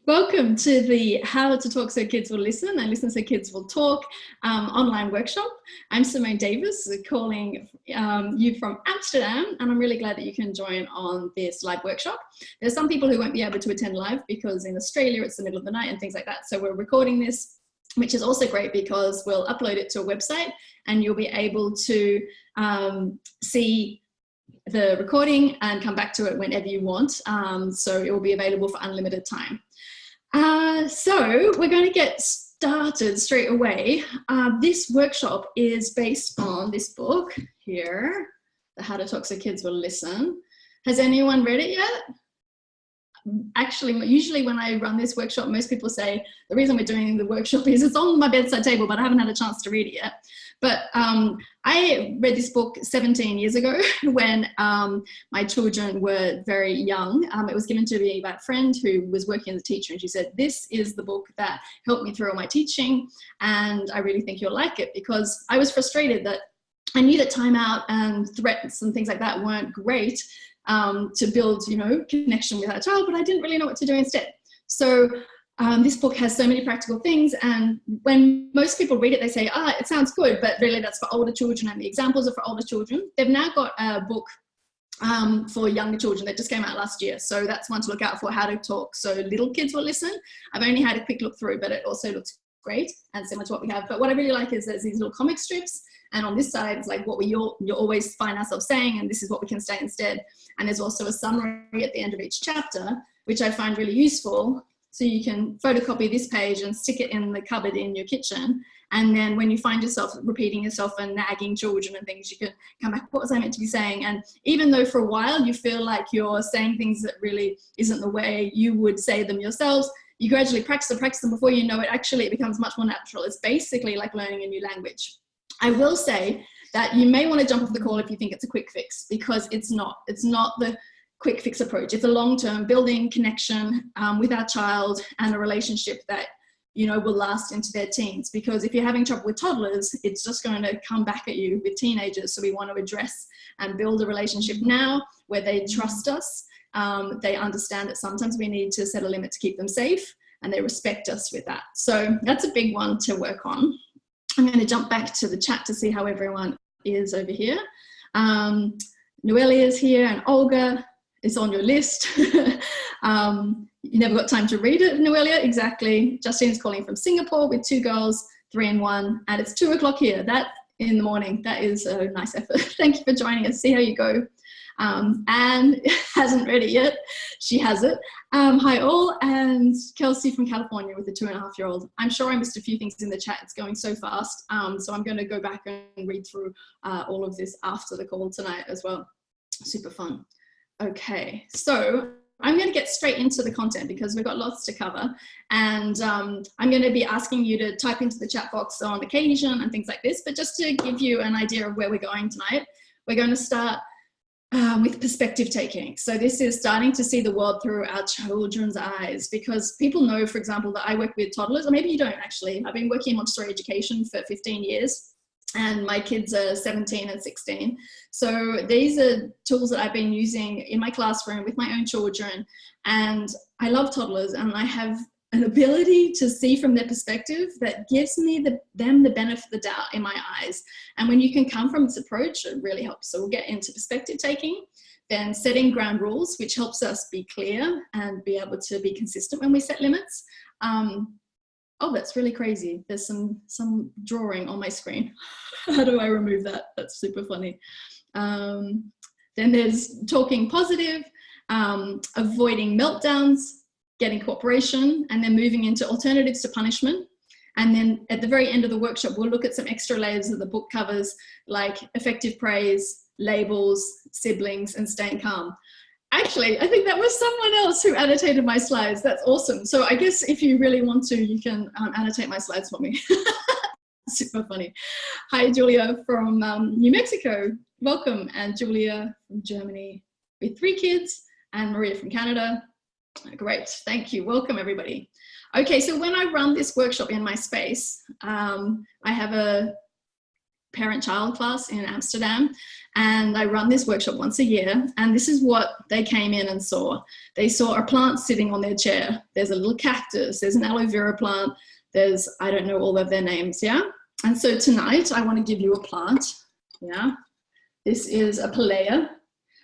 Welcome to the How to Talk So Kids Will Listen and Listen So Kids Will Talk online workshop. I'm Simone Davis, calling you from Amsterdam, and I'm really glad that you can join on this live workshop. There's some people who won't be able to attend live because in Australia it's the middle of the night and things like that, so we're recording this, which is also great because we'll upload it to a website and you'll be able to see the recording and come back to it whenever you want. So it will be available for unlimited time. So we're going to get started straight away. This workshop is based on this book here, the How to Talk So Kids Will Listen. Has anyone read it yet? Actually, usually when I run this workshop, most people say the reason we're doing the workshop is it's on my bedside table, but I haven't had a chance to read it yet. But I read this book 17 years ago when my children were very young. It was given to me by a friend who was working as a teacher, and she said, this is the book that helped me through all my teaching, and I really think you'll like it, because I was frustrated that I knew that timeout and threats and things like that weren't great to build, connection with our child, but I didn't really know what to do instead. So this book has so many practical things, and when most people read it, they say, it sounds good, but really that's for older children, and the examples are for older children. They've now got a book for younger children that just came out last year, so that's one to look out for, How to Talk So Little Kids Will Listen. I've only had a quick look through, but it also looks great and similar to what we have. But what I really like is there's these little comic strips, and on this side it's like what you'll always find ourselves saying, and this is what we can say instead. And there's also a summary at the end of each chapter, which I find really useful. So you can photocopy this page and stick it in the cupboard in your kitchen. And then when you find yourself repeating yourself and nagging children and things, you can come back, what was I meant to be saying? And even though for a while you feel like you're saying things that really isn't the way you would say them yourselves, you gradually practice them before you know it, actually it becomes much more natural. It's basically like learning a new language. I will say that you may want to jump off the call if you think it's a quick fix, because it's not. It's not the quick fix approach. It's a long-term building connection with our child and a relationship that will last into their teens. Because if you're having trouble with toddlers, it's just going to come back at you with teenagers. So we want to address and build a relationship now where they trust us. They understand that sometimes we need to set a limit to keep them safe, and they respect us with that. So that's a big one to work on. I'm going to jump back to the chat to see how everyone is over here. Noelia is here, and Olga is on your list. You never got time to read it, Noelia, exactly. Justine's calling from Singapore with 2 girls, 3 and 1, and it's 2 o'clock here. That in the morning, that is a nice effort. Thank you for joining us. See how you go. Anne hasn't read it yet. She has it. Hi all, and Kelsey from California with a 2.5-year-old. I'm sure I missed a few things in the chat. It's going so fast. So I'm going to go back and read through all of this after the call tonight as well. Super fun. Okay, so I'm going to get straight into the content because we've got lots to cover, and I'm going to be asking you to type into the chat box on occasion and things like this, but just to give you an idea of where we're going tonight, we're going to start with perspective taking. So this is starting to see the world through our children's eyes, because people know, for example, that I work with toddlers, or maybe you don't actually. I've been working in Montessori education for 15 years. And my kids are 17 and 16. So these are tools that I've been using in my classroom with my own children. And I love toddlers, and I have an ability to see from their perspective that gives me them the benefit of the doubt in my eyes. And when you can come from this approach, it really helps. So we'll get into perspective taking, then setting ground rules, which helps us be clear and be able to be consistent when we set limits. Oh, that's really crazy. There's some drawing on my screen. How do I remove that? That's super funny. Then there's talking positive, avoiding meltdowns, getting cooperation, and then moving into alternatives to punishment. And then at the very end of the workshop, we'll look at some extra layers that the book covers, like effective praise, labels, siblings, and staying calm. Actually, I think that was someone else who annotated my slides. That's awesome. So I guess if you really want to, you can annotate my slides for me. Super funny. Hi, Julia from New Mexico. Welcome. And Julia from Germany with 3 kids, and Maria from Canada. Great. Thank you. Welcome, everybody. Okay, so when I run this workshop in my space, I have a parent-child class in Amsterdam, and I run this workshop once a year, and this is what they came in and saw. They saw a plant sitting on their chair. There's a little cactus, there's an aloe vera plant, there's, I don't know all of their names, yeah? And so tonight I want to give you a plant, yeah? This is a Pilea,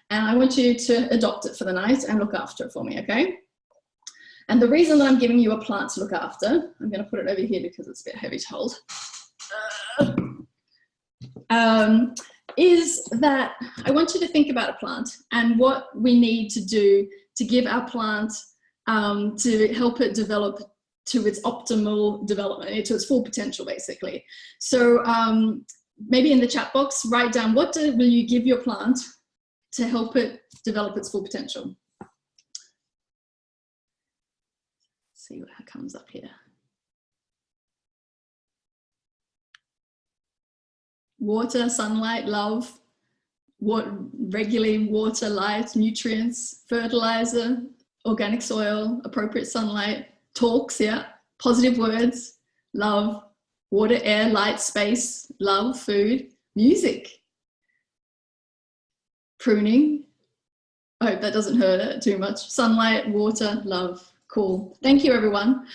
and I want you to adopt it for the night and look after it for me, okay? And the reason that I'm giving you a plant to look after, I'm going to put it over here because it's a bit heavy to hold, is that I want you to think about a plant and what we need to do to give our plant, to help it develop to its optimal development, to its full potential, basically. So maybe in the chat box, write down what will you give your plant to help it develop its full potential. See what comes up here. Water, sunlight, love, regularly water, light, nutrients, fertilizer, organic soil, appropriate sunlight, talks, yeah, positive words, love, water, air, light, space, love, food, music, pruning. I hope that doesn't hurt it too much. Sunlight, water, love. Cool. Thank you, everyone.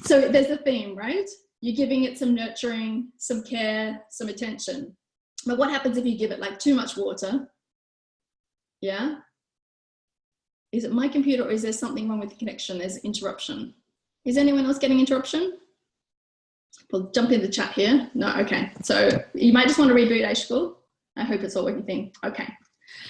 So there's a theme, right? You're giving it some nurturing, some care, some attention. But what happens if you give it like too much water? Yeah? Is it my computer or is there something wrong with the connection? There's interruption. Is anyone else getting interruption? Well, jump in the chat here. No, okay. So you might just want to reboot iSchool. I hope it's all working. Okay.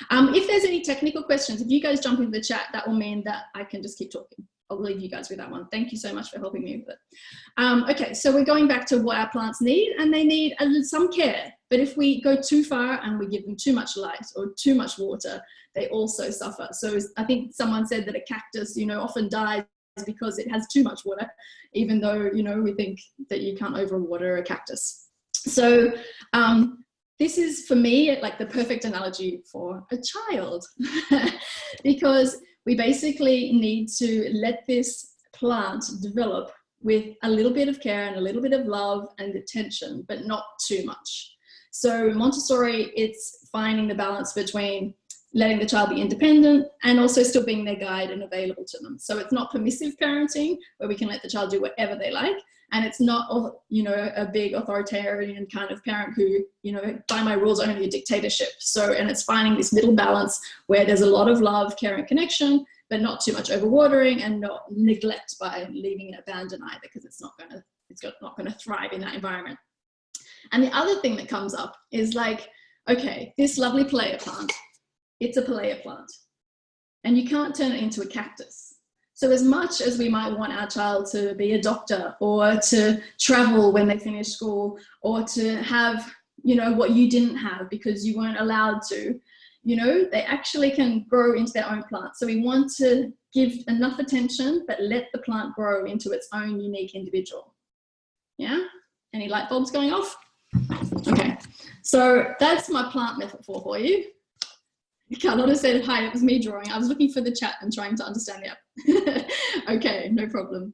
If there's any technical questions, if you guys jump into the chat, that will mean that I can just keep talking. I'll leave you guys with that one. Thank you so much for helping me with it. Okay, so we're going back to what our plants need, and they need some care. But if we go too far and we give them too much light or too much water, they also suffer. So I think someone said that a cactus, you know, often dies because it has too much water, even though, you know, we think that you can't overwater a cactus. So this is, for me, like the perfect analogy for a child because we basically need to let this plant develop with a little bit of care and a little bit of love and attention, but not too much. So Montessori, it's finding the balance between letting the child be independent and also still being their guide and available to them. So it's not permissive parenting where we can let the child do whatever they like. And it's not, you know, a big authoritarian kind of parent who, you know, by my rules only a dictatorship. So, and it's finding this middle balance where there's a lot of love, care and connection, but not too much overwatering and not neglect by leaving it abandoned either, because it's not going to thrive in that environment. And the other thing that comes up is like, okay, this lovely Pilea plant, it's a Pilea plant and you can't turn it into a cactus. So as much as we might want our child to be a doctor or to travel when they finish school or to have, you know, what you didn't have because you weren't allowed to, you know, they actually can grow into their own plant. So we want to give enough attention, but let the plant grow into its own unique individual. Yeah? Any light bulbs going off? Okay. So that's my plant metaphor for you. Carlotta said, hi, it was me drawing. I was looking for the chat and trying to understand the app. Okay, no problem.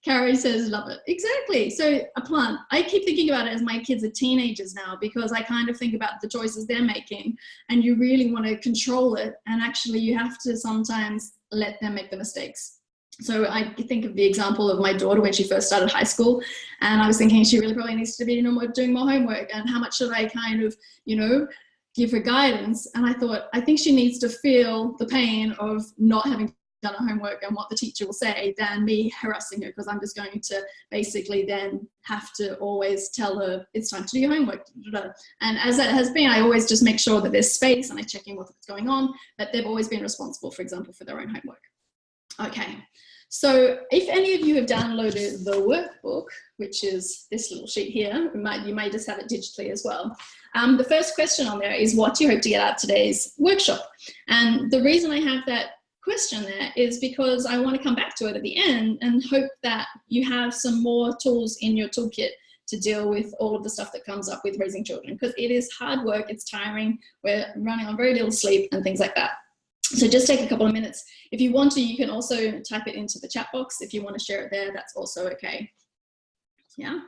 Carrie says, love it. Exactly. So a plant, I keep thinking about it as my kids are teenagers now because I kind of think about the choices they're making and you really want to control it. And actually you have to sometimes let them make the mistakes. So I think of the example of my daughter when she first started high school and I was thinking she really probably needs to be doing more homework and how much should I kind of, you know, give her guidance. And I thought, I think she needs to feel the pain of not having done her homework and what the teacher will say than me harassing her, because I'm just going to basically then have to always tell her it's time to do your homework. And as that has been, I always just make sure that there's space and I check in with what's going on, that they've always been responsible, for example, for their own homework. Okay, so if any of you have downloaded the workbook, which is this little sheet here, you may just have it digitally as well. The first question on there is, what do you hope to get out of today's workshop? And the reason I have that question there is because I want to come back to it at the end and hope that you have some more tools in your toolkit to deal with all of the stuff that comes up with raising children, because it is hard work, it's tiring, we're running on very little sleep and things like that. So just take a couple of minutes. If you want to, you can also type it into the chat box. If you want to share it there, that's also okay. Yeah.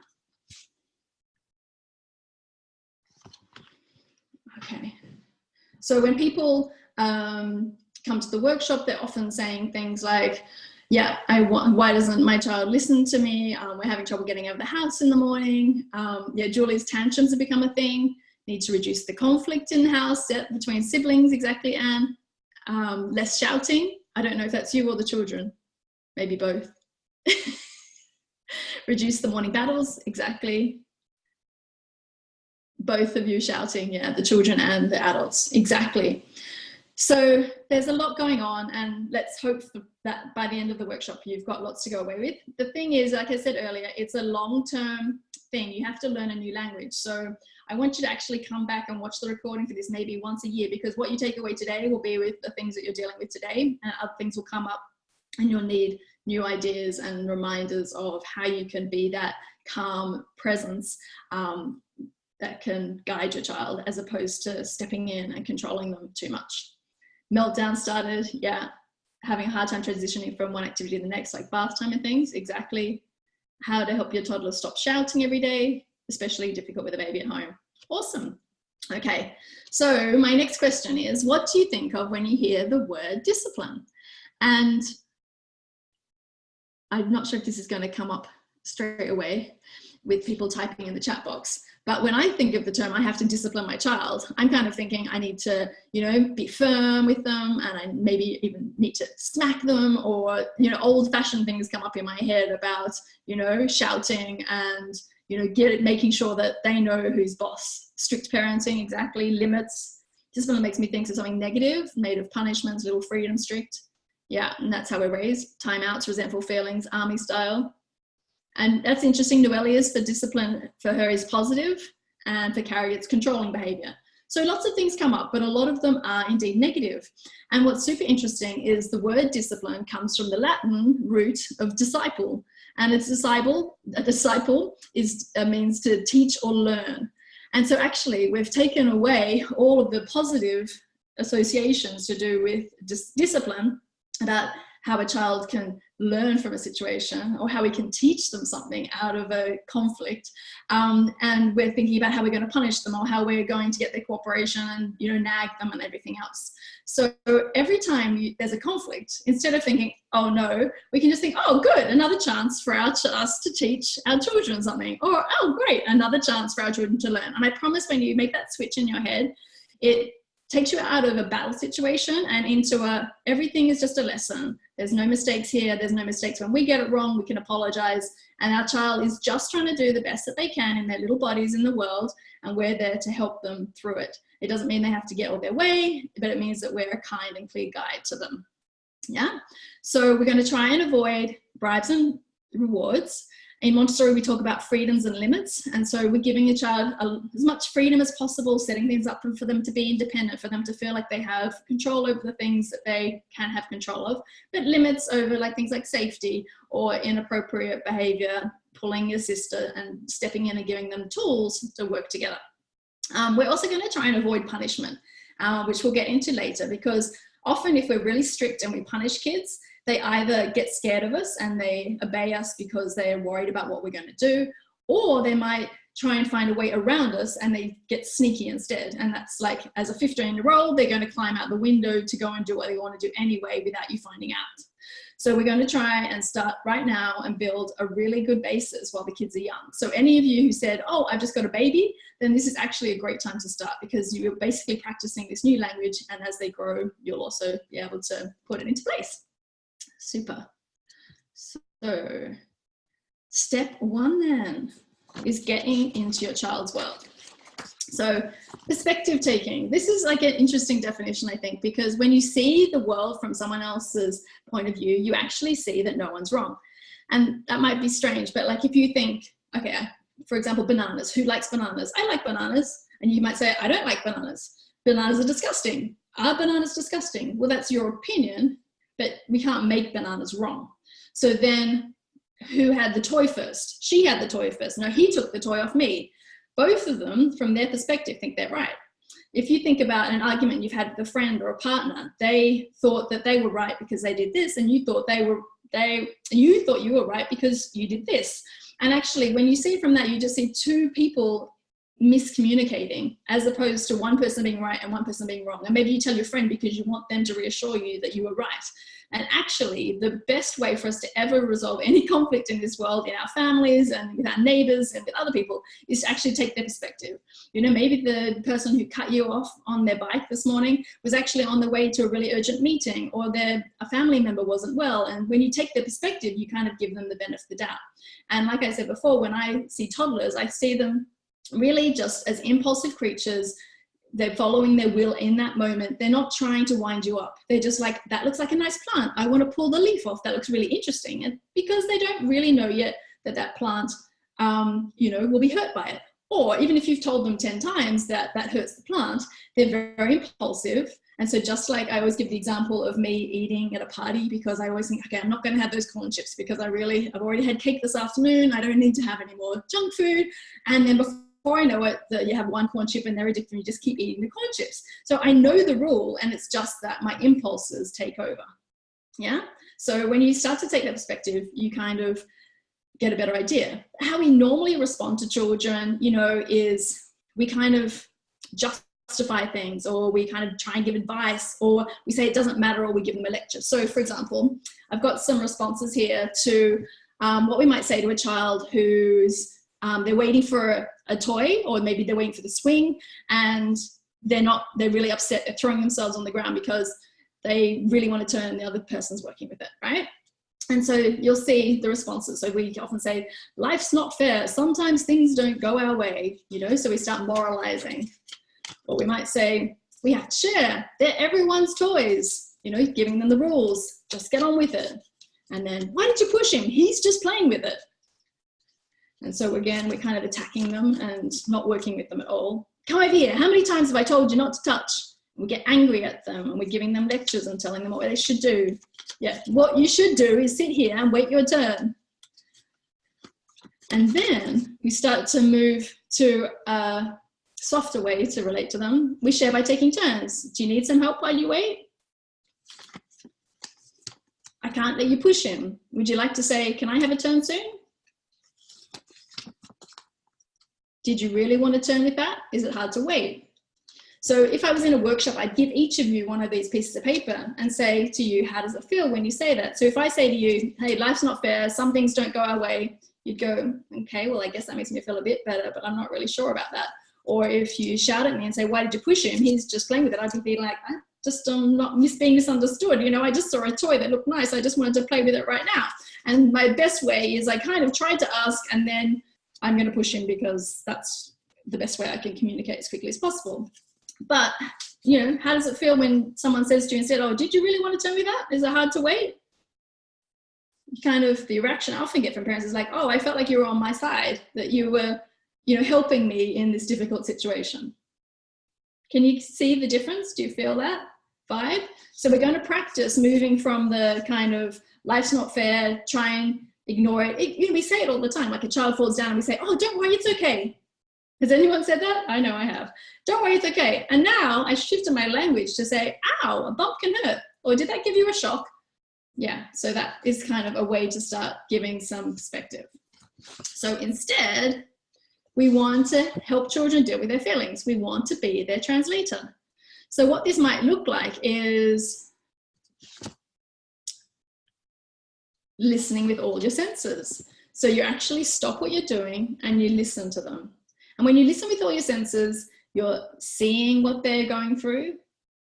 Okay. So when people come to the workshop, they're often saying things like, yeah, why doesn't my child listen to me? We're having trouble getting out of the house in the morning. Yeah, Julie's tantrums have become a thing. Need to reduce the conflict in the house between siblings, exactly, Anne. Less shouting. I don't know if that's you or the children. Maybe both. Reduce the morning battles, exactly. Both of you shouting, yeah, the children and the adults, exactly. So there's a lot going on, and let's hope that by the end of the workshop you've got lots to go away with. The thing is, like I said earlier, it's a long-term thing. You have to learn a new language. So I want you to actually come back and watch the recording for this maybe once a year, because what you take away today will be with the things that you're dealing with today, and other things will come up and you'll need new ideas and reminders of how you can be that calm presence that can guide your child, as opposed to stepping in and controlling them too much. Meltdown started, yeah, having a hard time transitioning from one activity to the next, like bath time and things, exactly. How to help your toddler stop shouting every day, especially difficult with a baby at home. Awesome. Okay, so my next question is, what do you think of when you hear the word discipline? And I'm not sure if this is going to come up straight away with people typing in the chat box, but when I think of the term, I have to discipline my child, I'm kind of thinking I need to, you know, be firm with them, and I maybe even need to smack them, or, you know, old-fashioned things come up in my head about, you know, shouting and, you know, making sure that they know who's boss. Strict parenting, exactly. Limits. Discipline makes me think of something negative, made of punishments, little freedom, strict. Yeah, and that's how we're raised. Timeouts, resentful feelings, army style. And that's interesting. Noelia's for discipline, for her, is positive, and for Carrie it's controlling behavior. So lots of things come up, but a lot of them are indeed negative. And what's super interesting is the word discipline comes from the Latin root of disciple. And a disciple means to teach or learn. And so actually we've taken away all of the positive associations to do with discipline, about how a child can learn from a situation, or how we can teach them something out of a conflict. And we're thinking about how we're going to punish them, or how we're going to get their cooperation and, you know, nag them and everything else. So every time there's a conflict, instead of thinking, oh no, we can just think, oh good, another chance for us to teach our children something, or oh great, another chance for our children to learn. And I promise, when you make that switch in your head, it takes you out of a battle situation and into everything is just a lesson. There's no mistakes here. There's no mistakes. When we get it wrong, we can apologize. And our child is just trying to do the best that they can in their little bodies in the world, and we're there to help them through it. It doesn't mean they have to get all their way, but it means that we're a kind and clear guide to them. Yeah. So we're going to try and avoid bribes and rewards. In Montessori, we talk about freedoms and limits. And so we're giving a child as much freedom as possible, setting things up for them to be independent, for them to feel like they have control over the things that they can have control of, but limits over like things like safety or inappropriate behavior, pulling your sister and stepping in and giving them tools to work together. We're also going to try and avoid punishment, which we'll get into later, because often if we're really strict and we punish kids, they either get scared of us and they obey us because they're worried about what we're going to do, or they might try and find a way around us and they get sneaky instead. And that's like, as a 15-year-old, they're going to climb out the window to go and do what they want to do anyway without you finding out. So we're going to try and start right now and build a really good basis while the kids are young. So any of you who said, oh, I've just got a baby, then this is actually a great time to start, because you're basically practicing this new language, and as they grow, you'll also be able to put it into place. Super. So step one then is getting into your child's world. So perspective taking, this is like an interesting definition, I think, because when you see the world from someone else's point of view, you actually see that no one's wrong. And that might be strange, but like if you think, okay, for example, bananas, who likes bananas? I like bananas. And you might say, I don't like bananas. Bananas are disgusting. Are bananas disgusting? Well, that's your opinion, but we can't make bananas wrong. So then who had the toy first? She had the toy first. No, he took the toy off me. Both of them, from their perspective, think they're right. If you think about an argument you've had with a friend or a partner, they thought that they were right because they did this, and you thought you thought you were right because you did this. And actually, when you see from that, you just see two people miscommunicating, as opposed to one person being right and one person being wrong. And maybe you tell your friend because you want them to reassure you that you were right. And actually, the best way for us to ever resolve any conflict in this world, in our families and with our neighbors and with other people, is to actually take their perspective. You know, maybe the person who cut you off on their bike this morning was actually on the way to a really urgent meeting, or a family member wasn't well. And when you take their perspective, you kind of give them the benefit of the doubt. And like I said before, when I see toddlers, I see them really just as impulsive creatures. They're following their will in that moment. They're not trying to wind you up. They're just like, that looks like a nice plant. I want to pull the leaf off. That looks really interesting. And because they don't really know yet that that plant, will be hurt by it. Or even if you've told them 10 times that that hurts the plant, they're very, very impulsive. And so just like I always give the example of me eating at a party, because I always think, okay, I'm not going to have those corn chips because I've already had cake this afternoon. I don't need to have any more junk food. And then before I know it, you have one corn chip and they're addicted, you just keep eating the corn chips. So I know the rule, and it's just that my impulses take over. Yeah. So when you start to take that perspective, you kind of get a better idea. How we normally respond to children, is we kind of justify things, or we kind of try and give advice, or we say it doesn't matter, or we give them a lecture. So for example, I've got some responses here to what we might say to a child who's they're waiting for a toy, or maybe they're waiting for the swing, and they're really upset. They're throwing themselves on the ground because they really want to turn, the other person's working with it, right? And so you'll see the responses. So we often say, life's not fair. Sometimes things don't go our way, so we start moralizing. Or we might say, we have to share. They're everyone's toys, giving them the rules. Just get on with it. And then, why did you push him? He's just playing with it. And so again, we're kind of attacking them and not working with them at all. Come over here. How many times have I told you not to touch? We get angry at them, and we're giving them lectures and telling them what they should do. Yeah, what you should do is sit here and wait your turn. And then we start to move to a softer way to relate to them. We share by taking turns. Do you need some help while you wait? I can't let you push him. Would you like to say, can I have a turn soon? Did you really want to turn with that? Is it hard to wait? So if I was in a workshop, I'd give each of you one of these pieces of paper and say to you, how does it feel when you say that? So if I say to you, hey, life's not fair, some things don't go our way, you'd go, okay, well, I guess that makes me feel a bit better, but I'm not really sure about that. Or if you shout at me and say, why did you push him? He's just playing with it. I'd be like, I'm not being misunderstood. I just saw a toy that looked nice. I just wanted to play with it right now. And my best way is I kind of tried to ask, and then I'm going to push him because that's the best way I can communicate as quickly as possible. But, how does it feel when someone says to you instead, oh, did you really want to tell me that? Is it hard to wait? The reaction I often get from parents is like, oh, I felt like you were on my side, that you were, helping me in this difficult situation. Can you see the difference? Do you feel that vibe? So we're going to practice moving from the kind of life's not fair, try and ignore it. We say it all the time, like a child falls down and we say, oh, don't worry, it's okay. Has anyone said that? I know I have. Don't worry, it's okay. And now I shifted my language to say, ow, a bump can hurt. Or did that give you a shock? Yeah, so that is kind of a way to start giving some perspective. So instead, we want to help children deal with their feelings. We want to be their translator. So what this might look like is listening with all your senses. So you actually stop what you're doing and you listen to them. And when you listen with all your senses, you're seeing what they're going through,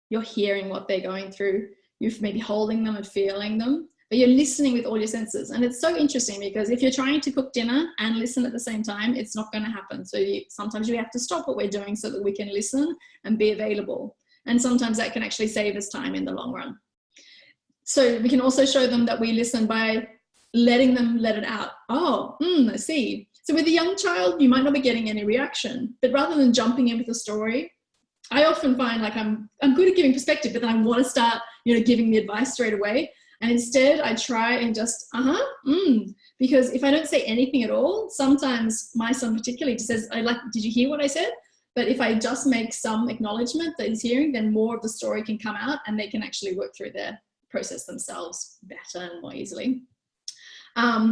you're hearing what they're going through, you're maybe holding them and feeling them, but you're listening with all your senses. And it's so interesting because if you're trying to cook dinner and listen at the same time, it's not going to happen. So sometimes we have to stop what we're doing so that we can listen and be available. And sometimes that can actually save us time in the long run. So we can also show them that we listen by letting them let it out. Oh, I see. So with a young child, you might not be getting any reaction, but rather than jumping in with a story, I often find like I'm good at giving perspective, but then I want to start, giving the advice straight away. And instead I try and just, because if I don't say anything at all, sometimes my son particularly just says, did you hear what I said? But if I just make some acknowledgement that he's hearing, then more of the story can come out and they can actually work through their process themselves better and more easily.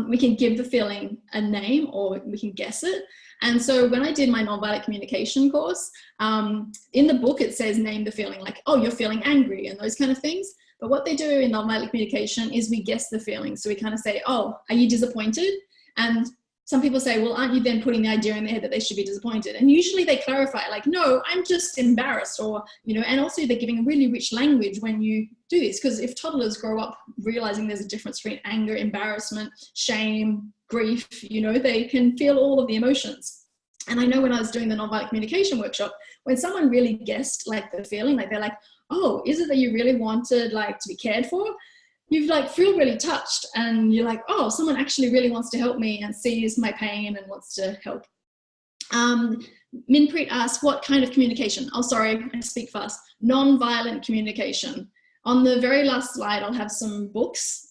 We can give the feeling a name or we can guess it. And so when I did my nonviolent communication course, in the book it says name the feeling, like, oh, you're feeling angry and those kind of things. But what they do in nonviolent communication is we guess the feeling. So we kind of say, oh, are you disappointed? And some people say, well, aren't you then putting the idea in their head that they should be disappointed? And usually they clarify, like, no, I'm just embarrassed, or, you know, and also they're giving a really rich language when you do this, because if toddlers grow up realizing there's a difference between anger, embarrassment, shame, grief, you know, they can feel all of the emotions. And I know when I was doing the nonviolent communication workshop, when someone really guessed like the feeling, like they're like, oh, is it that you really wanted like to be cared for? You like feel really touched and you're like, oh, someone actually really wants to help me and sees my pain and wants to help. Minpreet asked, what kind of communication? Oh, sorry, I speak fast. Non-violent communication. On the very last slide, I'll have some books.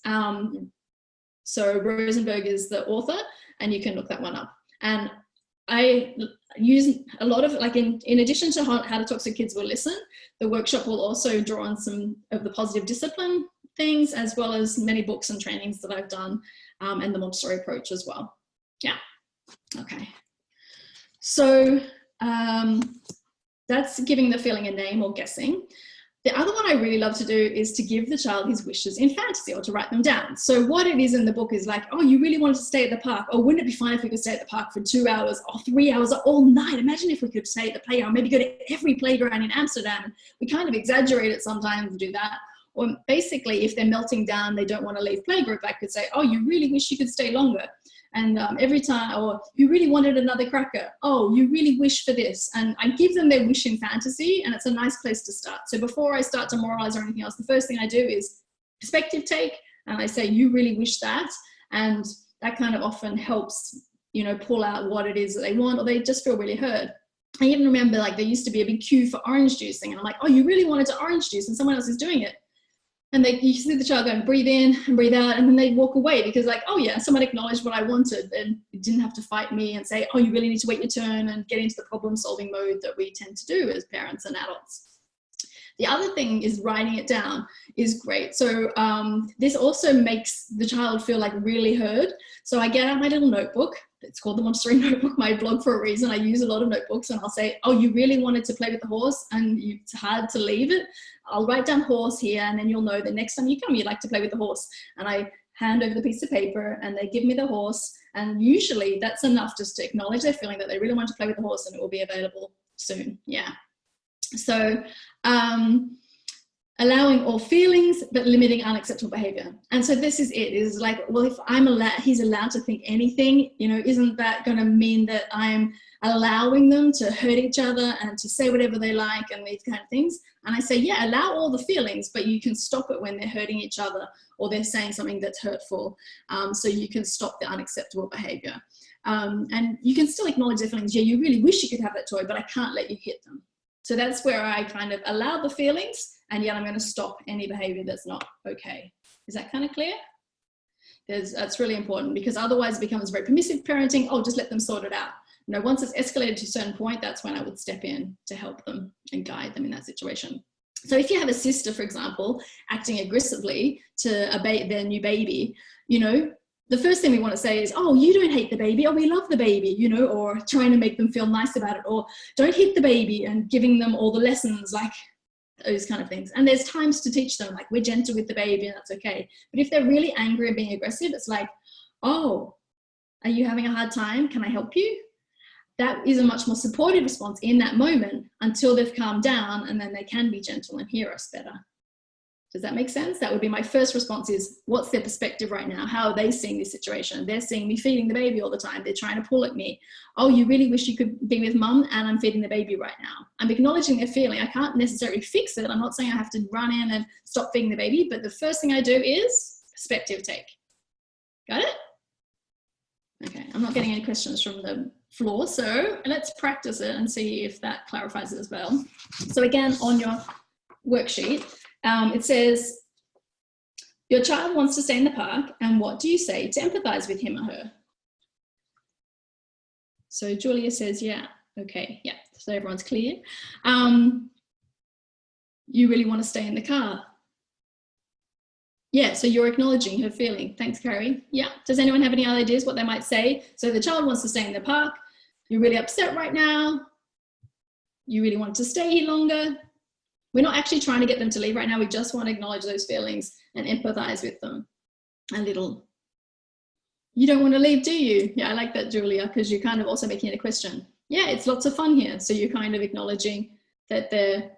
So Rosenberg is the author and you can look that one up. And I use a lot of, like in addition to how to talk so kids will listen, the workshop will also draw on some of the positive discipline things, as well as many books and trainings that I've done, and the Montessori approach as well. Yeah, okay. So that's giving the feeling a name or guessing. The other one I really love to do is to give the child his wishes in fantasy, or to write them down. So what it is in the book is like, oh, you really wanted to stay at the park. Oh, wouldn't it be fun if we could stay at the park for 2 hours or 3 hours or all night? Imagine if we could stay at the playground, maybe go to every playground in Amsterdam. We kind of exaggerate it sometimes to do that. Or basically, if they're melting down, they don't want to leave playgroup, I could say, oh, you really wish you could stay longer. And every time, or you really wanted another cracker. Oh, you really wish for this. And I give them their wish in fantasy, and it's a nice place to start. So before I start to moralize or anything else, the first thing I do is perspective take, and I say, you really wish that. And that kind of often helps, you know, pull out what it is that they want, or they just feel really heard. I even remember, like, there used to be a big queue for orange juicing, and I'm like, oh, you really wanted to orange juice, and someone else is doing it. And you see the child go and breathe in and breathe out, and then they walk away because, like, oh yeah, someone acknowledged what I wanted, and you didn't have to fight me and say, oh, you really need to wait your turn, and get into the problem solving mode that we tend to do as parents and adults. The other thing is writing it down is great. So this also makes the child feel like really heard. So I get out my little notebook. It's called the Montessori Notebook, my blog, for a reason. I use a lot of notebooks, and I'll say, oh, you really wanted to play with the horse and it's hard to leave it. I'll write down horse here, and then you'll know the next time you come, you'd like to play with the horse. And I hand over the piece of paper and they give me the horse. And usually that's enough just to acknowledge their feeling that they really want to play with the horse, and it will be available soon. Yeah. So allowing all feelings, but limiting unacceptable behavior. And so this is it, is like, well, if he's allowed to think anything, you know, isn't that going to mean that I'm allowing them to hurt each other and to say whatever they like and these kind of things? And I say, yeah, allow all the feelings, but you can stop it when they're hurting each other or they're saying something that's hurtful. So you can stop the unacceptable behavior. And you can still acknowledge their feelings. Yeah, you really wish you could have that toy, but I can't let you hit them. So that's where I kind of allow the feelings, and yet I'm going to stop any behavior that's not okay. Is that kind of clear? That's really important, because otherwise it becomes very permissive parenting. Oh, just let them sort it out. You know, once it's escalated to a certain point, that's when I would step in to help them and guide them in that situation. So if you have a sister, for example, acting aggressively to their new baby, you know, the first thing we want to say is, oh, you don't hate the baby, or we love the baby, you know, or trying to make them feel nice about it, or don't hit the baby, and giving them all the lessons, like those kind of things. And there's times to teach them, like, we're gentle with the baby and that's okay. But if they're really angry and being aggressive, it's like, oh, are you having a hard time? Can I help you? That is a much more supportive response in that moment until they've calmed down, and then they can be gentle and hear us better. Does that make sense? That would be my first response, is what's their perspective right now? How are they seeing this situation? They're seeing me feeding the baby all the time. They're trying to pull at me. Oh, you really wish you could be with mum, and I'm feeding the baby right now. I'm acknowledging their feeling. I can't necessarily fix it. I'm not saying I have to run in and stop feeding the baby, but the first thing I do is perspective take. Got it? Okay, I'm not getting any questions from the floor, so let's practice it and see if that clarifies it as well. So again, on your worksheet, it says, your child wants to stay in the park, and what do you say to empathize with him or her? So Julia says, yeah, okay, yeah, so everyone's clear. You really want to stay in the car. Yeah, so you're acknowledging her feeling. Thanks, Carrie. Yeah. Does anyone have any other ideas what they might say? So the child wants to stay in the park. You're really upset right now. You really want to stay here longer. We're not actually trying to get them to leave right now. We just want to acknowledge those feelings and empathize with them a little. You don't want to leave, do you? Yeah, I like that, Julia, because you're kind of also making it a question. Yeah, it's lots of fun here. So you're kind of acknowledging that they're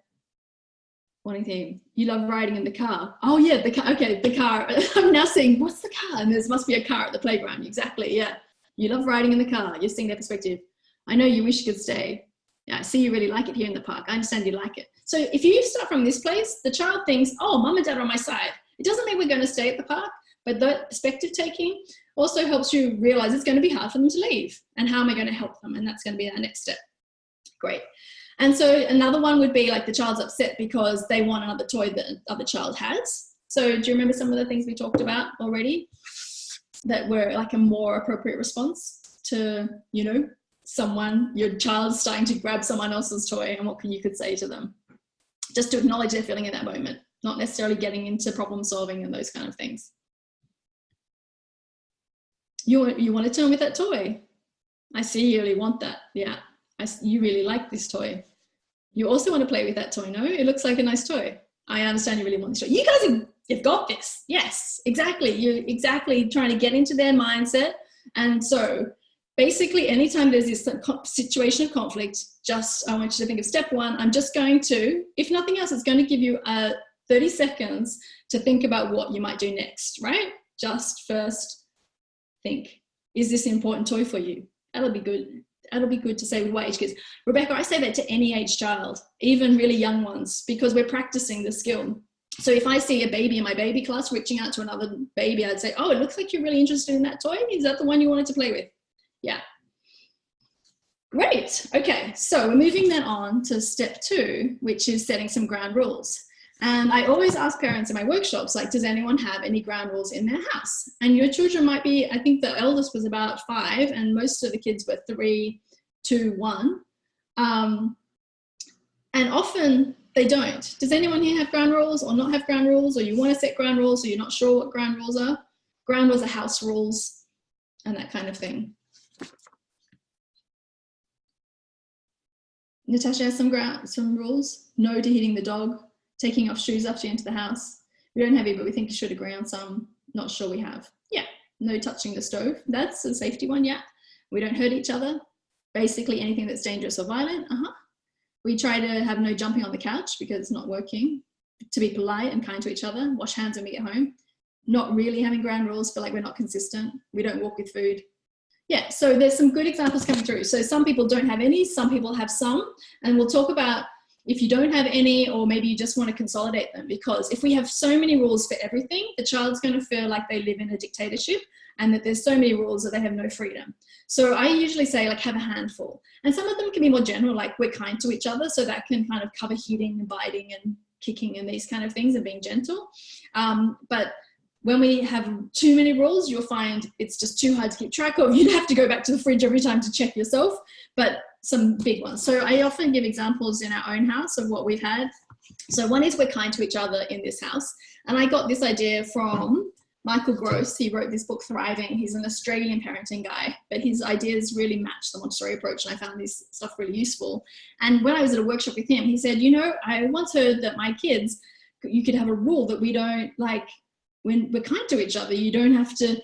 wanting to. You love riding in the car. Oh yeah, the car. Okay, the car. I'm now saying, what's the car? And there must be a car at the playground. Exactly. Yeah. You love riding in the car. You're seeing their perspective. I know you wish you could stay. Yeah, I see you really like it here in the park. I understand you like it. So if you start from this place, the child thinks, oh, mum and dad are on my side. It doesn't mean we're going to stay at the park, but that perspective taking also helps you realize it's going to be hard for them to leave. And how am I going to help them? And that's going to be our next step. Great. And so another one would be like the child's upset because they want another toy that the other child has. So do you remember some of the things we talked about already that were like a more appropriate response to, you know, someone, your child starting to grab someone else's toy, and what you could say to them? Just to acknowledge their feeling in that moment, not necessarily getting into problem solving and those kind of things. You want to turn with that toy. I see you really want that. Yeah, you really like this toy. You also want to play with that toy, no? It looks like a nice toy. I understand you really want this toy. You guys, you've got this. Yes, exactly. You're exactly trying to get into their mindset. And so basically, anytime there's this situation of conflict, just I want you to think of step one. I'm just going to, if nothing else, it's going to give you 30 seconds to think about what you might do next, right? Just first think, is this an important toy for you? That'll be good. That'll be good to say with what age kids. Rebecca, I say that to any age child, even really young ones, because we're practicing the skill. So if I see a baby in my baby class reaching out to another baby, I'd say, oh, it looks like you're really interested in that toy. Is that the one you wanted to play with? Yeah. Great. Okay, so we're moving then on to step 2, which is setting some ground rules. And I always ask parents in my workshops, like, does anyone have any ground rules in their house? And your children might be, I think the eldest was about 5 and most of the kids were 3, 2, 1. And often they don't. Does anyone here have ground rules or not have ground rules, or you want to set ground rules or you're not sure what ground rules are? Ground rules are house rules and that kind of thing. Natasha has some rules. No to hitting the dog, taking off shoes after you enter the house. We don't have it, but we think you should agree on some. Not sure we have. Yeah, no touching the stove. That's a safety one, yeah. We don't hurt each other. Basically anything that's dangerous or violent, We try to have no jumping on the couch because it's not working. To be polite and kind to each other. Wash hands when we get home. Not really having ground rules, feel like we're not consistent. We don't walk with food. Yeah, so there's some good examples coming through. So some people don't have any, some people have some, and we'll talk about if you don't have any, or maybe you just want to consolidate them, because if we have so many rules for everything, the child's going to feel like they live in a dictatorship and that there's so many rules that they have no freedom. So I usually say, like, have a handful. And some of them can be more general, like we're kind to each other, so that can kind of cover hitting and biting and kicking and these kind of things and being gentle. But when we have too many rules, you'll find it's just too hard to keep track of. You'd have to go back to the fridge every time to check yourself, but some big ones. So I often give examples in our own house of what we've had. So one is we're kind to each other in this house. And I got this idea from Michael Gross. He wrote this book, Thriving. He's an Australian parenting guy, but his ideas really match the Montessori approach. And I found this stuff really useful. And when I was at a workshop with him, he said, you know, I once heard that my kids, you could have a rule that we don't, like, when we're kind to each other, you don't have to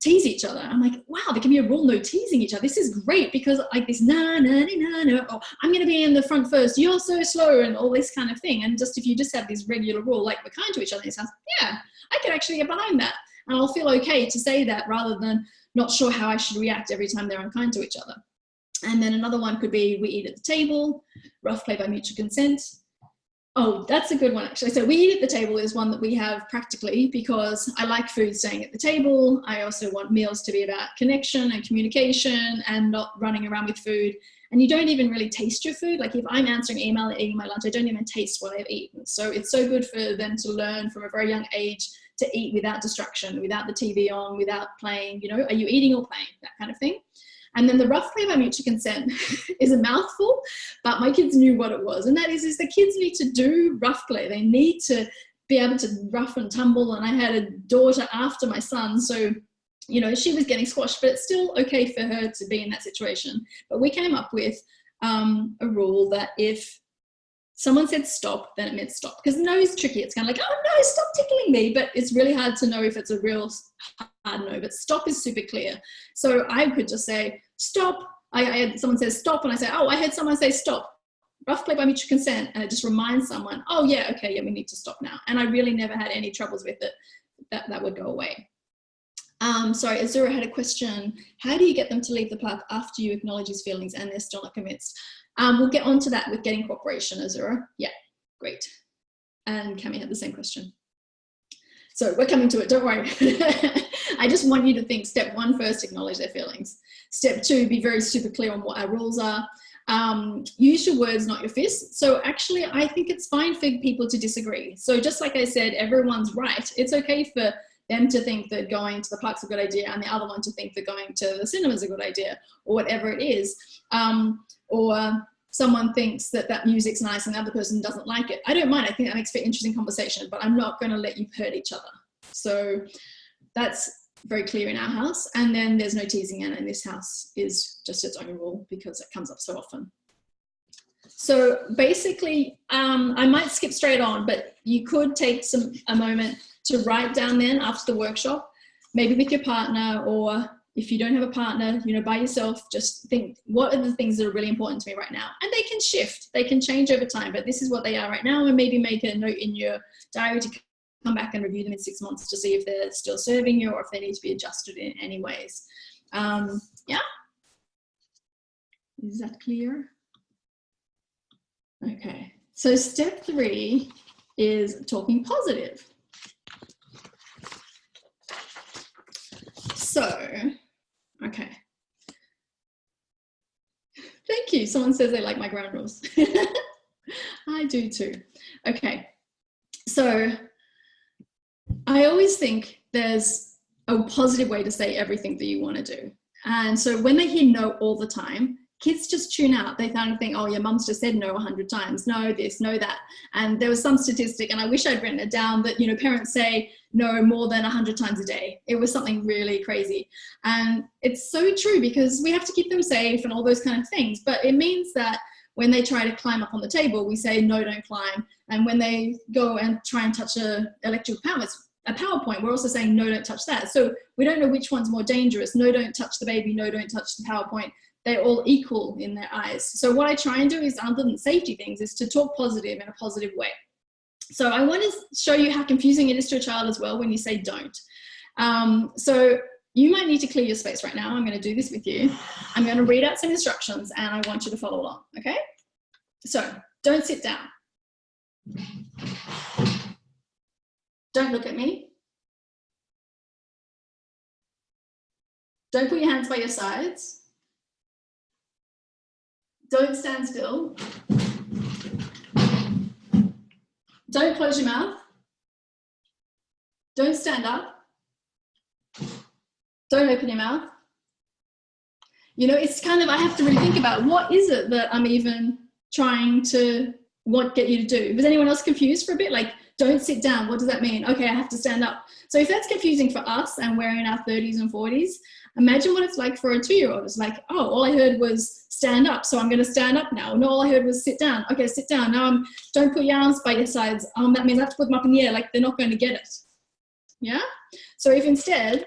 tease each other. I'm like, wow, there can be a rule, no teasing each other. This is great, because like this, no, or I'm going to be in the front first, you're so slow, and all this kind of thing. And just if you just have this regular rule, like we're kind to each other in this house, yeah, I can actually get behind that. And I'll feel okay to say that rather than not sure how I should react every time they're unkind to each other. And then another one could be we eat at the table, rough play by mutual consent. Oh, that's a good one, actually. So we eat at the table is one that we have practically, because I like food staying at the table. I also want meals to be about connection and communication and not running around with food. And you don't even really taste your food. Like if I'm answering email and eating my lunch, I don't even taste what I've eaten. So it's so good for them to learn from a very young age to eat without distraction, without the TV on, without playing, you know, are you eating or playing, that kind of thing. And then the rough play by mutual consent is a mouthful, but my kids knew what it was. And that is the kids need to do rough play. They need to be able to rough and tumble. And I had a daughter after my son, so you know, she was getting squashed, but it's still okay for her to be in that situation. But we came up with a rule that if someone said stop, then it meant stop. Because no is tricky. It's kind of like, oh no, stop tickling me. But it's really hard to know if it's a real hard no. But stop is super clear. So I could just say stop. Someone says stop, and I say, oh, I heard someone say stop. Rough play by mutual consent, and it just reminds someone, oh yeah, okay, yeah, we need to stop now. And I really never had any troubles with it. That would go away. Sorry, Azura had a question. How do you get them to leave the park after you acknowledge his feelings and they're still not convinced? We'll get onto that with getting cooperation, Azura. Yeah, great. And Cami had the same question. So we're coming to it, don't worry. I just want you to think step 1 first, acknowledge their feelings. Step 2, be very super clear on what our rules are. Use your words, not your fists. So actually, I think it's fine for people to disagree. So just like I said, everyone's right. It's okay for them to think that going to the park's a good idea and the other one to think that going to the cinema is a good idea, or whatever it is. Or someone thinks that that music's nice and the other person doesn't like it. I don't mind. I think that makes for interesting conversation, but I'm not going to let you hurt each other. So that's very clear in our house. And then there's no teasing, and in this house is just its own rule because it comes up so often. So basically, I might skip straight on, but you could take a moment to write down then after the workshop, maybe with your partner, or if you don't have a partner, you know, by yourself, just think, what are the things that are really important to me right now? And they can shift, they can change over time, but this is what they are right now. And maybe make a note in your diary to come back and review them in 6 months to see if they're still serving you or if they need to be adjusted in any ways. Yeah. Is that clear? Okay. So step 3 is talking positive. So, okay. Thank you. Someone says they like my ground rules. I do too. Okay. So I always think there's a positive way to say everything that you want to do. And so when they hear no all the time, kids just tune out. They kind of think, oh, your mum's just said no 100 times. No this, no that. And there was some statistic, and I wish I'd written it down, that, you know, parents say no more than 100 times a day. It was something really crazy. And it's so true because we have to keep them safe and all those kind of things. But it means that when they try to climb up on the table, we say, no, don't climb. And when they go and try and touch a PowerPoint, we're also saying, no, don't touch that. So we don't know which one's more dangerous. No, don't touch the baby. No, don't touch the PowerPoint. They're all equal in their eyes. So what I try and do is, other than safety things, is to talk positive in a positive way. So I want to show you how confusing it is to a child as well when you say don't. So you might need to clear your space right now. I'm going to do this with you. I'm going to read out some instructions and I want you to follow along, okay? So don't sit down. Don't look at me. Don't put your hands by your sides. Don't stand still. Don't close your mouth. Don't stand up. Don't open your mouth. You know, it's kind of, I have to really think about what is it that I'm even trying to get you to do. Was anyone else confused for a bit? Like, don't sit down. What does that mean? Okay, I have to stand up. So if that's confusing for us and we're in our 30s and 40s, imagine what it's like for a 2-year-old. It's like, oh, all I heard was stand up, so I'm going to stand up now. No, all I heard was sit down. Okay, sit down. Now don't put your arms by your sides. That means I have to put them up in the air, like they're not going to get it. Yeah? So if instead,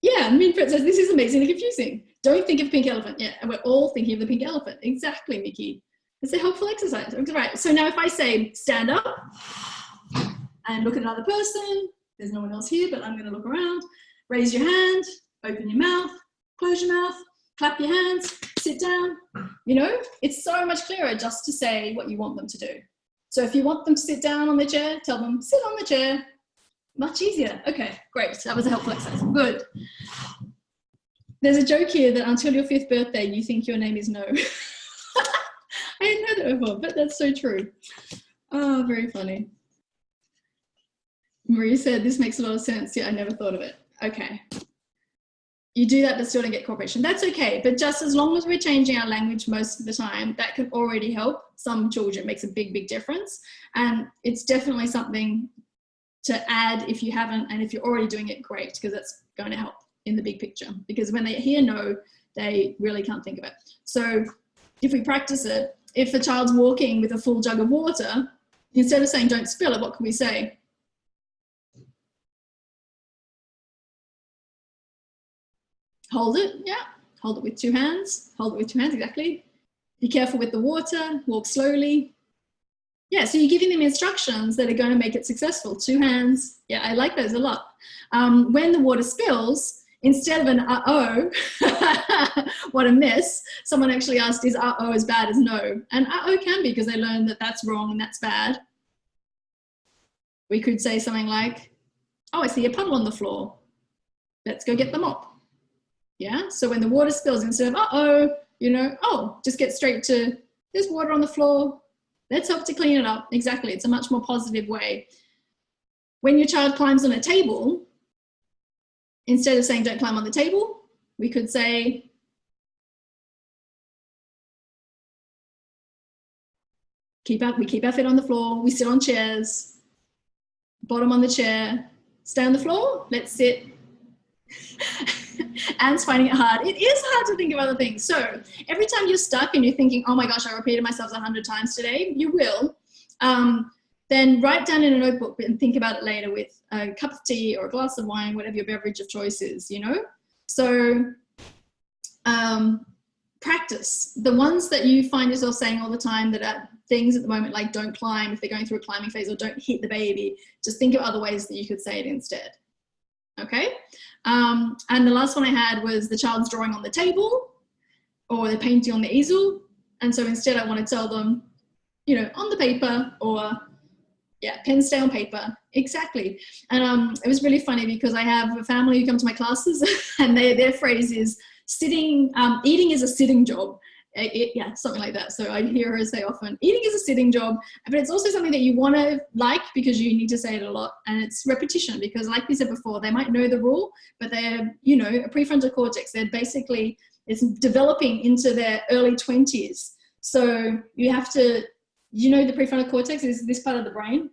yeah, Minfred says, this is amazingly confusing. Don't think of pink elephant. Yeah, and we're all thinking of the pink elephant. Exactly, Mickey. It's a helpful exercise. Right, so now if I say stand up and look at another person, there's no one else here, but I'm going to look around. Raise your hand, open your mouth, close your mouth, clap your hands, sit down. You know, it's so much clearer just to say what you want them to do. So if you want them to sit down on the chair, tell them, sit on the chair. Much easier. Okay, great. That was a helpful exercise. Good. There's a joke here that until your 5th birthday, you think your name is No. I hadn't heard that before, but that's so true. Oh, very funny. Marie said, this makes a lot of sense. Yeah, I never thought of it. Okay. You do that but still don't get cooperation. That's okay. But just as long as we're changing our language most of the time, that can already help some children. It makes a big, big difference. And it's definitely something to add if you haven't, and if you're already doing it, great, because that's going to help in the big picture. Because when they hear no, they really can't think of it. So if we practice it, if a child's walking with a full jug of water, instead of saying don't spill it, what can we say? Hold it, yeah. Hold it with 2 hands. Hold it with 2 hands, exactly. Be careful with the water, walk slowly. Yeah, so you're giving them instructions that are going to make it successful. 2 hands, yeah, I like those a lot. When the water spills, instead of an uh-oh, what a mess, someone actually asked, is uh-oh as bad as no? And uh-oh can be, because they learn that that's wrong and that's bad. We could say something like, oh, I see a puddle on the floor. Let's go get the mop. Yeah, so when the water spills, instead of uh-oh, you know, oh, just get straight to, there's water on the floor, let's help to clean it up. Exactly, it's a much more positive way. When your child climbs on a table, instead of saying don't climb on the table, we could say, we keep our feet on the floor, we sit on chairs, bottom on the chair, stay on the floor, let's sit. Anne's finding it hard. It is hard to think of other things. So every time you're stuck and you're thinking, oh my gosh, I repeated myself 100 times today, you will. Then write down in a notebook and think about it later with a cup of tea or a glass of wine, whatever your beverage of choice is, you know? So practice. The ones that you find yourself saying all the time that are things at the moment, like don't climb if they're going through a climbing phase, or don't hit the baby, just think of other ways that you could say it instead. Okay? And the last one I had was the child's drawing on the table or they're painting on the easel. And so instead I want to tell them, you know, on the paper, or yeah, pen stay on paper. Exactly. And it was really funny because I have a family who come to my classes and their phrase is sitting, eating is a sitting job. Yeah, something like that. So I hear her say often, eating is a sitting job, but it's also something that you want to like because you need to say it a lot, and it's repetition because, like we said before, they might know the rule, but they're, you know, a prefrontal cortex, they're basically, it's developing into their early 20s. So you have to, you know, the prefrontal cortex is this part of the brain,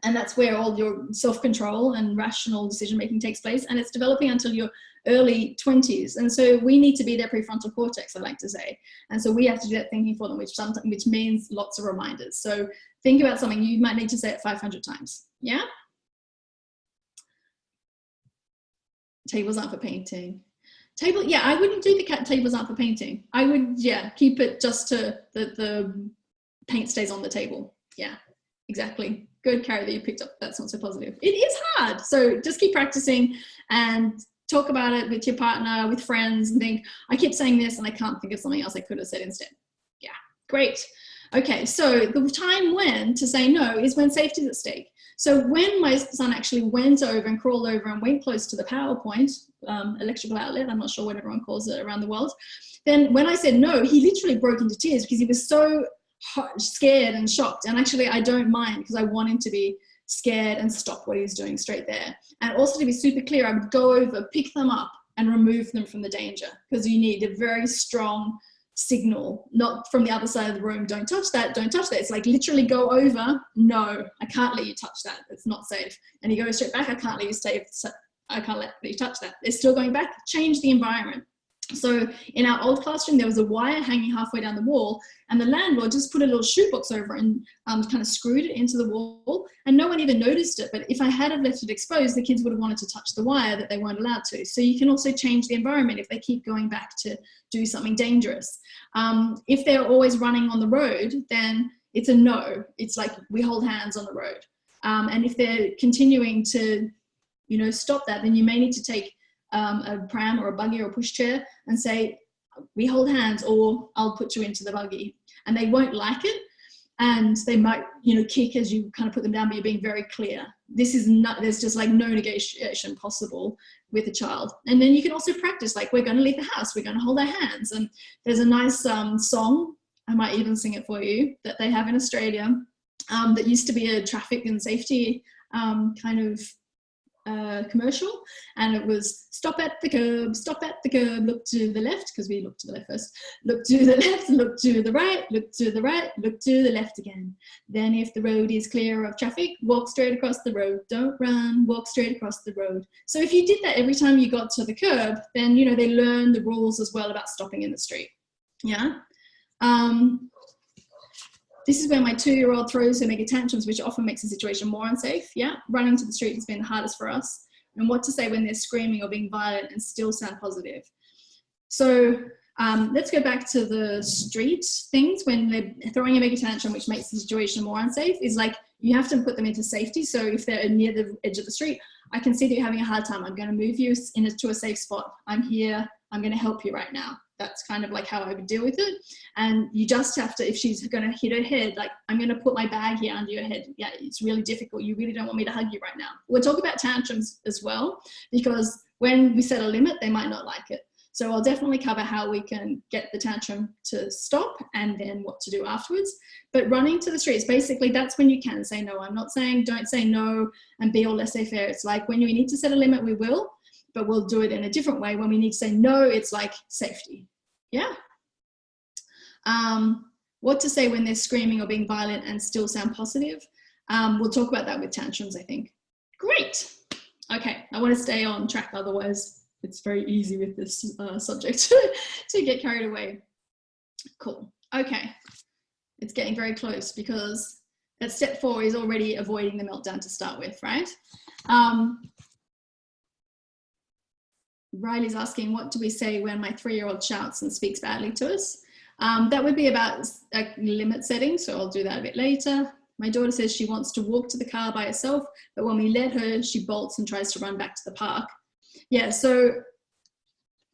and that's where all your self-control and rational decision-making takes place, and it's developing until you're early 20s. And so we need to be their prefrontal cortex, I like to say. And so we have to do that thinking for them, which means lots of reminders. So think about something, you might need to say it 500 times. Yeah? Tables aren't for painting. Yeah, I wouldn't do the tables aren't for painting. I would, yeah, keep it just to the paint stays on the table. Yeah, exactly. Good, Carrie, that you picked up. That's not so positive. It is hard. So just keep practicing and talk about it with your partner, with friends, and think, I keep saying this and I can't think of something else I could have said instead. Yeah, great. Okay, so the time when to say no is when safety is at stake. So when my son actually went over and crawled over and went close to the power point, electrical outlet, I'm not sure what everyone calls it around the world, then when I said no, he literally broke into tears because he was so scared and shocked. And actually I don't mind, because I want him to be scared and stop what he's doing straight there. And also, to be super clear, I would go over, pick them up and remove them from the danger, because you need a very strong signal, not from the other side of the room, don't touch that, don't touch that. It's like literally go over, no, I can't let you touch that, it's not safe. And he goes straight back, I can't let you touch that. They're still going back, change the environment. So in our old classroom, there was a wire hanging halfway down the wall, and the landlord just put a little shoebox over and kind of screwed it into the wall, and no one even noticed it. But if I had have left it exposed, the kids would have wanted to touch the wire that they weren't allowed to. So you can also change the environment if they keep going back to do something dangerous. If they're always running on the road, then it's a no. It's like we hold hands on the road. And if they're continuing to, you know, stop that, then you may need to take a pram or a buggy or a pushchair and say, we hold hands, or I'll put you into the buggy. And they won't like it, and they might, you know, kick as you kind of put them down, but you're being very clear. This is not, there's just like no negotiation possible with a child. And then you can also practice, like, we're going to leave the house, we're going to hold our hands. And there's a nice song, I might even sing it for you, that they have in Australia, that used to be a traffic and safety kind of commercial, and it was stop at the curb, look to the left, because we looked to the left first, look to the left, look to the right, look to the right, look to the left again. Then if the road is clear of traffic, walk straight across the road, don't run, walk straight across the road. So if you did that every time you got to the curb, then, you know, they learn the rules as well about stopping in the street. Yeah. This is where my 2-year-old throws her mega tantrums, which often makes the situation more unsafe. Yeah, running to the street has been the hardest for us. And what to say when they're screaming or being violent and still sound positive. So let's go back to the street things. When they're throwing a mega tantrum, which makes the situation more unsafe, is like you have to put them into safety. So if they're near the edge of the street, I can see that you're having a hard time. I'm going to move you to a safe spot. I'm here. I'm going to help you right now. That's kind of like how I would deal with it. And you just have to, if she's going to hit her head, like, I'm going to put my bag here under your head. Yeah, it's really difficult. You really don't want me to hug you right now. We'll talk about tantrums as well, because when we set a limit, they might not like it. So I'll definitely cover how we can get the tantrum to stop and then what to do afterwards. But running to the streets, basically that's when you can say no. I'm not saying don't say no and be all laissez-faire. It's like when we need to set a limit, we will, but we'll do it in a different way. When we need to say no, it's like safety. Yeah. What to say when they're screaming or being violent and still sound positive. We'll talk about that with tantrums, I think. Great. Okay, I want to stay on track, otherwise it's very easy with this subject to get carried away. Cool. Okay, it's getting very close, because that step 4 is already avoiding the meltdown to start with, right? Riley's asking, what do we say when my 3-year-old shouts and speaks badly to us? That would be about a limit setting, so I'll do that a bit later. My daughter says she wants to walk to the car by herself, but when we let her, she bolts and tries to run back to the park. Yeah, so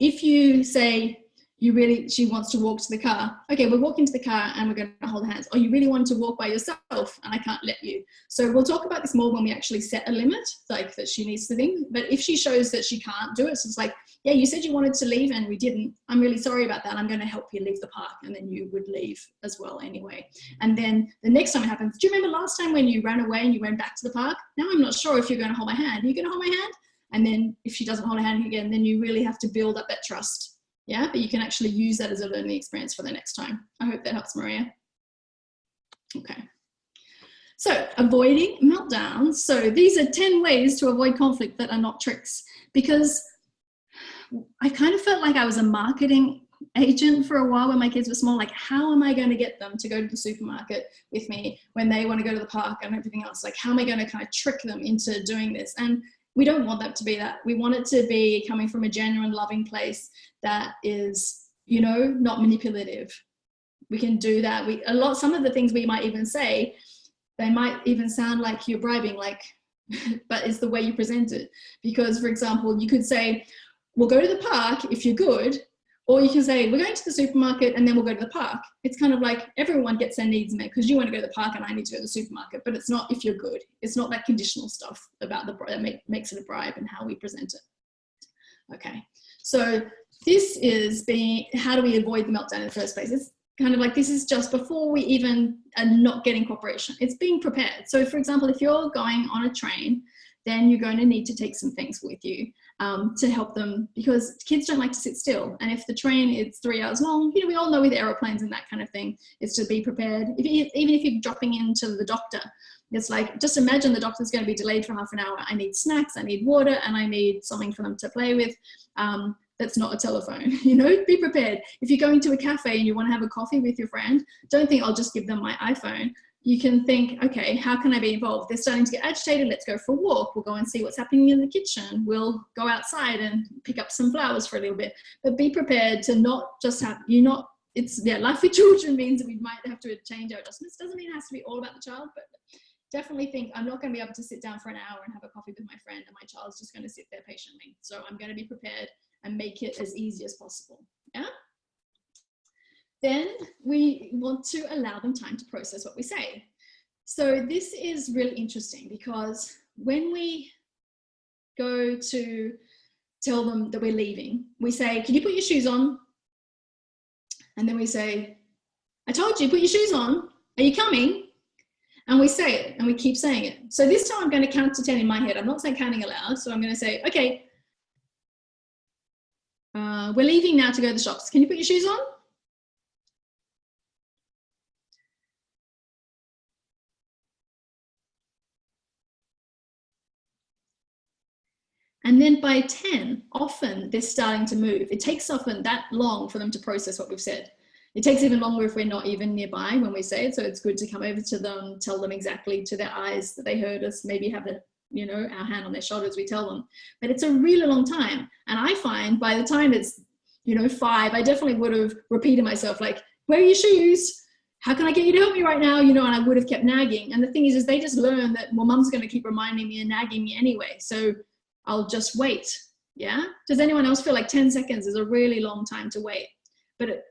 if you say she wants to walk to the car, okay, we're walking to the car and we're going to hold hands. Or you really want to walk by yourself and I can't let you. So we'll talk about this more when we actually set a limit, like that she needs to think. But if she shows that she can't do it, so it's like, yeah, you said you wanted to leave and we didn't. I'm really sorry about that. I'm going to help you leave the park. And then you would leave as well anyway. And then the next time it happens, do you remember last time when you ran away and you went back to the park? Now I'm not sure if you're going to hold my hand. Are you going to hold my hand? And then if she doesn't hold her hand again, then you really have to build up that trust. Yeah, but you can actually use that as a learning experience for the next time. I hope that helps, Maria. Okay. So avoiding meltdowns. So these are 10 ways to avoid conflict that are not tricks, because I kind of felt like I was a marketing agent for a while when my kids were small. Like, how am I going to get them to go to the supermarket with me when they want to go to the park and everything else? Like, how am I going to kind of trick them into doing this? And we don't want that to be that. We want it to be coming from a genuine, loving place that is, you know, not manipulative. We can do that. Some of the things we might even say, they might even sound like you're bribing, like, but it's the way you present it. Because, for example, you could say, we'll go to the park if you're good, or you can say, we're going to the supermarket and then we'll go to the park. It's kind of like everyone gets their needs met, because you want to go to the park and I need to go to the supermarket, but it's not if you're good. It's not that conditional stuff about that makes it a bribe and how we present it. Okay, so this is how do we avoid the meltdown in the first place? It's kind of like, this is just before we even are not getting cooperation. It's being prepared. So for example, if you're going on a train, then you're going to need to take some things with you to help them, because kids don't like to sit still. And if the train is 3 hours long, you know, we all know with aeroplanes and that kind of thing, is to be prepared. Even if you're dropping into the doctor, it's like, just imagine the doctor's going to be delayed for half an hour. I need snacks, I need water, and I need something for them to play with. That's not a telephone, you know, be prepared. If you're going to a cafe and you want to have a coffee with your friend, don't think I'll just give them my iPhone. You can think, okay, how can I be involved? They're starting to get agitated. Let's go for a walk. We'll go and see what's happening in the kitchen. We'll go outside and pick up some flowers for a little bit. But be prepared to not just have, life with children means that we might have to change our adjustments. Doesn't mean it has to be all about the child, but definitely think, I'm not going to be able to sit down for an hour and have a coffee with my friend and my child's just going to sit there patiently. So I'm going to be prepared and make it as easy as possible. Yeah. Then we want to allow them time to process what we say. So this is really interesting, because when we go to tell them that we're leaving, we say, can you put your shoes on? And then we say, I told you, put your shoes on. Are you coming? And we say it and we keep saying it. So this time I'm going to count to 10 in my head. I'm not saying counting aloud. So I'm going to say, okay, we're leaving now to go to the shops. Can you put your shoes on? And then by 10, often they're starting to move. It takes often that long for them to process what we've said. It takes even longer if we're not even nearby when we say it. So it's good to come over to them, tell them exactly to their eyes that they heard us, maybe have a, you know, our hand on their shoulders, we tell them. But it's a really long time. And I find by the time it's, you know, 5, I definitely would have repeated myself, like, where are your shoes? How can I get you to help me right now? You know, and I would have kept nagging. And the thing is they just learn that, well, mum's going to keep reminding me and nagging me anyway. So I'll just wait. Yeah. Does anyone else feel like 10 seconds is a really long time to wait? But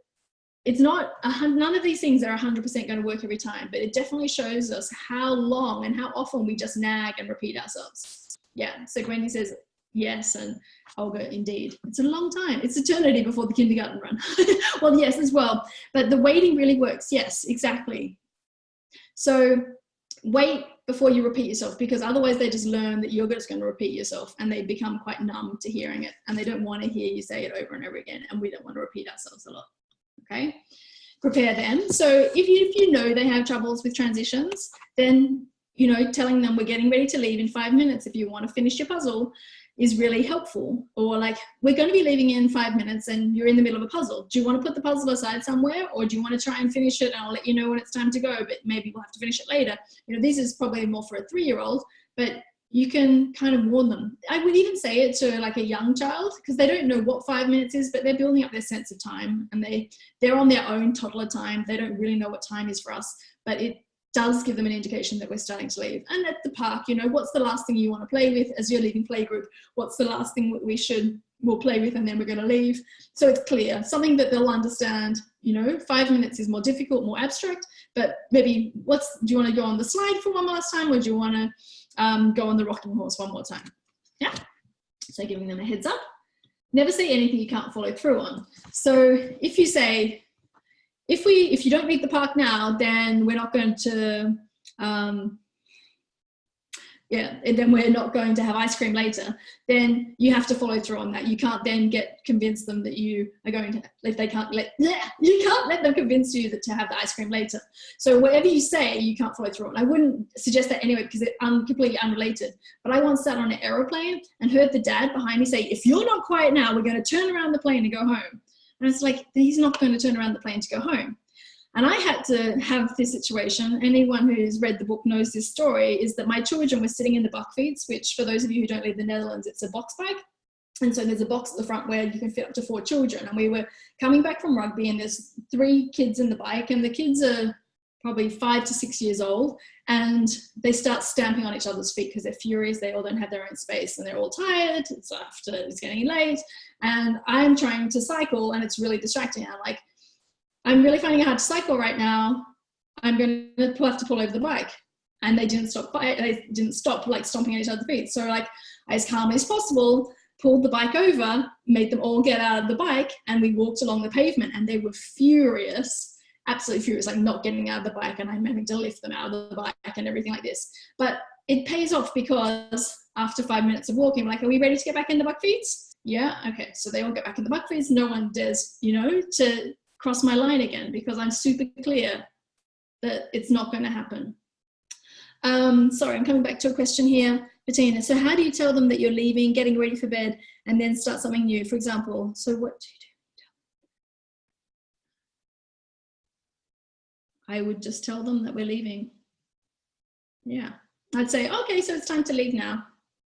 it's not, none of these things are 100% going to work every time, but it definitely shows us how long and how often we just nag and repeat ourselves. Yeah. So Gwendy says, yes. And Olga, indeed. It's a long time. It's eternity before the kindergarten run. Well, yes, as well. But the waiting really works. Yes, exactly. So wait before you repeat yourself, because otherwise they just learn that you're just going to repeat yourself and they become quite numb to hearing it and they don't want to hear you say it over and over again, and we don't want to repeat ourselves a lot. Okay, prepare them. So if you know they have troubles with transitions, then, you know, telling them we're getting ready to leave in 5 minutes if you want to finish your puzzle is really helpful. Or like, we're going to be leaving in 5 minutes and you're in the middle of a puzzle. Do you want to put the puzzle aside somewhere, or do you want to try and finish it and I'll let you know when it's time to go, but maybe we'll have to finish it later? You know, this is probably more for a 3-year-old, but you can kind of warn them. I would even say it to like a young child, because they don't know what 5 minutes is, but they're building up their sense of time and they're on their own toddler time. They don't really know what time is for us, but it does give them an indication that we're starting to leave. And at the park, you know, what's the last thing you want to play with as you're leaving playgroup? What's the last thing we'll play with and then we're going to leave? So it's clear, something that they'll understand. You know, 5 minutes is more difficult, more abstract, but maybe do you want to go on the slide for one last time, or do you want to go on the rocking horse one more time? Yeah. So giving them a heads up. Never say anything you can't follow through on. So if you say, if you don't leave the park now, then we're not going to, then we're not going to have ice cream later, then you have to follow through on that. You can't then convince them that you are going to, you can't let them convince you that to have the ice cream later. So whatever you say, you can't follow through on. I wouldn't suggest that anyway, because it's completely unrelated. But I once sat on an aeroplane and heard the dad behind me say, if you're not quiet now, we're going to turn around the plane and go home. And it's like, he's not going to turn around the plane to go home. And I had to have this situation. Anyone who's read the book knows this story, is that my children were sitting in the Bakfiets, which for those of you who don't live in the Netherlands, it's a box bike. And so there's a box at the front where you can fit up to 4 children. And we were coming back from rugby and there's 3 kids in the bike, and the kids are probably 5 to 6 years old, and they start stamping on each other's feet because they're furious. They all don't have their own space and they're all tired. It's getting late, and I'm trying to cycle and it's really distracting. I'm like, I'm really finding it hard to cycle right now. I'm going to have to pull over the bike. And they didn't stop like stomping at each other's feet. So like, as calmly as possible, pulled the bike over, made them all get out of the bike, and we walked along the pavement, and they were furious, absolutely furious, like not getting out of the bike, and I'm having to lift them out of the bike and everything like this. But it pays off, because after 5 minutes of walking, like, are we ready to get back in the Bakfiets? Yeah, okay. So they all get back in the Bakfiets. No one dares, to cross my line again, because I'm super clear that it's not going to happen. Sorry, I'm coming back to a question here, Bettina. So how do you tell them that you're leaving, getting ready for bed, and then start something new? For example, so what do you do? I would just tell them that we're leaving. Yeah, I'd say, okay, so it's time to leave now.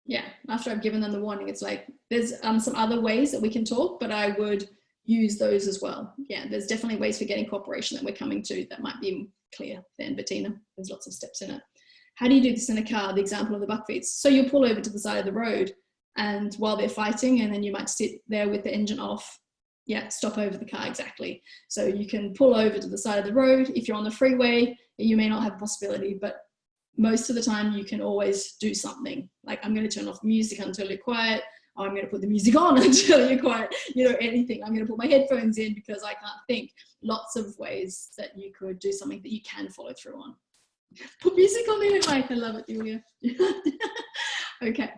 Yeah, after I've given them the warning, it's like, there's some other ways that we can talk, but I would use those as well. Yeah, there's definitely ways for getting cooperation that we're coming to that might be clear then, Bettina. There's lots of steps in it. How do you do this in a car? The example of the Bakfiets. So you pull over to the side of the road, and while they're fighting, and then you might sit there with the engine off. Yeah, stop over the car, exactly. So you can pull over to the side of the road. If you're on the freeway, you may not have a possibility, but most of the time you can always do something. Like, I'm going to turn off music until you're quiet. Or I'm going to put the music on until you're quiet. Anything. I'm going to put my headphones in because I can't think. Lots of ways that you could do something that you can follow through on. Put music on the mic. I love it, Julia. Okay.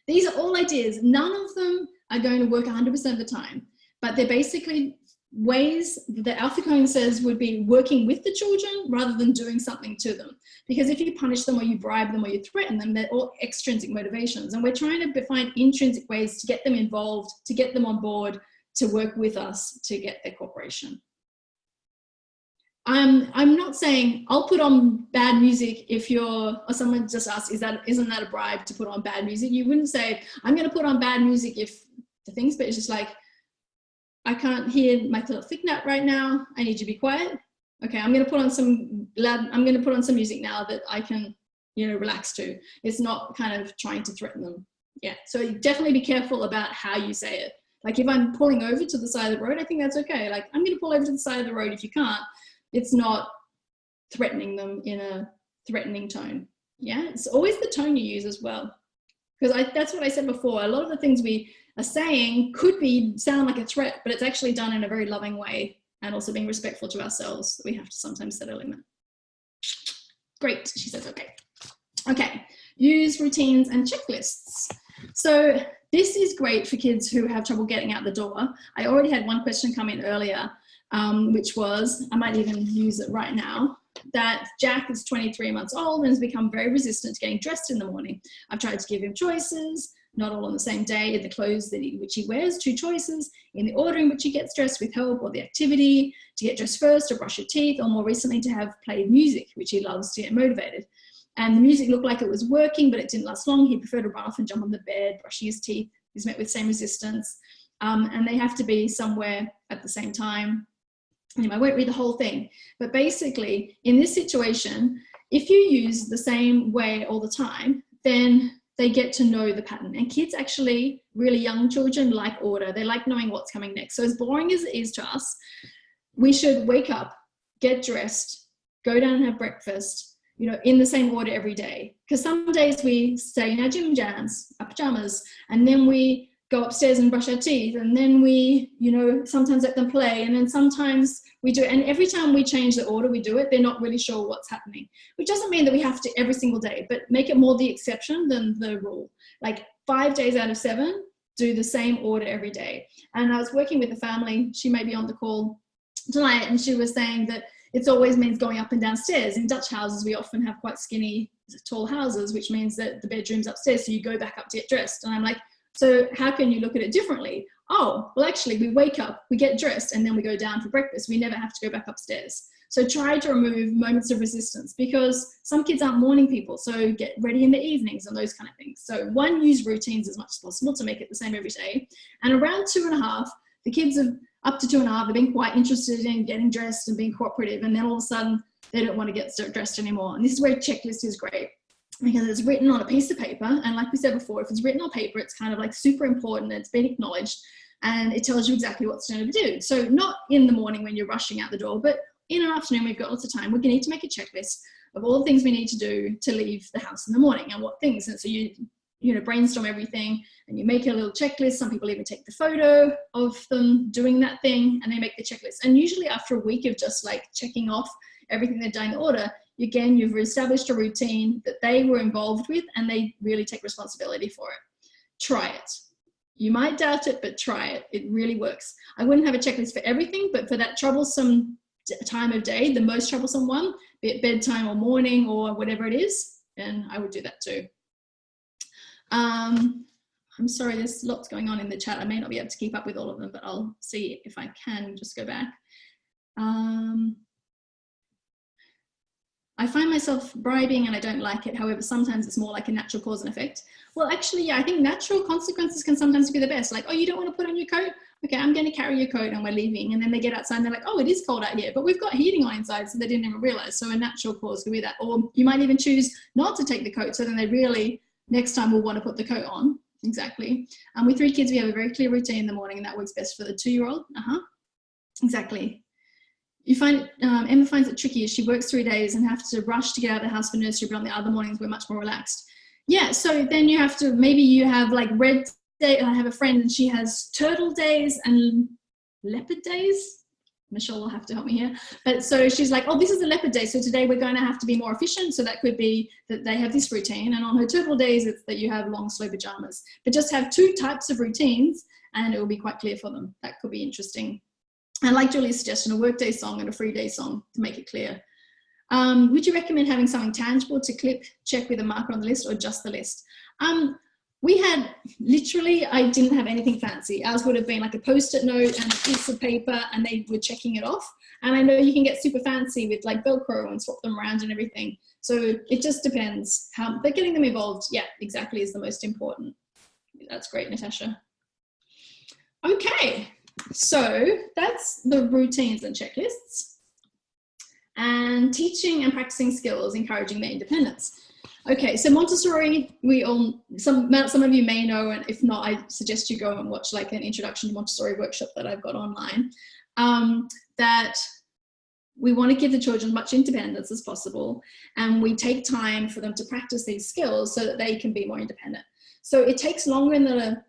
These are all ideas. None of them are going to work 100% of the time, but they're basically ways that Alfie Kohn says would be working with the children rather than doing something to them. Because if you punish them or you bribe them or you threaten them, they're all extrinsic motivations. And we're trying to find intrinsic ways to get them involved, to get them on board, to work with us to get their cooperation. I'm not saying I'll put on bad music if you're, or someone just asks, isn't that a bribe to put on bad music? You wouldn't say, I'm going to put on bad music if the things, but it's just like, I can't hear my little thick nut right now. I need you to be quiet. Okay, I'm going to put on some music now that I can, relax to. It's not kind of trying to threaten them. Yeah, so definitely be careful about how you say it. Like if I'm pulling over to the side of the road, I think that's okay. Like I'm going to pull over to the side of the road if you can't. It's not threatening them in a threatening tone. Yeah, it's always the tone you use as well. Because that's what I said before. A lot of the things we are saying could sound like a threat, but it's actually done in a very loving way and also being respectful to ourselves. We have to sometimes set a limit. Great, she says, okay. Okay, use routines and checklists. So this is great for kids who have trouble getting out the door. I already had one question come in earlier, which was, I might even use it right now, that Jack is 23 months old and has become very resistant to getting dressed in the morning. I've tried to give him choices, not all on the same day, in the clothes which he wears, 2 choices, in the order in which he gets dressed with help or the activity, to get dressed first or brush your teeth, or more recently to have played music, which he loves to get motivated. And the music looked like it was working, but it didn't last long. He preferred to run off and jump on the bed, brushing his teeth. He's met with the same resistance. And they have to be somewhere at the same time. Anyway, I won't read the whole thing, but basically in this situation, if you use the same way all the time, then they get to know the pattern. And kids actually, really young children, like order. They like knowing what's coming next. So as boring as it is to us, we should wake up, get dressed, go down and have breakfast, in the same order every day. Because some days we stay in our gym jams, our pajamas, and then we go upstairs and brush our teeth, and then we, sometimes let them play, and then sometimes we do it. And every time we change the order we do it, they're not really sure what's happening, which doesn't mean that we have to every single day, but make it more the exception than the rule. Like 5 days out of 7, do the same order every day. And I was working with a family, she may be on the call tonight, and she was saying that it always means going up and downstairs. In Dutch houses, we often have quite skinny, tall houses, which means that the bedroom's upstairs, so you go back up to get dressed. And I'm like, so how can you look at it differently? Oh, well, actually, we wake up, we get dressed, and then we go down for breakfast. We never have to go back upstairs. So try to remove moments of resistance, because some kids aren't morning people, so get ready in the evenings and those kind of things. So use routines as much as possible to make it the same every day. And around 2.5, the kids have up to 2.5 have been quite interested in getting dressed and being cooperative, and then all of a sudden they don't want to get dressed anymore. And this is where a checklist is great, because it's written on a piece of paper. And like we said before, if it's written on paper, it's kind of like super important, it's been acknowledged, and it tells you exactly what's going to do. So not in the morning when you're rushing out the door, but in an afternoon, we've got lots of time. We're going to need to make a checklist of all the things we need to do to leave the house in the morning and what things. And so you brainstorm everything and you make a little checklist. Some people even take the photo of them doing that thing and they make the checklist. And usually after a week of just like checking off everything they've done in order, again, you've established a routine that they were involved with and they really take responsibility for it. Try it. You might doubt it, but try it. It really works. I wouldn't have a checklist for everything, but for that troublesome time of day, the most troublesome one, be it bedtime or morning or whatever it is, then I would do that too. I'm sorry, there's lots going on in the chat. I may not be able to keep up with all of them, but I'll see if I can just go back. I find myself bribing and I don't like it. However, sometimes it's more like a natural cause and effect. Well, actually, yeah, I think natural consequences can sometimes be the best. Like, oh, you don't want to put on your coat? Okay, I'm going to carry your coat and we're leaving. And then they get outside and they're like, oh, it is cold out here, but we've got heating on inside, so they didn't even realize. So a natural cause could be that. Or you might even choose not to take the coat, so then they really, next time will want to put the coat on. Exactly. With 3 kids, we have a very clear routine in the morning, and that works best for the 2-year-old. Exactly. You find, Emma finds it tricky as she works 3 days and has to rush to get out of the house for nursery, but on the other mornings we're much more relaxed. Yeah, so then you have to, maybe you have like red day. I have a friend and she has turtle days and leopard days. Michelle will have to help me here. But so she's like, oh, this is a leopard day, so today we're going to have to be more efficient. So that could be that they have this routine. And on her turtle days, it's that you have long, slow pajamas. But just have 2 types of routines and it will be quite clear for them. That could be interesting. And like Julie's suggestion, a workday song and a free day song to make it clear. Would you recommend having something tangible to clip, check with a marker on the list, or just the list? We had literally, I didn't have anything fancy. Ours would have been like a Post-it note and a piece of paper, and they were checking it off. And I know you can get super fancy with like Velcro and swap them around and everything. So it just depends how, but getting them involved, yeah, exactly, is the most important. That's great, Natasha. Okay, so that's the routines and checklists. And teaching and practicing skills, encouraging their independence. Okay, so Montessori, some of you may know, and if not, I suggest you go and watch like an introduction to Montessori workshop that I've got online, that we want to give the children as much independence as possible, and we take time for them to practice these skills so that they can be more independent. So it takes longer in the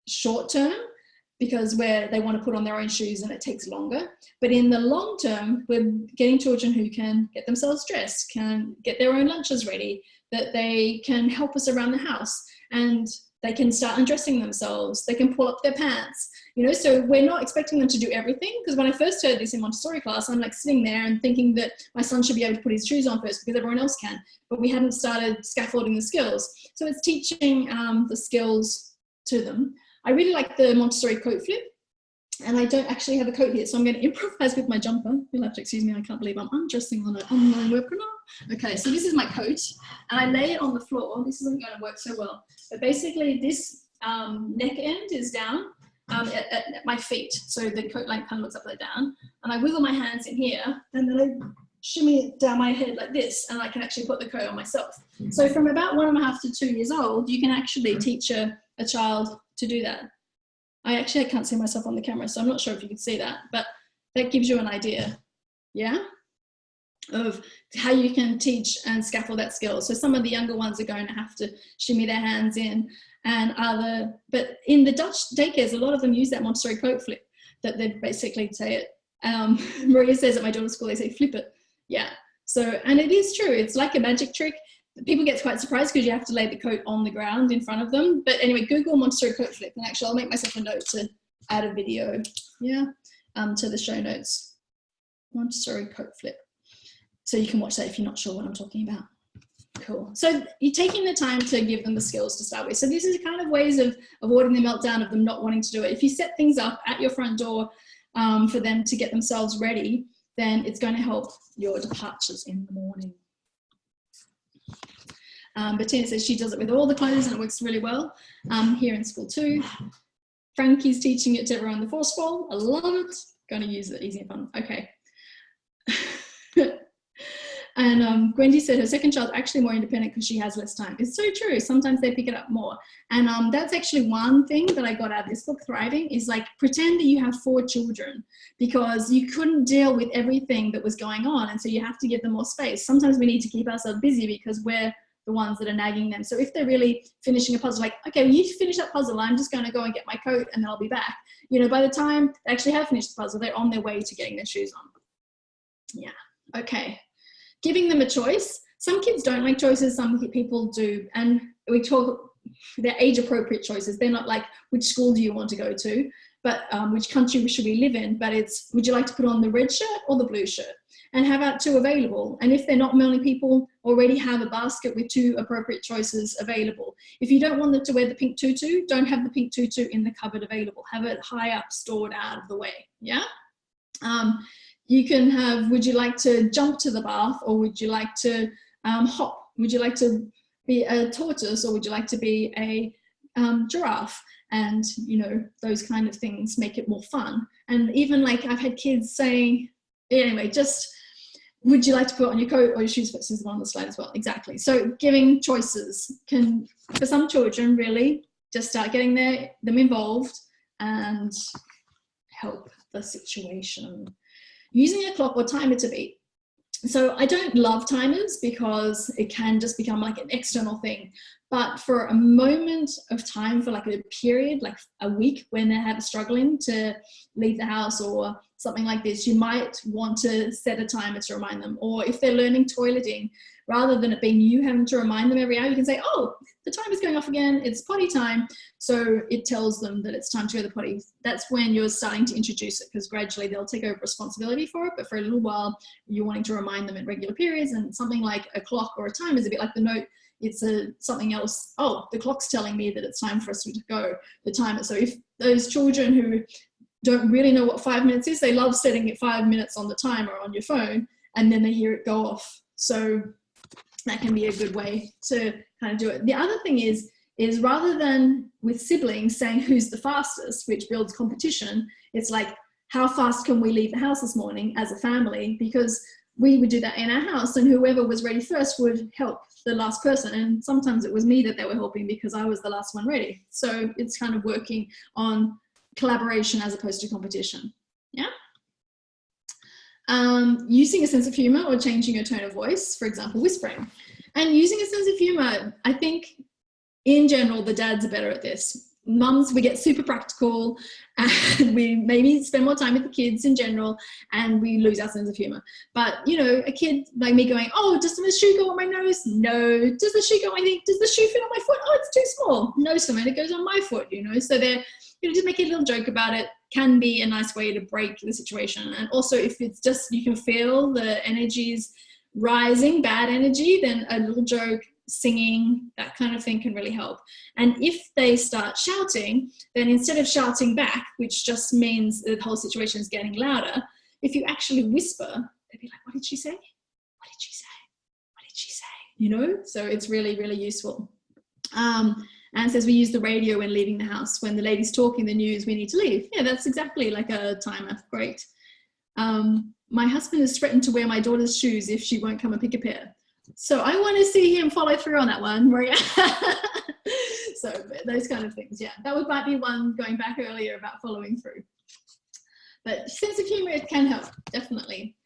short term, because where they want to put on their own shoes and it takes longer. But in the long term, we're getting children who can get themselves dressed, can get their own lunches ready, that they can help us around the house, and they can start undressing themselves, they can pull up their pants, you know, so we're not expecting them to do everything. Because when I first heard this in Montessori class, I'm like sitting there and thinking that my son should be able to put his shoes on first because everyone else can, but we hadn't started scaffolding the skills. So it's teaching the skills to them. I really like the Montessori coat flip, and I don't actually have a coat here, so I'm going to improvise with my jumper. You'll have to excuse me, I can't believe I'm undressing on an online webinar. Okay, so this is my coat, and I lay it on the floor. This isn't going to work so well, but basically this neck end is down at my feet, so the coat line kind of looks upside down, and I wiggle my hands in here, and then I shimmy it down my head like this, and I can actually put the coat on myself. So from about 1.5 to 2 years old, you can actually teach a child to do that. I can't see myself on the camera, so I'm not sure if you can see that, but that gives you an idea, yeah, of how you can teach and scaffold that skill. So some of the younger ones are going to have to shimmy their hands in, and but in the Dutch daycares, a lot of them use that Montessori coat flip, that they basically say it. Maria says at my daughter's school, they say flip it, yeah. So, and it is true, it's like a magic trick. People get quite surprised because you have to lay the coat on the ground in front of them. But anyway, Google Montessori coat flip, and actually I'll make myself a note to add a video, yeah, to the show notes. Montessori coat flip. So you can watch that if you're not sure what I'm talking about. Cool. So you're taking the time to give them the skills to start with. So this is kind of ways of avoiding the meltdown of them not wanting to do it. If you set things up at your front door for them to get themselves ready, then it's going to help your departures in the morning. Bettina says she does it with all the clothes and it works really well here in school too. Frankie's teaching it to everyone in the force ball. I love it. Going to use it, easy and fun. Okay. And Gwendy said her second child's actually more independent because she has less time. It's so true. Sometimes they pick it up more. And that's actually one thing that I got out of this book, Thriving, is like pretend that you have 4 children because you couldn't deal with everything that was going on. And so you have to give them more space. Sometimes we need to keep ourselves busy because we're the ones that are nagging them. So if they're really finishing a puzzle, like, okay, well, you finish that puzzle, I'm just going to go and get my coat and then I'll be back. You know, by the time they actually have finished the puzzle, they're on their way to getting their shoes on. Yeah, okay. Giving them a choice. Some kids don't like choices, some people do. And we talk, they're age-appropriate choices. They're not like, which school do you want to go to, but which country should we live in? But it's, would you like to put on the red shirt or the blue shirt? And have out 2 available. And if they're not, many people already have a basket with 2 appropriate choices available. If you don't want them to wear the pink tutu, don't have the pink tutu in the cupboard available. Have it high up, stored out of the way, yeah? You can have, would you like to jump to the bath, or would you like to hop? Would you like to be a tortoise, or would you like to be a giraffe? And, you know, those kind of things make it more fun. And even like I've had kids saying, anyway, just, would you like to put on your coat or your shoes? This is one on the slide as well. Exactly. So giving choices can, for some children, really just start getting them involved and help the situation. Using a clock or timer to beat. So I don't love timers because it can just become like an external thing. But for a moment of time, for like a period, like a week when they're struggling to leave the house or something like this, you might want to set a timer to remind them. Or if they're learning toileting, rather than it being you having to remind them every hour, you can say, oh, the timer's going off again, it's potty time. So it tells them that it's time to go to the potty. That's when you're starting to introduce it, because gradually they'll take over responsibility for it. But for a little while, you're wanting to remind them at regular periods, and something like a clock or a time is a bit like the note. It's something else. Oh, the clock's telling me that it's time for us to go. The timer. So if those children who don't really know what 5 minutes is, they love setting it 5 minutes on the timer on your phone, and then they hear it go off. So that can be a good way to kind of do it. The other thing is rather than with siblings saying who's the fastest, which builds competition, it's like, how fast can we leave the house this morning as a family? Because we would do that in our house, and whoever was ready first would help the last person. And sometimes it was me that they were helping because I was the last one ready. So it's kind of working on collaboration as opposed to competition. Yeah. Using a sense of humor or changing your tone of voice, for example, whispering. And using a sense of humor, I think in general, the dads are better at this. Mums, we get super practical and we maybe spend more time with the kids in general, and we lose our sense of humor. But, you know, a kid like me going, oh, does the shoe go on my nose? No. Does the shoe go on my thing? Does the shoe fit on my foot? Oh, it's too small. No, so it goes on my foot, you know. So they're, you know, just make a little joke about it can be a nice way to break the situation. And also if it's just, you can feel the energies rising, bad energy, then a little joke, singing, that kind of thing can really help. And if they start shouting, then instead of shouting back, which just means the whole situation is getting louder, if you actually whisper, they'll be like, what did she say? What did she say? What did she say? You know, so it's really, really useful. And it says we use the radio when leaving the house. When the lady's talking the news, we need to leave. Yeah, that's exactly like a timer. Great. My husband has threatened to wear my daughter's shoes if she won't come and pick a pair. So I want to see him follow through on that one, Maria. So those kind of things, yeah. That might be one going back earlier about following through. But sense of humor, it can help, definitely.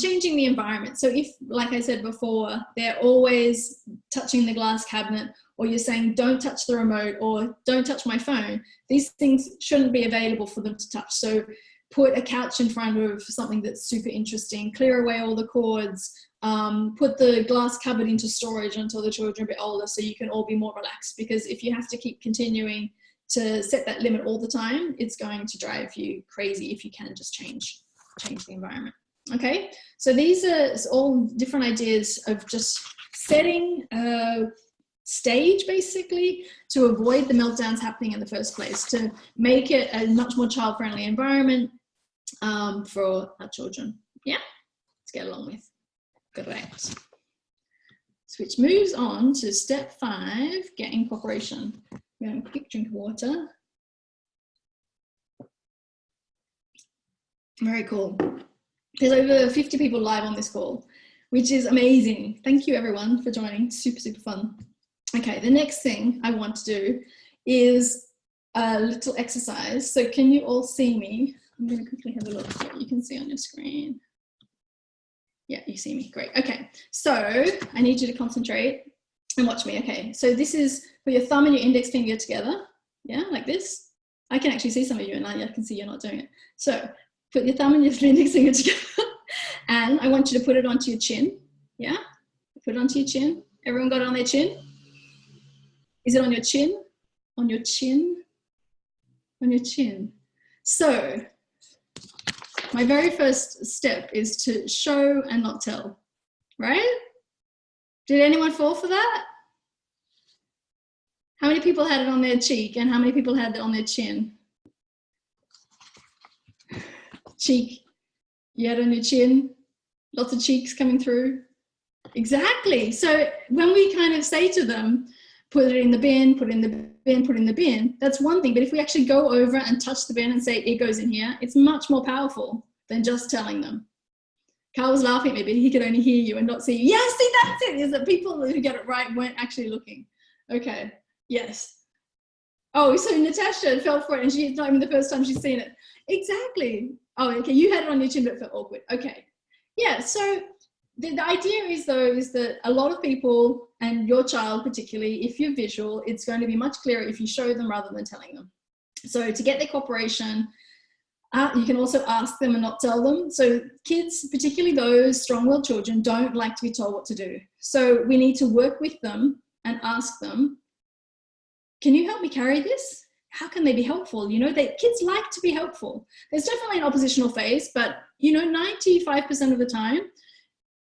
Changing the environment. So if, like I said before, they're always touching the glass cabinet, or you're saying, don't touch the remote, or don't touch my phone, these things shouldn't be available for them to touch. So put a couch in front of something that's super interesting, clear away all the cords, put the glass cupboard into storage until the children are a bit older so you can all be more relaxed. Because if you have to keep continuing to set that limit all the time, it's going to drive you crazy if you can just change the environment. Okay, so these are all different ideas of just setting a stage basically to avoid the meltdowns happening in the first place, to make it a much more child-friendly environment for our children. Yeah, let's get along with. Correct. Which moves on to step 5, getting cooperation. We're going to have a quick drink of water. Very cool. There's over 50 people live on this call, which is amazing. Thank you everyone for joining. Super, super fun. Okay, the next thing I want to do is a little exercise. So can you all see me? I'm going to quickly have a look at what you can see on your screen. Yeah, you see me. Great. Okay, so I need you to concentrate and watch me. Okay, so this is put your thumb and your index finger together. Yeah, like this. I can actually see some of you and I can see you're not doing it. So put your thumb and your index finger together and I want you to put it onto your chin. Yeah, put it onto your chin. Everyone got it on their chin? Is it on your chin? On your chin? On your chin. So my very first step is to show and not tell, right? Did anyone fall for that? How many people had it on their cheek and how many people had it on their chin? Cheek, you had it on your chin, lots of cheeks coming through. Exactly. So when we kind of say to them, put it in the bin, put it in the bin, put it in the bin, that's one thing. But if we actually go over and touch the bin and say it goes in here, it's much more powerful than just telling them. Carl was laughing at me, but he could only hear you and not see you. Yes, see, that's it. Is that people who get it right weren't actually looking. Okay, yes. Oh, so Natasha fell for it and she's not even the first time she's seen it. Exactly. Oh, okay, you had it on your chin but it felt awkward. Okay. Yeah, so the idea is though, is that a lot of people, and your child particularly, if you're visual, it's going to be much clearer if you show them rather than telling them. So to get their cooperation, you can also ask them and not tell them. So kids, particularly those strong-willed children, don't like to be told what to do. So we need to work with them and ask them, can you help me carry this? How can they be helpful? You know, kids like to be helpful. There's definitely an oppositional phase, but you know, 95% of the time,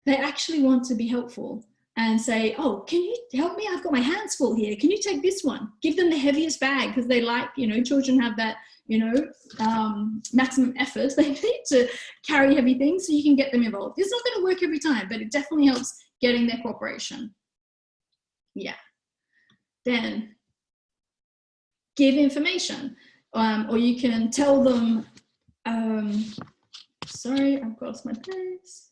they actually want to be helpful and say, oh, can you help me? I've got my hands full here. Can you take this one? Give them the heaviest bag, because they like, you know, children have that, you know, maximum effort. They need to carry heavy things, so you can get them involved. It's not going to work every time, but it definitely helps getting their cooperation. Yeah. Then give information, or you can tell them, sorry, I've lost my place.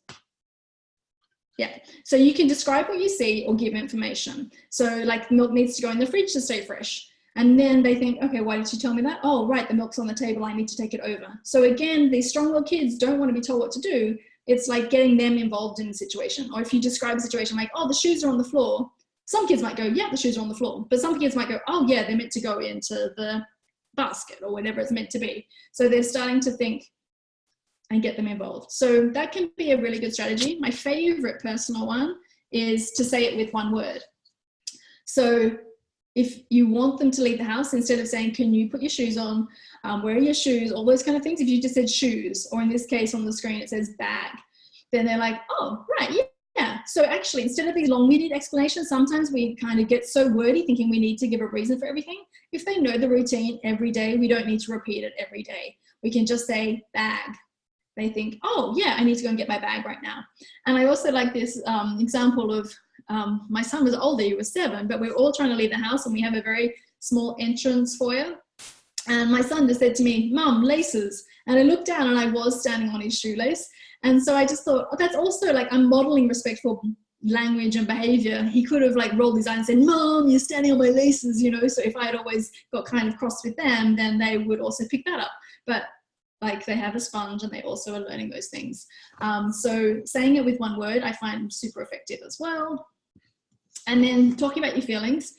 Yeah, so you can describe what you see or give information. So like, milk needs to go in the fridge to stay fresh. And then they think, okay, why did you tell me that? Oh, right, the milk's on the table, I need to take it over. So again, these strong-willed kids don't want to be told what to do. It's like getting them involved in the situation. Or if you describe a situation like, oh, the shoes are on the floor. Some kids might go, yeah, the shoes are on the floor. But some kids might go, oh yeah, they're meant to go into the basket or whatever it's meant to be. So they're starting to think and get them involved. So that can be a really good strategy. My favorite personal one is to say it with one word. So if you want them to leave the house, instead of saying, can you put your shoes on, where are your shoes, all those kind of things, if you just said shoes, or in this case on the screen it says bag, then they're like, oh, right, yeah. So actually, instead of these long-winded explanations, sometimes we kind of get so wordy thinking we need to give a reason for everything. If they know the routine every day, we don't need to repeat it every day. We can just say bag. They think, oh yeah, I need to go and get my bag right now. And I also like this example of, my son was older, he was 7, but we were all trying to leave the house and we have a very small entrance foyer. And my son just said to me, Mum, laces. And I looked down and I was standing on his shoelace. And so I just thought, oh, that's also like, I'm modeling respectful language and behavior. He could have like rolled his eyes and said, Mom, you're standing on my laces, you know. So if I had always got kind of cross with them, then they would also pick that up. But like, they have a sponge and they also are learning those things. So saying it with one word, I find super effective as well. And then talking about your feelings.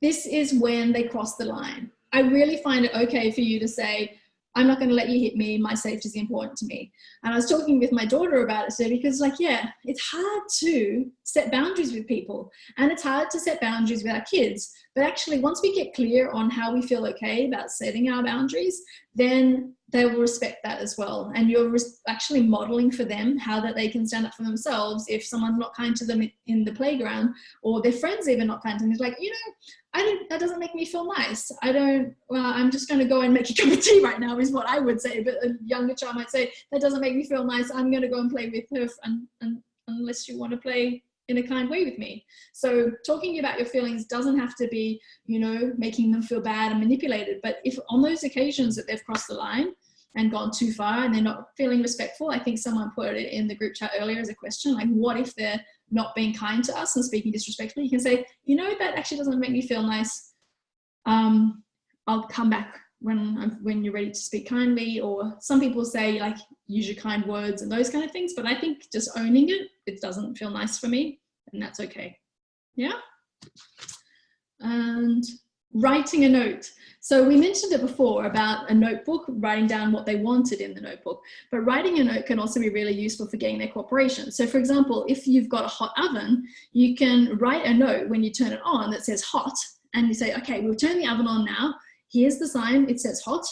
This is when they cross the line. I really find it okay for you to say, I'm not going to let you hit me. My safety is important to me. And I was talking with my daughter about it today because, like, yeah, it's hard to set boundaries with people and it's hard to set boundaries with our kids. But actually, once we get clear on how we feel okay about setting our boundaries, then they will respect that as well. And you're actually modeling for them how that they can stand up for themselves if someone's not kind to them in the playground, or their friends even not kind to them. It's like, you know, that doesn't make me feel nice. I'm just going to go and make a cup of tea right now is what I would say. But a younger child might say, that doesn't make me feel nice. I'm going to go and play with her unless you want to play in a kind way with me. So talking about your feelings doesn't have to be, you know, making them feel bad and manipulated. But if on those occasions that they've crossed the line and gone too far and they're not feeling respectful, I think someone put it in the group chat earlier as a question, like, what if they're not being kind to us and speaking disrespectfully? You can say, you know, that actually doesn't make me feel nice. I'll come back when you're ready to speak kindly. Or some people say, like, use your kind words and those kind of things. But I think just owning it doesn't feel nice for me, and that's okay. Yeah. And writing a note. So we mentioned it before about a notebook, writing down what they wanted in the notebook, but writing a note can also be really useful for getting their cooperation. So for example, if you've got a hot oven, you can write a note when you turn it on that says hot, and you say, okay, we'll turn the oven on now. Here's the sign, it says hot,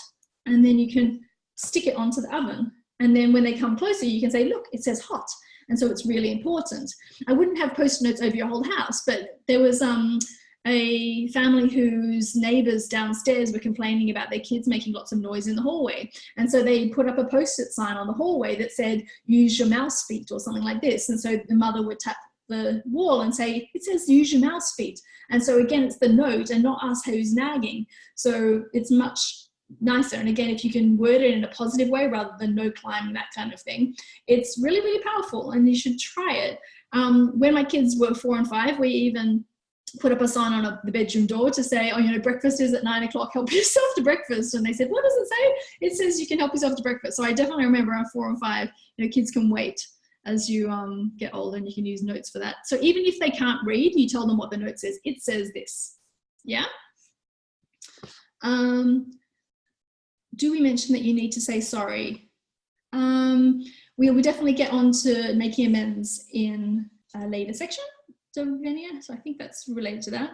and then you can stick it onto the oven. And then when they come closer, you can say, look, it says hot. And so it's really important. I wouldn't have post-it notes over your whole house, but there was a family whose neighbors downstairs were complaining about their kids making lots of noise in the hallway. And so they put up a post-it sign on the hallway that said, use your mouse feet, or something like this. And so the mother would tap the wall and say, it says use your mouse feet. And so again, it's the note and not us who's nagging. So it's much nicer. And again, if you can word it in a positive way rather than no climb, that kind of thing, it's really, really powerful, and you should try it. When my kids were 4 and 5, we even put up a sign on the bedroom door to say, oh, you know, breakfast is at 9 o'clock, help yourself to breakfast. And they said, what does it say? It says you can help yourself to breakfast. So I definitely remember around 4 and 5, you know, kids can wait as you get older, and you can use notes for that. So even if they can't read, you tell them what the note says. It says this. Yeah. Do we mention that you need to say sorry? We will definitely get on to making amends in a later section, Davenia, so I think that's related to that.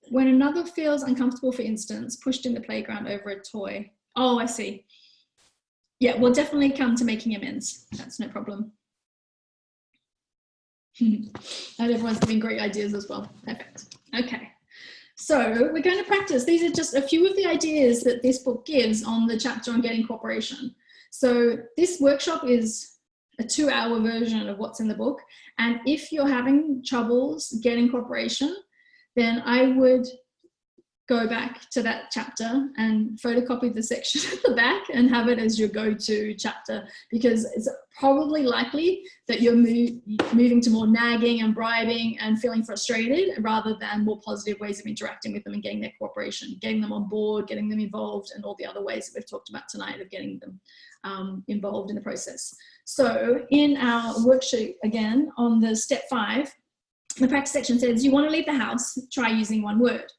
When another feels uncomfortable, for instance, pushed in the playground over a toy. Oh, I see. Yeah, we'll definitely come to making amends. That's no problem. And everyone's giving great ideas as well. Perfect. Okay. So we're going to practice. These are just a few of the ideas that this book gives on the chapter on getting cooperation. So this workshop is a 2-hour version of what's in the book. And if you're having troubles getting cooperation, then I would go back to that chapter and photocopy the section at the back and have it as your go-to chapter, because it's probably likely that you're moving to more nagging and bribing and feeling frustrated rather than more positive ways of interacting with them and getting their cooperation, getting them on board, getting them involved, and all the other ways that we've talked about tonight of getting them involved in the process. So in our worksheet, again, on the step 5, the practice section says, you want to leave the house, try using one word.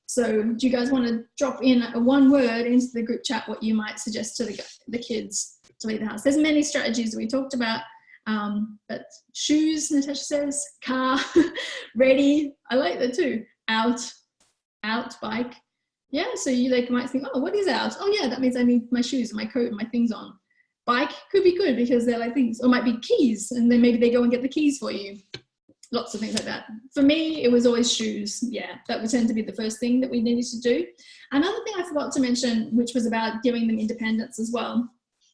So do you guys want to drop in a one word into the group chat what you might suggest to the kids to leave the house? There's many strategies we talked about, but shoes, Natasha says, car, ready, I like that too, out, bike. Yeah, so they might think, oh, what is out? Oh yeah, that means I need my shoes and my coat and my things on. Bike could be good because they're like things, or it might be keys, and then maybe they go and get the keys for you. Lots of things like that. For me, it was always shoes. Yeah, that would tend to be the first thing that we needed to do. Another thing I forgot to mention, which was about giving them independence as well,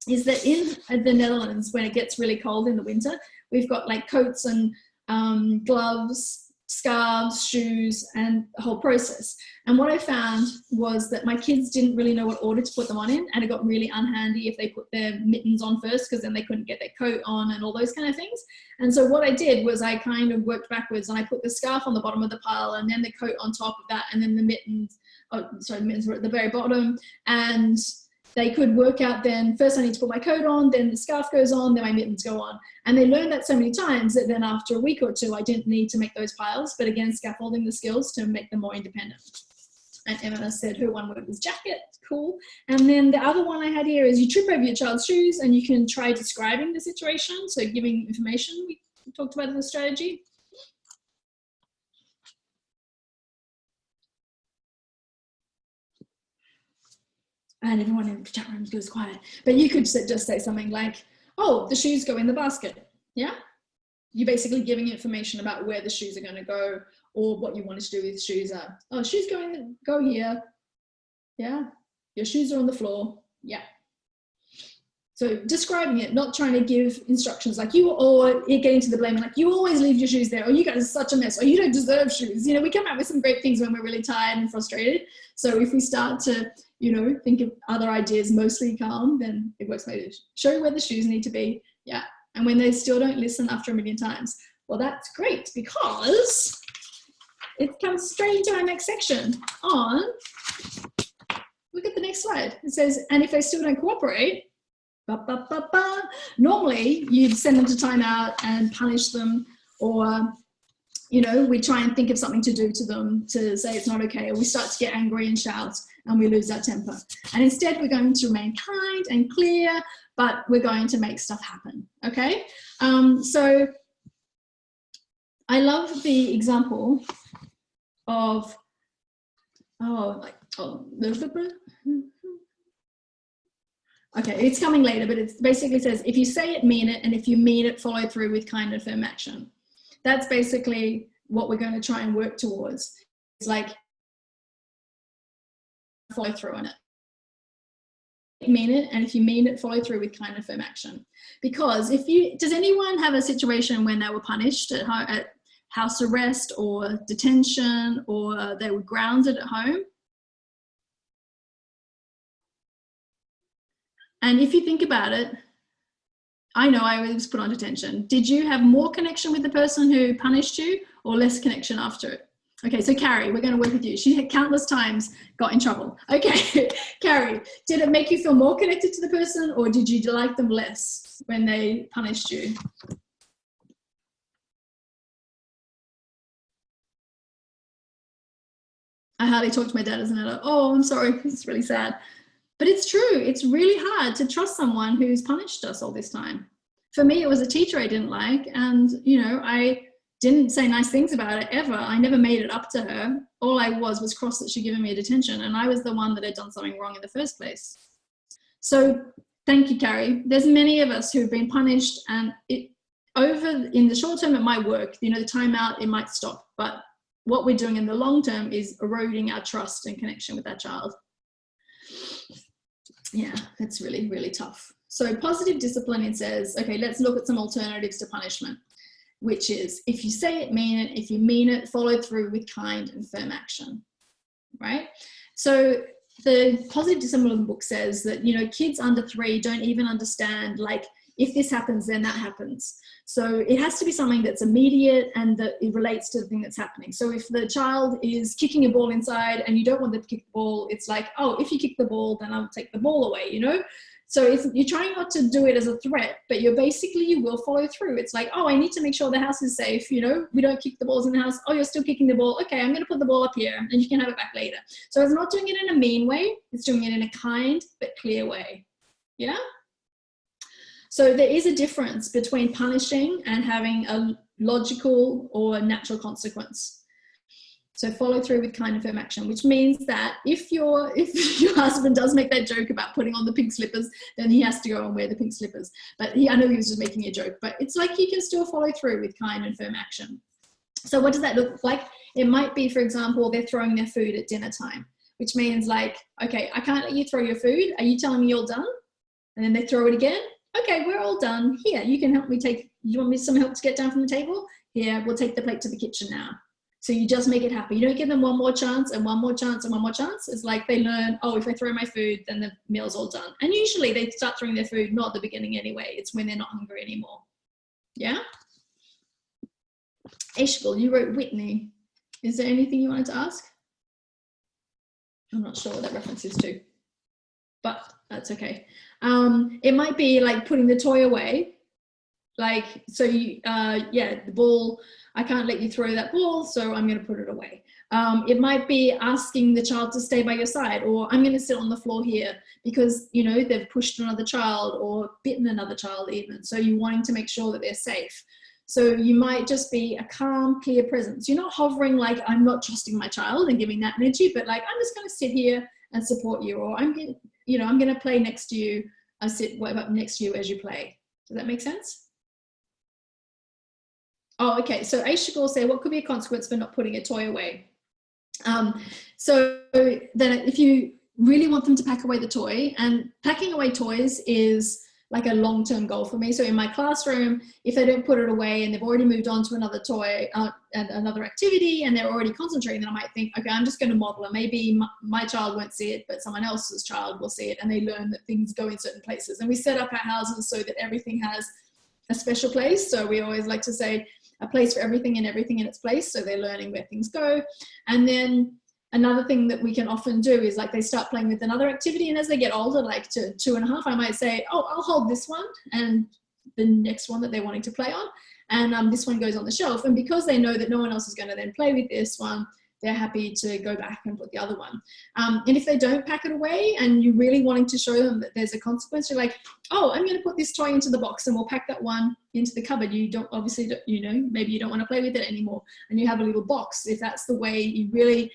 is that in the Netherlands, when it gets really cold in the winter, we've got like coats and gloves, scarves, shoes, and the whole process. And what I found was that my kids didn't really know what order to put them on in, and it got really unhandy if they put their mittens on first, because then they couldn't get their coat on and all those kind of things. And so what I did was I kind of worked backwards, and I put the scarf on the bottom of the pile, and then the coat on top of that, and then the mittens, the mittens were at the very bottom, and they could work out then, first I need to put my coat on, then the scarf goes on, then my mittens go on. And they learned that so many times that then after a week or two, I didn't need to make those piles, but again, scaffolding the skills to make them more independent. And Emma said her one word was jacket, cool. And then the other one I had here is you trip over your child's shoes and you can try describing the situation. So giving information, we talked about in the strategy. And everyone in the chat room goes quiet. But you could just say something like, oh, the shoes go in the basket. Yeah? You're basically giving information about where the shoes are going to go or what you wanted to do with shoes are. Oh, shoes go here. Yeah? Your shoes are on the floor. Yeah. So describing it, not trying to give instructions like you, or getting to the blame, like you always leave your shoes there, or you guys are such a mess, or you don't deserve shoes. You know, we come out with some great things when we're really tired and frustrated. So if we start to, think of other ideas, mostly calm, then it works better. Show you where the shoes need to be. Yeah. And when they still don't listen after a million times, well, that's great, because it comes straight into our next section on, look at the next slide. It says, and if they still don't cooperate, normally you'd send them to timeout and punish them, or we try and think of something to do to them to say it's not okay, or we start to get angry and shout and we lose our temper. And instead we're going to remain kind and clear, but we're going to make stuff happen, okay? So I love the example of, okay, it's coming later, but it basically says, if you say it, mean it, and if you mean it, follow through with kind and firm action. That's basically what we're going to try and work towards. It's like, follow through on it. Mean it, and if you mean it, follow through with kind and firm action. Because does anyone have a situation when they were punished at house arrest or detention, or they were grounded at home? And if you think about it, I know I was put on detention. Did you have more connection with the person who punished you, or less connection after it? Okay, so Carrie, we're going to work with you. She had countless times got in trouble. Okay, Carrie, did it make you feel more connected to the person, or did you like them less when they punished you? I hardly talk to my dad as an adult. Oh, I'm sorry, it's really sad. But it's true, it's really hard to trust someone who's punished us all this time. For me, it was a teacher I didn't like, and I didn't say nice things about it ever. I never made it up to her. All I was cross that she'd given me a detention, and I was the one that had done something wrong in the first place. So thank you, Carrie. There's many of us who've been punished, and in the short term it might work. The timeout, it might stop, but what we're doing in the long term is eroding our trust and connection with that child. Yeah, that's really, really tough. So positive discipline, it says, okay, let's look at some alternatives to punishment, which is if you say it, mean it. If you mean it, follow through with kind and firm action, right? So the positive discipline book says that, kids under 3 don't even understand, like, if this happens, then that happens. So it has to be something that's immediate and that it relates to the thing that's happening. So if the child is kicking a ball inside and you don't want them to kick the ball, it's like, oh, if you kick the ball, then I'll take the ball away, So if you're trying not to do it as a threat, but you will follow through. It's like, oh, I need to make sure the house is safe. We don't kick the balls in the house. Oh, you're still kicking the ball. Okay, I'm going to put the ball up here and you can have it back later. So it's not doing it in a mean way. It's doing it in a kind but clear way. Yeah? So there is a difference between punishing and having a logical or natural consequence. So follow through with kind and firm action, which means that if your husband does make that joke about putting on the pink slippers, then he has to go and wear the pink slippers. But I know he was just making a joke, but it's like you can still follow through with kind and firm action. So what does that look like? It might be, for example, they're throwing their food at dinner time, which means like, okay, I can't let you throw your food. Are you telling me you're done? And then they throw it again. Okay, we're all done. Here, you can help me you want me some help to get down from the table? Here, we'll take the plate to the kitchen now. So you just make it happen. You don't give them one more chance and one more chance and one more chance. It's like they learn, oh, if I throw my food, then the meal's all done. And usually they start throwing their food not at the beginning anyway. It's when they're not hungry anymore. Yeah? Ishbel, you wrote Whitney. Is there anything you wanted to ask? I'm not sure what that reference is to, but that's okay. It might be like putting the toy away. Like, so you, the ball, I can't let you throw that ball, so I'm going to put it away. It might be asking the child to stay by your side, or I'm going to sit on the floor here because, they've pushed another child or bitten another child even. So you're wanting to make sure that they're safe. So you might just be a calm, clear presence. You're not hovering like, I'm not trusting my child and giving that energy, but like, I'm just going to sit here and support you, or I'm going to play next to you. I'll sit next to you as you play. Does that make sense? Oh, okay. So Aisha said, what could be a consequence for not putting a toy away? So then if you really want them to pack away the toy, and packing away toys is like a long-term goal for me. So in my classroom, if they don't put it away and they've already moved on to another toy and another activity and they're already concentrating, then I might think, okay, I'm just going to model it. Maybe my child won't see it, but someone else's child will see it, and they learn that things go in certain places. And we set up our houses so that everything has a special place. So we always like to say a place for everything and everything in its place. So they're learning where things go. And then another thing that we can often do is like they start playing with another activity, and as they get older, like to 2.5, I might say, oh, I'll hold this one and the next one that they're wanting to play on, and this one goes on the shelf. And because they know that no one else is going to then play with this one, they're happy to go back and put the other one. And if they don't pack it away and you're really wanting to show them that there's a consequence, you're like, oh, I'm going to put this toy into the box and we'll pack that one into the cupboard. You don't, obviously, maybe you don't want to play with it anymore, and you have a little box. If that's the way you really,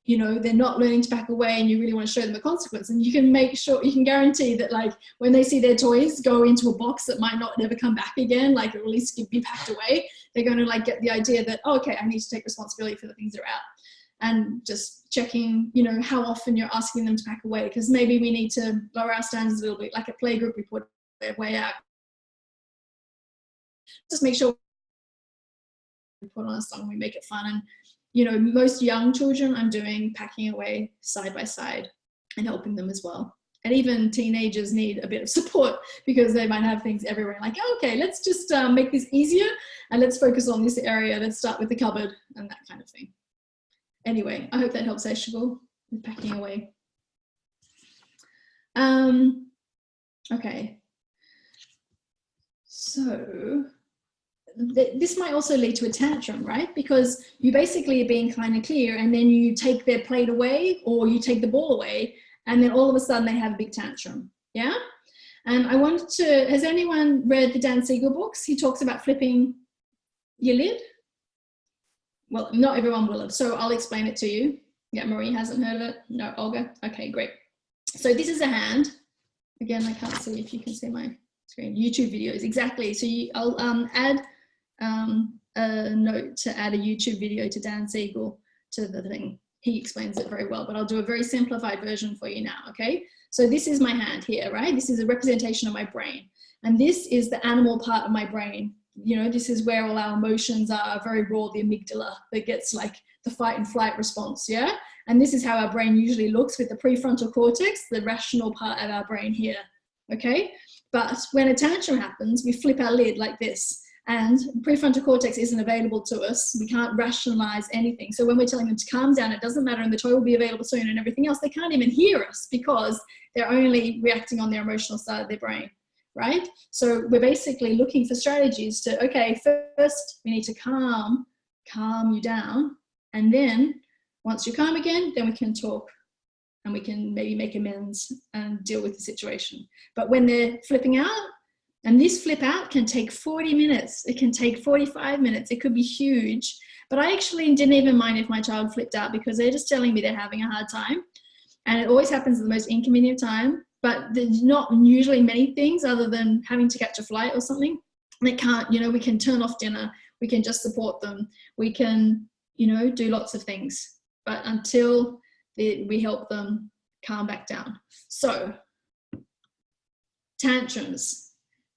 they're not learning to pack away and you really want to show them a consequence, and you can make sure, you can guarantee that like when they see their toys go into a box that might not never come back again, like at least be packed away, they're going to like get the idea that, oh, okay, I need to take responsibility for the things that are out. And just checking, how often you're asking them to pack away, because maybe we need to lower our standards a little bit. Like a playgroup, we put their way out. Just make sure we put on a song, we make it fun. And most young children, I'm doing packing away side by side and helping them as well. And even teenagers need a bit of support because they might have things everywhere. Like, okay, let's just make this easier and let's focus on this area. Let's start with the cupboard and that kind of thing. Anyway, I hope that helps Aishagul with packing away. Okay. So this might also lead to a tantrum, right? Because you basically are being kind of clear, and then you take their plate away or you take the ball away, and then all of a sudden they have a big tantrum. Yeah. And I wanted to, has anyone read the Dan Siegel books? He talks about flipping your lid. Well, not everyone will have, so I'll explain it to you. Yeah, Marie hasn't heard of it. No, Olga. Okay, great. So this is a hand. Again, I can't see if you can see my screen. YouTube videos, exactly. So I'll add a note to add a YouTube video to Dan Siegel to the thing. He explains it very well, but I'll do a very simplified version for you now, okay? So this is my hand here, right? This is a representation of my brain. And this is the animal part of my brain. You know, this is where all our emotions are very raw, the amygdala that gets like the fight and flight response, yeah? And this is how our brain usually looks with the prefrontal cortex, the rational part of our brain here, okay? But when a tantrum happens, we flip our lid like this, and prefrontal cortex isn't available to us. We can't rationalize anything. So when we're telling them to calm down, it doesn't matter, and the toy will be available soon and everything else, they can't even hear us because they're only reacting on their emotional side of their brain, right? So we're basically looking for strategies to, okay, first we need to calm you down, and then once you're calm again, then we can talk and we can maybe make amends and deal with the situation. But when they're flipping out, and this flip out can take 40 minutes, it can take 45 minutes, it could be huge. But I actually didn't even mind if my child flipped out because they're just telling me they're having a hard time. And it always happens at the most inconvenient time, but there's not usually many things other than having to catch a flight or something. They can't, you know, we can turn off dinner, we can just support them, we can, you know, do lots of things. But until we help them calm back down. So, tantrums.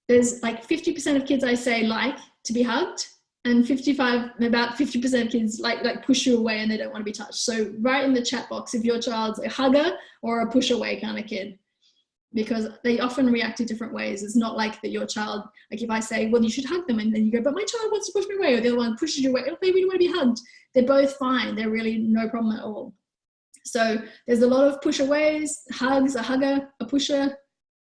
There's like 50% of kids I say like to be hugged, and about 50% of kids like push you away and they don't want to be touched. So write in the chat box if your child's a hugger or a push away kind of kid, because they often react in different ways. It's not like that your child, like if I say, well, you should hug them, and then you go, but my child wants to push me away, or the other one pushes you away, they really want to be hugged. They're both fine. They're really no problem at all. So there's a lot of push aways, hugs, a hugger, a pusher,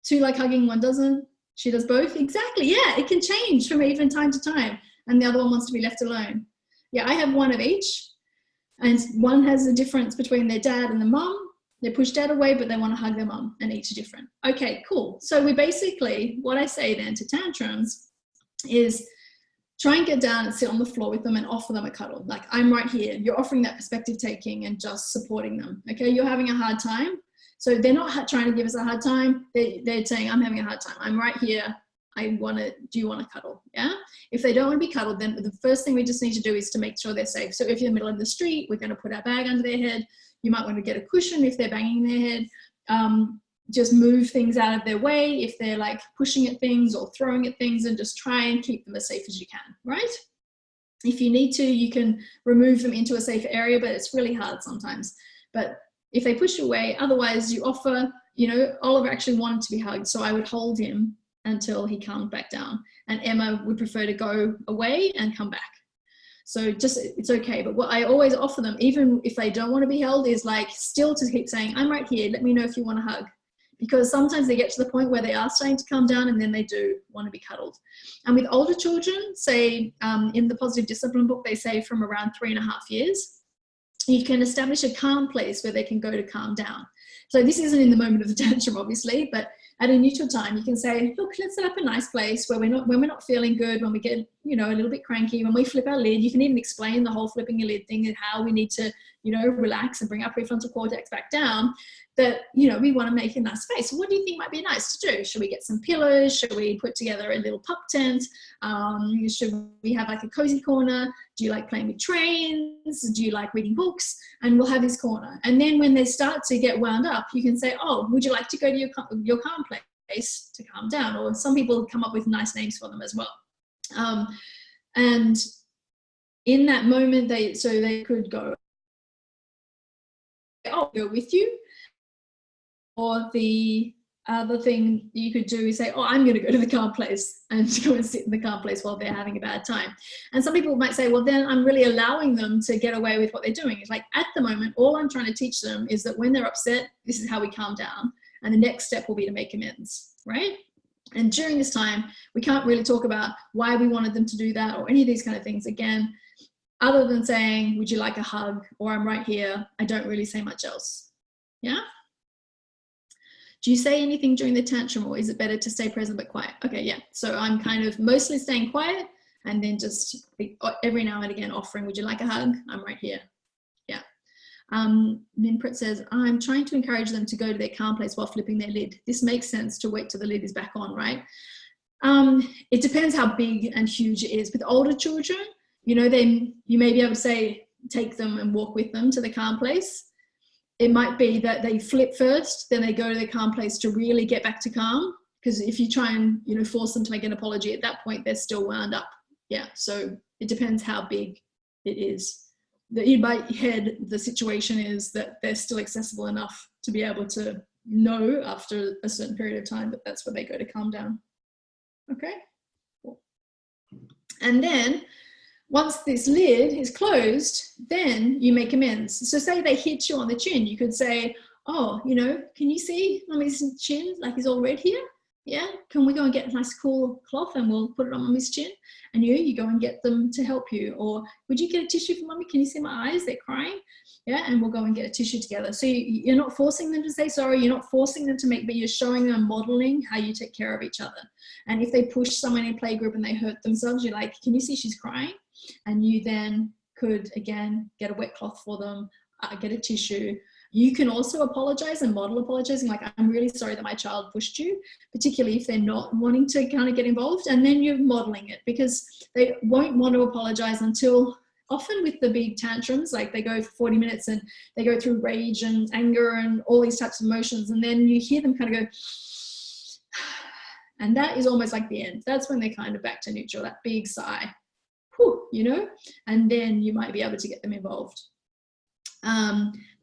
two like hugging, one doesn't. She does both. Exactly. Yeah, it can change from even time to time. And the other one wants to be left alone. Yeah, I have one of each. And one has a difference between their dad and the mum. They push dad away, but they want to hug their mum, and each are different. Okay, cool. So we basically, what I say then to tantrums is try and get down and sit on the floor with them and offer them a cuddle. Like, I'm right here. You're offering that perspective taking and just supporting them. Okay, you're having a hard time. So they're not trying to give us a hard time. They're saying, I'm having a hard time. I'm right here. Do you want to cuddle? Yeah. If they don't want to be cuddled, then the first thing we just need to do is to make sure they're safe. So if you're in the middle of the street, we're going to put our bag under their head. You might want to get a cushion if they're banging their head. Just move things out of their way if they're like pushing at things or throwing at things, and just try and keep them as safe as you can, right? If you need to, you can remove them into a safe area, but it's really hard sometimes. But if they push you away, otherwise you offer, you know, Oliver actually wanted to be hugged, so I would hold him until he calmed back down. And Emma would prefer to go away and come back. So just, it's okay. But what I always offer them, even if they don't want to be held, is like still to keep saying, I'm right here, let me know if you want to hug. Because sometimes they get to the point where they are starting to calm down, and then they do want to be cuddled. And with older children, say in the Positive Discipline book, they say from around 3.5 years, you can establish a calm place where they can go to calm down. So this isn't in the moment of the tantrum, obviously, but at a neutral time, you can say, look, let's set up a nice place where when we're not feeling good, when we get, you know, a little bit cranky, when we flip our lid. You can even explain the whole flipping your lid thing and how we need to, you know, relax and bring our prefrontal cortex back down. That, you know, we want to make a nice space. So what do you think might be nice to do? Should we get some pillows? Should we put together a little pup tent? Should we have like a cozy corner? Do you like playing with trains? Do you like reading books? And we'll have this corner. And then when they start to get wound up, you can say, oh, would you like to go to your calm place to calm down? Or some people come up with nice names for them as well. And in that moment, they could go, oh, go with you. Or the other thing you could do is say, oh, I'm going to go to the calm place and go and sit in the calm place while they're having a bad time. And some people might say, well, then I'm really allowing them to get away with what they're doing. It's like, at the moment, all I'm trying to teach them is that when they're upset, this is how we calm down. And the next step will be to make amends, right? And during this time, we can't really talk about why we wanted them to do that or any of these kind of things. Again, other than saying, would you like a hug? Or I'm right here. I don't really say much else. Yeah? Do you say anything during the tantrum, or is it better to stay present but quiet? Okay, yeah. So I'm kind of mostly staying quiet and then just every now and again offering, would you like a hug? I'm right here. Yeah. Minprit says, I'm trying to encourage them to go to their calm place while flipping their lid. This makes sense to wait till the lid is back on, right? It depends how big and huge it is. With older children, you know, then you may be able to say, take them and walk with them to the calm place. It might be that they flip first, then they go to the calm place to really get back to calm. Because if you try and, you know, force them to make an apology at that point, they're still wound up. Yeah, so it depends how big it is. In my head, the situation is that they're still accessible enough to be able to know after a certain period of time that that's where they go to calm down. Okay, cool. And then once this lid is closed, then you make amends. So say they hit you on the chin, you could say, oh, you know, can you see Mummy's chin, like he's all red here? Yeah, can we go and get a nice cool cloth and we'll put it on Mummy's chin? And you go and get them to help you. Or would you get a tissue for Mummy? Can you see my eyes? They're crying. Yeah, and we'll go and get a tissue together. So you're not forcing them to say sorry. You're not forcing them to make, but you're showing them, modeling how you take care of each other. And if they push someone in a playgroup and they hurt themselves, you're like, can you see she's crying? And you then could, again, get a wet cloth for them, get a tissue. You can also apologize and model apologizing, like, I'm really sorry that my child pushed you, particularly if they're not wanting to kind of get involved. And then you're modeling it, because they won't want to apologize until, often with the big tantrums, like they go for 40 minutes and they go through rage and anger and all these types of emotions. And then you hear them kind of go, and that is almost like the end. That's when they're kind of back to neutral, that big sigh, whew, you know, and then you might be able to get them involved.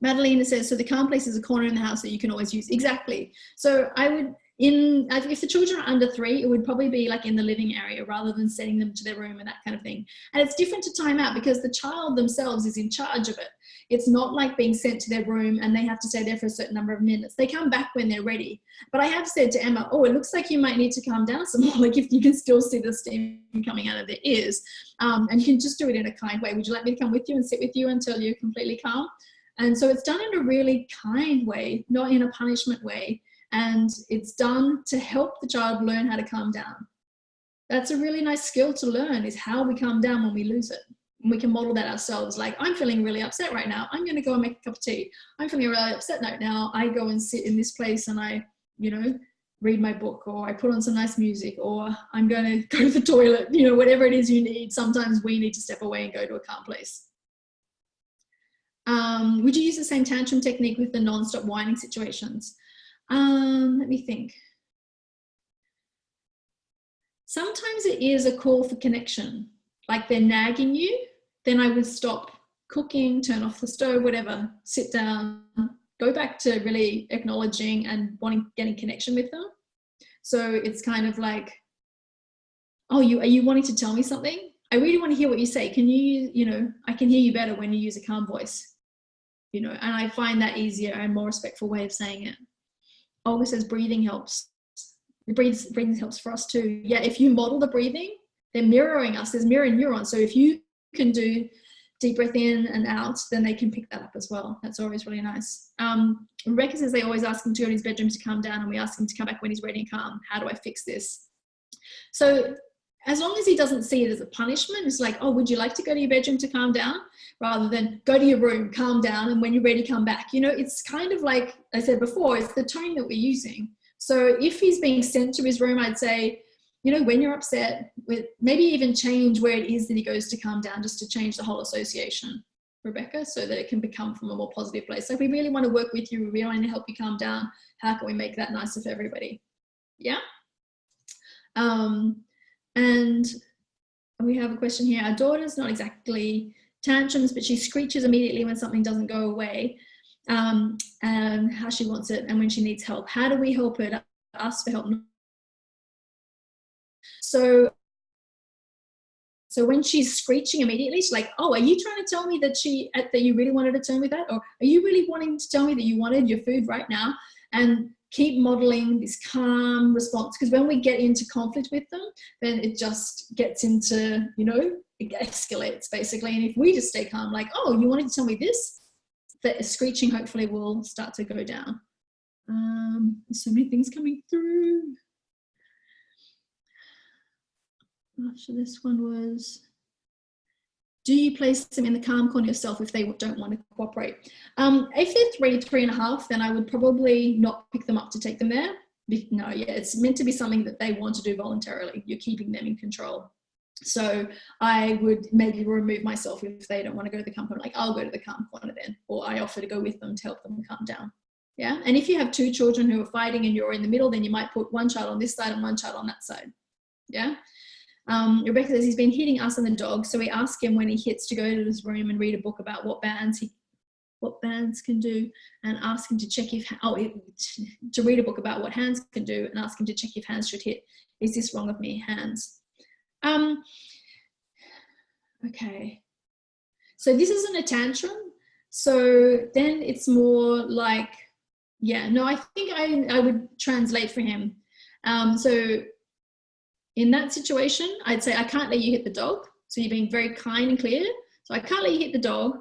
Madalena says, so the calm place is a corner in the house that you can always use. Exactly. So I would, if the children are under 3, it would probably be like in the living area rather than sending them to their room and that kind of thing. And it's different to time out because the child themselves is in charge of it. It's not like being sent to their room and they have to stay there for a certain number of minutes. They come back when they're ready. But I have said to Emma, oh, it looks like you might need to calm down some more. Like if you can still see the steam coming out of their ears, and you can just do it in a kind way. Would you like me to come with you and sit with you until you're completely calm? And so it's done in a really kind way, not in a punishment way. And it's done to help the child learn how to calm down. That's a really nice skill to learn, is how we calm down when we lose it. And we can model that ourselves. Like, I'm feeling really upset right now. I'm going to go and make a cup of tea. I'm feeling really upset right now. I go and sit in this place and I, you know, read my book, or I put on some nice music, or I'm going to go to the toilet, you know, whatever it is you need. Sometimes we need to step away and go to a calm place. Would you use the same tantrum technique with the non-stop whining situations? Let me think. Sometimes it is a call for connection. Like they're nagging you, then I would stop cooking, turn off the stove, whatever, sit down, go back to really acknowledging and getting connection with them. So it's kind of like, oh, are you wanting to tell me something? I really want to hear what you say. Can you know, I can hear you better when you use a calm voice. You know, and I find that easier and more respectful way of saying it. Olga says breathing helps. Breathing helps for us too. Yeah, if you model the breathing, they're mirroring us. There's mirror neurons. So if you can do deep breath in and out, then they can pick that up as well. That's always really nice. Rebecca says they always ask him to go to his bedroom to calm down, and we ask him to come back when he's ready and calm. How do I fix this? So as long as he doesn't see it as a punishment, it's like, oh, would you like to go to your bedroom to calm down? Rather than go to your room, calm down, and when you're ready, come back. You know, it's kind of like I said before, it's the tone that we're using. So if he's being sent to his room, I'd say, you know, when you're upset, with maybe even change where it is that he goes to calm down, just to change the whole association, Rebecca, so that it can become from a more positive place. So if we really want to work with you, we really want to help you calm down, how can we make that nicer for everybody? Yeah. And we have a question here. Our daughter's not exactly tantrums, but she screeches immediately when something doesn't go away, and how she wants it and when she needs help. How do we help her to ask for help. So when she's screeching immediately, she's like, oh, are you trying to tell me that you really wanted to tell me that? Or are you really wanting to tell me that you wanted your food right now? And keep modeling this calm response. Because when we get into conflict with them, then it just gets into, it escalates basically. And if we just stay calm, like, oh, you wanted to tell me this? The screeching hopefully will start to go down. There's so many things coming through. After this one was, do you place them in the calm corner yourself if they don't want to cooperate? If they're 3.5, then I would probably not pick them up to take them there. No, yeah, it's meant to be something that they want to do voluntarily. You're keeping them in control. So I would maybe remove myself if they don't want to go to the calm corner. Like, I'll go to the calm corner then, or I offer to go with them to help them calm down. Yeah, and if you have two children who are fighting and you're in the middle, then you might put one child on this side and one child on that side. Yeah. Rebecca says he's been hitting us and the dog, so we ask him when he hits to go to his room and read a book about what bands can do, and ask him to check to read a book about what hands can do, and ask him to check if hands should hit. Is this wrong of me? Hands. Okay. So this isn't a tantrum. So then it's more like, yeah, no, I think I would translate for him. So in that situation, I'd say, I can't let you hit the dog. So you're being very kind and clear. So I can't let you hit the dog.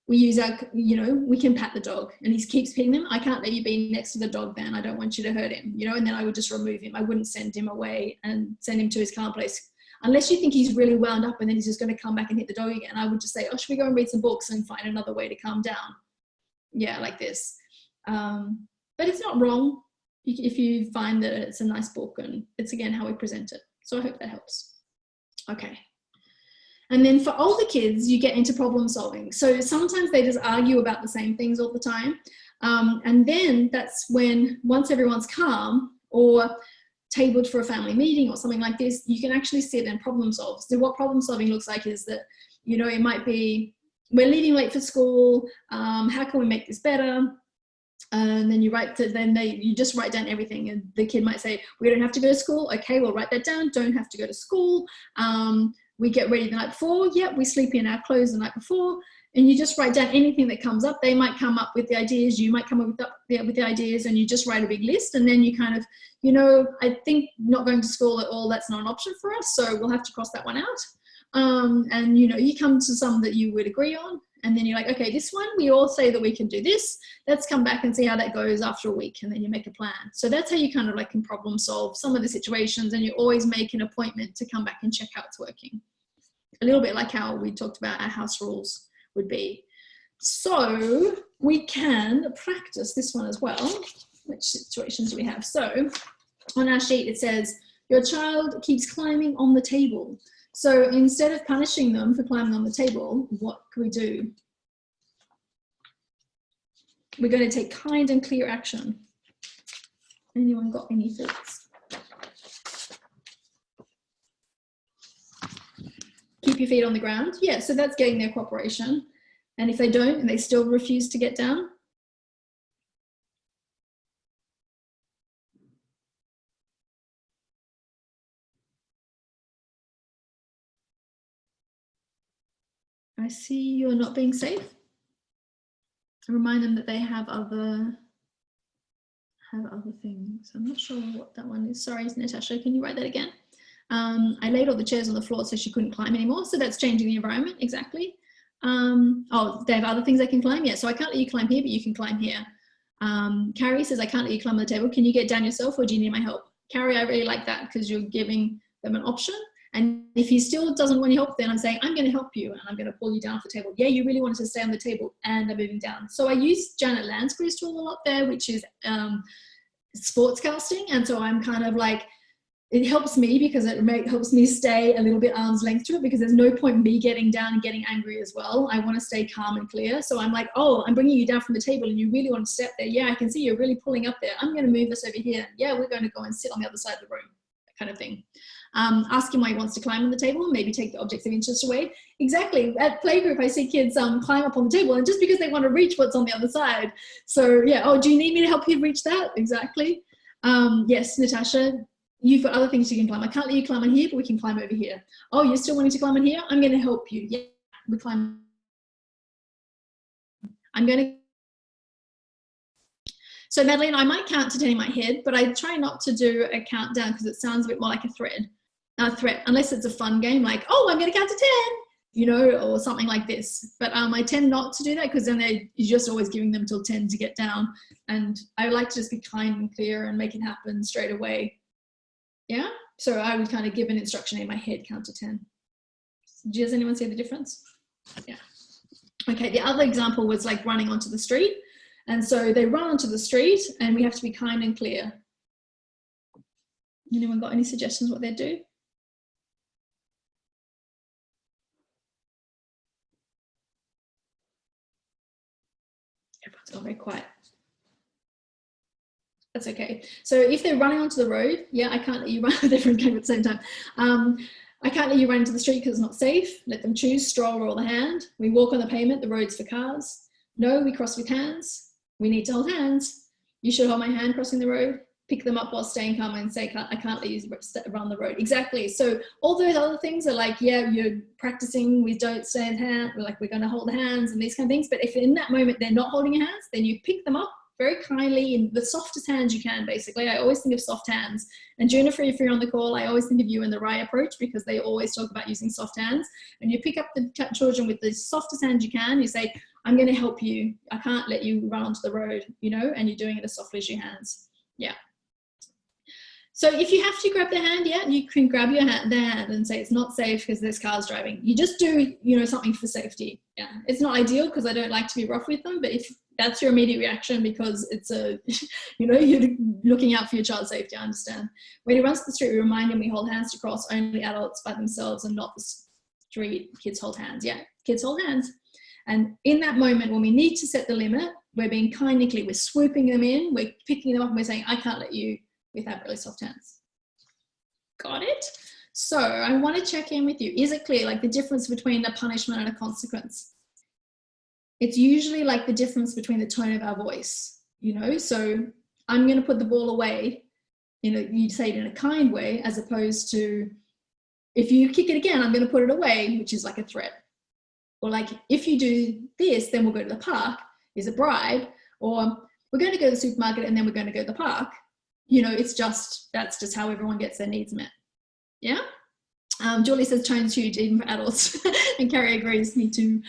We use our, we can pat the dog, and he keeps petting them. I can't let you be next to the dog then. I don't want you to hurt him, and then I would just remove him. I wouldn't send him away and send him to his calm place. Unless you think he's really wound up and then he's just going to come back and hit the dog again. I would just say, oh, should we go and read some books and find another way to calm down? Yeah, like this. But it's not wrong if you find that it's a nice book, and it's, again, how we present it. So I hope that helps. Okay. And then for older kids, you get into problem solving. So sometimes they just argue about the same things all the time. And then that's when, once everyone's calm or tabled for a family meeting or something like this, you can actually sit and problem solve. So what problem solving looks like is that, it might be, we're leaving late for school. How can we make this better? And then you just write down everything, and the kid might say, we don't have to go to school. Okay, we'll write that down. Don't have to go to school. We get ready the night before. Yep, we sleep in our clothes the night before. And you just write down anything that comes up. They might come up with the ideas. You might come up with the ideas, and you just write a big list. And then you kind of, I think not going to school at all, that's not an option for us. So we'll have to cross that one out. And, you come to some that you would agree on. And then you're like, okay, this one, we all say that we can do this. Let's come back and see how that goes after a week. And then you make a plan. So that's how you kind of like can problem solve some of the situations. And you always make an appointment to come back and check how it's working. A little bit like how we talked about our house rules would be. So we can practice this one as well. Which situations do we have? So on our sheet, it says, your child keeps climbing on the table. So instead of punishing them for climbing on the table, what can we do? We're going to take kind and clear action. Anyone got any thoughts? Keep your feet on the ground. Yeah, so that's getting their cooperation. And if they don't, and they still refuse to get down, I see you're not being safe. Remind them that they have other things. I'm not sure what that one is. Sorry, Natasha, can you write that again? I laid all the chairs on the floor so she couldn't climb anymore. So that's changing the environment, exactly. Oh, they have other things they can climb? Yeah, so I can't let you climb here, but you can climb here. Carrie says, I can't let you climb on the table. Can you get down yourself, or do you need my help? Carrie, I really like that because you're giving them an option. And if he still doesn't want your help, then I'm saying, I'm going to help you and I'm going to pull you down off the table. Yeah, you really wanted to stay on the table, and I'm moving down. So I use Janet Lansbury's tool a lot there, which is sportscasting. And so I'm kind of like, it helps me because it helps me stay a little bit arm's length to it, because there's no point me getting down and getting angry as well. I want to stay calm and clear. So I'm like, oh, I'm bringing you down from the table and you really want to step there. Yeah, I can see you're really pulling up there. I'm going to move us over here. Yeah, we're going to go and sit on the other side of the room, that kind of thing. Ask him why he wants to climb on the table, maybe take the objects of interest away. Exactly. At playgroup, I see kids climb up on the table, and just because they want to reach what's on the other side. So yeah, oh, do you need me to help you reach that? Exactly. Yes, Natasha, you've got other things you can climb. I can't let you climb on here, but we can climb over here. Oh, you're still wanting to climb on here? I'm going to help you. Yeah, we climb. I'm going to. So Madeline, I might count to 10 in my head, but I try not to do a countdown because it sounds a bit more like a threat, unless it's a fun game like, oh, I'm going to count to 10, you know, or something like this. But I tend not to do that because then you're just always giving them till 10 to get down. And I like to just be kind and clear and make it happen straight away. Yeah, so I would kind of give an instruction in my head, count to 10. Does anyone see the difference? Yeah. Okay, the other example was like running onto the street. And so they run onto the street and we have to be kind and clear. Anyone got any suggestions what they'd do? Everyone's gone very quiet. That's okay. So if they're running onto the road, yeah, I can't let you run with everyone going at the same time. I can't let you run into the street because it's not safe. Let them choose, stroll or the hand. We walk on the pavement, the road's for cars. No, we cross with hands. We need to hold hands. You should hold my hand crossing the road. Pick them up while staying calm and say, I can't let you run the road. Exactly. So all those other things are like, yeah, you're practicing, we don't stand hand, we're going to hold the hands and these kind of things. But if in that moment they're not holding your hands, then you pick them up very kindly in the softest hands you can, basically. I always think of soft hands. And Junifer, if you're on the call, I always think of you in the Rai approach because they always talk about using soft hands. And you pick up the children with the softest hands you can. You say, I'm going to help you. I can't let you run onto the road, you know, and you're doing it as softly as your hands. Yeah. So if you have to grab their hand, yeah, you can grab their hand and say it's not safe because there's cars driving. You just do, you know, something for safety. Yeah, it's not ideal because I don't like to be rough with them, but if that's your immediate reaction because it's a, you know, you're looking out for your child's safety, I understand. When he runs to the street, we remind him we hold hands to cross, only adults by themselves and not the street. Kids hold hands. Yeah, kids hold hands. And in that moment, when we need to set the limit, we're being kind and clear. We're swooping them in, we're picking them up and we're saying, I can't let you without really soft hands. Got it? So I want to check in with you. Is it clear, like the difference between a punishment and a consequence? It's usually like the difference between the tone of our voice, you know? So I'm going to put the ball away, you know, you say it in a kind way, as opposed to if you kick it again, I'm going to put it away, which is like a threat. Or like, if you do this, then we'll go to the park, is a bribe. Or we're going to go to the supermarket and then we're going to go to the park. You know, it's just, that's just how everyone gets their needs met. Yeah? Julie says tone's huge, even for adults. And Carrie agrees, me too.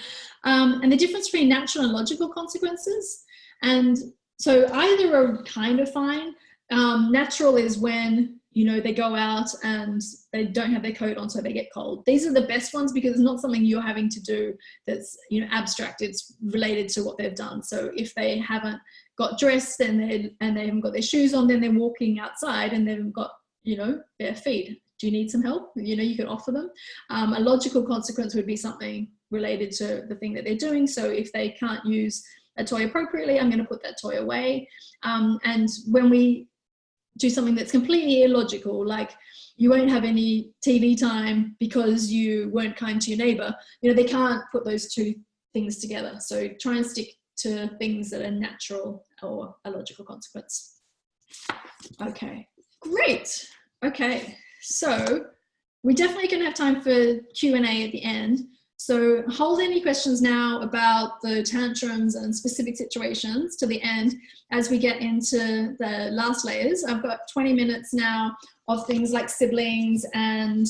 And the difference between natural and logical consequences. And so either are kind of fine. Natural is when, you know, they go out and they don't have their coat on, so they get cold. These are the best ones because it's not something you're having to do that's, you know, abstract. It's related to what they've done. So if they haven't got dressed and they haven't got their shoes on, then they're walking outside and they haven't got, you know, bare feet. Do you need some help? You know, you can offer them. A logical consequence would be something related to the thing that they're doing. So if they can't use a toy appropriately, I'm going to put that toy away. And when we do something that's completely illogical, like you won't have any TV time because you weren't kind to your neighbor, you know, they can't put those two things together. So try and stick to things that are natural or a logical consequence. Okay, great. Okay, so we're definitely going to have time for Q&A at the end. So hold any questions now about the tantrums and specific situations to the end as we get into the last layers. I've got 20 minutes now of things like siblings and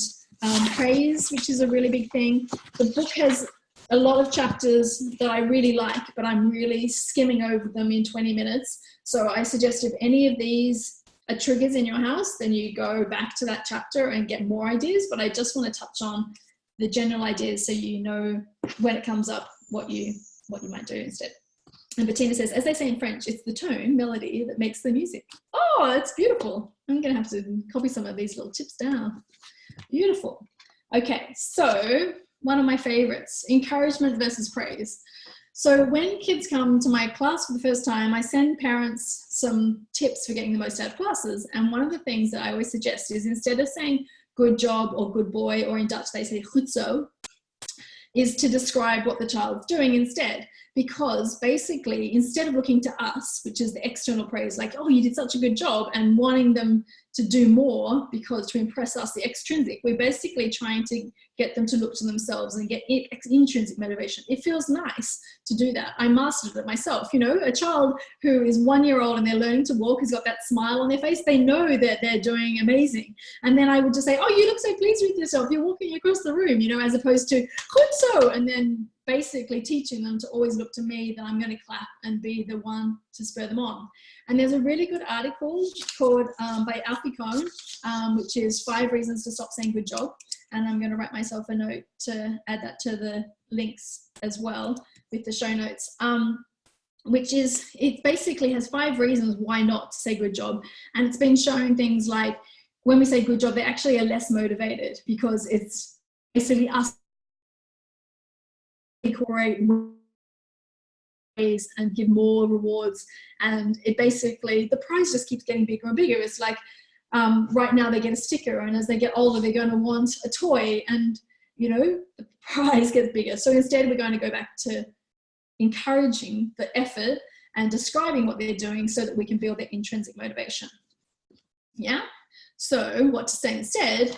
praise, which is a really big thing. The book has a lot of chapters that I really like, but I'm really skimming over them in 20 minutes. So I suggest if any of these are triggers in your house, then you go back to that chapter and get more ideas. But I just want to touch on the general ideas so you know when it comes up what you might do instead. And Bettina says, as they say in French, it's the tone, melody that makes the music. Oh, it's beautiful. I'm going to have to copy some of these little tips down. Beautiful. Okay, so one of my favorites, encouragement versus praise. So when kids come to my class for the first time, I send parents some tips for getting the most out of classes. And one of the things that I always suggest is instead of saying good job or good boy, or in Dutch they say goed zo, is to describe what the child's doing instead. Because basically, instead of looking to us, which is the external praise, like, oh, you did such a good job, and wanting them to do more because to impress us, the extrinsic, we're basically trying to get them to look to themselves and get intrinsic motivation. It feels nice to do that. I mastered it myself. You know, a child who is 1 year old and they're learning to walk has got that smile on their face. They know that they're doing amazing. And then I would just say, oh, you look so pleased with yourself. You're walking across the room, you know, as opposed to, good so, and then basically teaching them to always look to me, that I'm going to clap and be the one to spur them on. And there's a really good article called by Alfie Kohn, which is 5 Reasons to Stop Saying Good Job. And I'm going to write myself a note to add that to the links as well with the show notes. Which is, it basically has 5 reasons why not to say good job. And it's been showing things like when we say good job, they actually are less motivated because it's basically us incorporate ways and give more rewards, and it basically, the prize just keeps getting bigger and bigger. It's like right now they get a sticker, and as they get older they're going to want a toy, and you know, the prize gets bigger. So instead we're going to go back to encouraging the effort and describing what they're doing so that we can build their intrinsic motivation. Yeah, so what to say instead,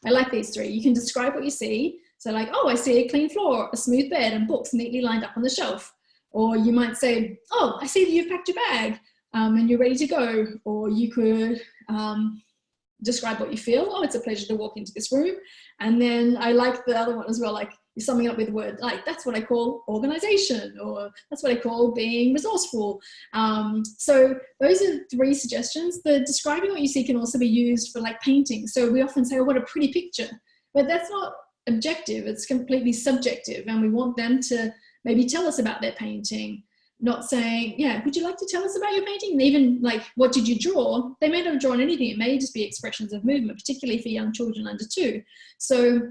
I like these 3. You can describe what you see. So like, oh, I see a clean floor, a smooth bed, and books neatly lined up on the shelf. Or you might say, oh, I see that you've packed your bag and you're ready to go. Or you could describe what you feel. Oh, it's a pleasure to walk into this room. And then I like the other one as well, like you're summing up with a word, like that's what I call organization, or that's what I call being resourceful. So those are 3 suggestions. The describing what you see can also be used for like painting. So we often say, oh, what a pretty picture. But that's not objective, it's completely subjective, and we want them to maybe tell us about their painting, not saying, yeah, would you like to tell us about your painting? And even like, what did you draw? They may not have drawn anything. It may just be expressions of movement, particularly for young children under 2. So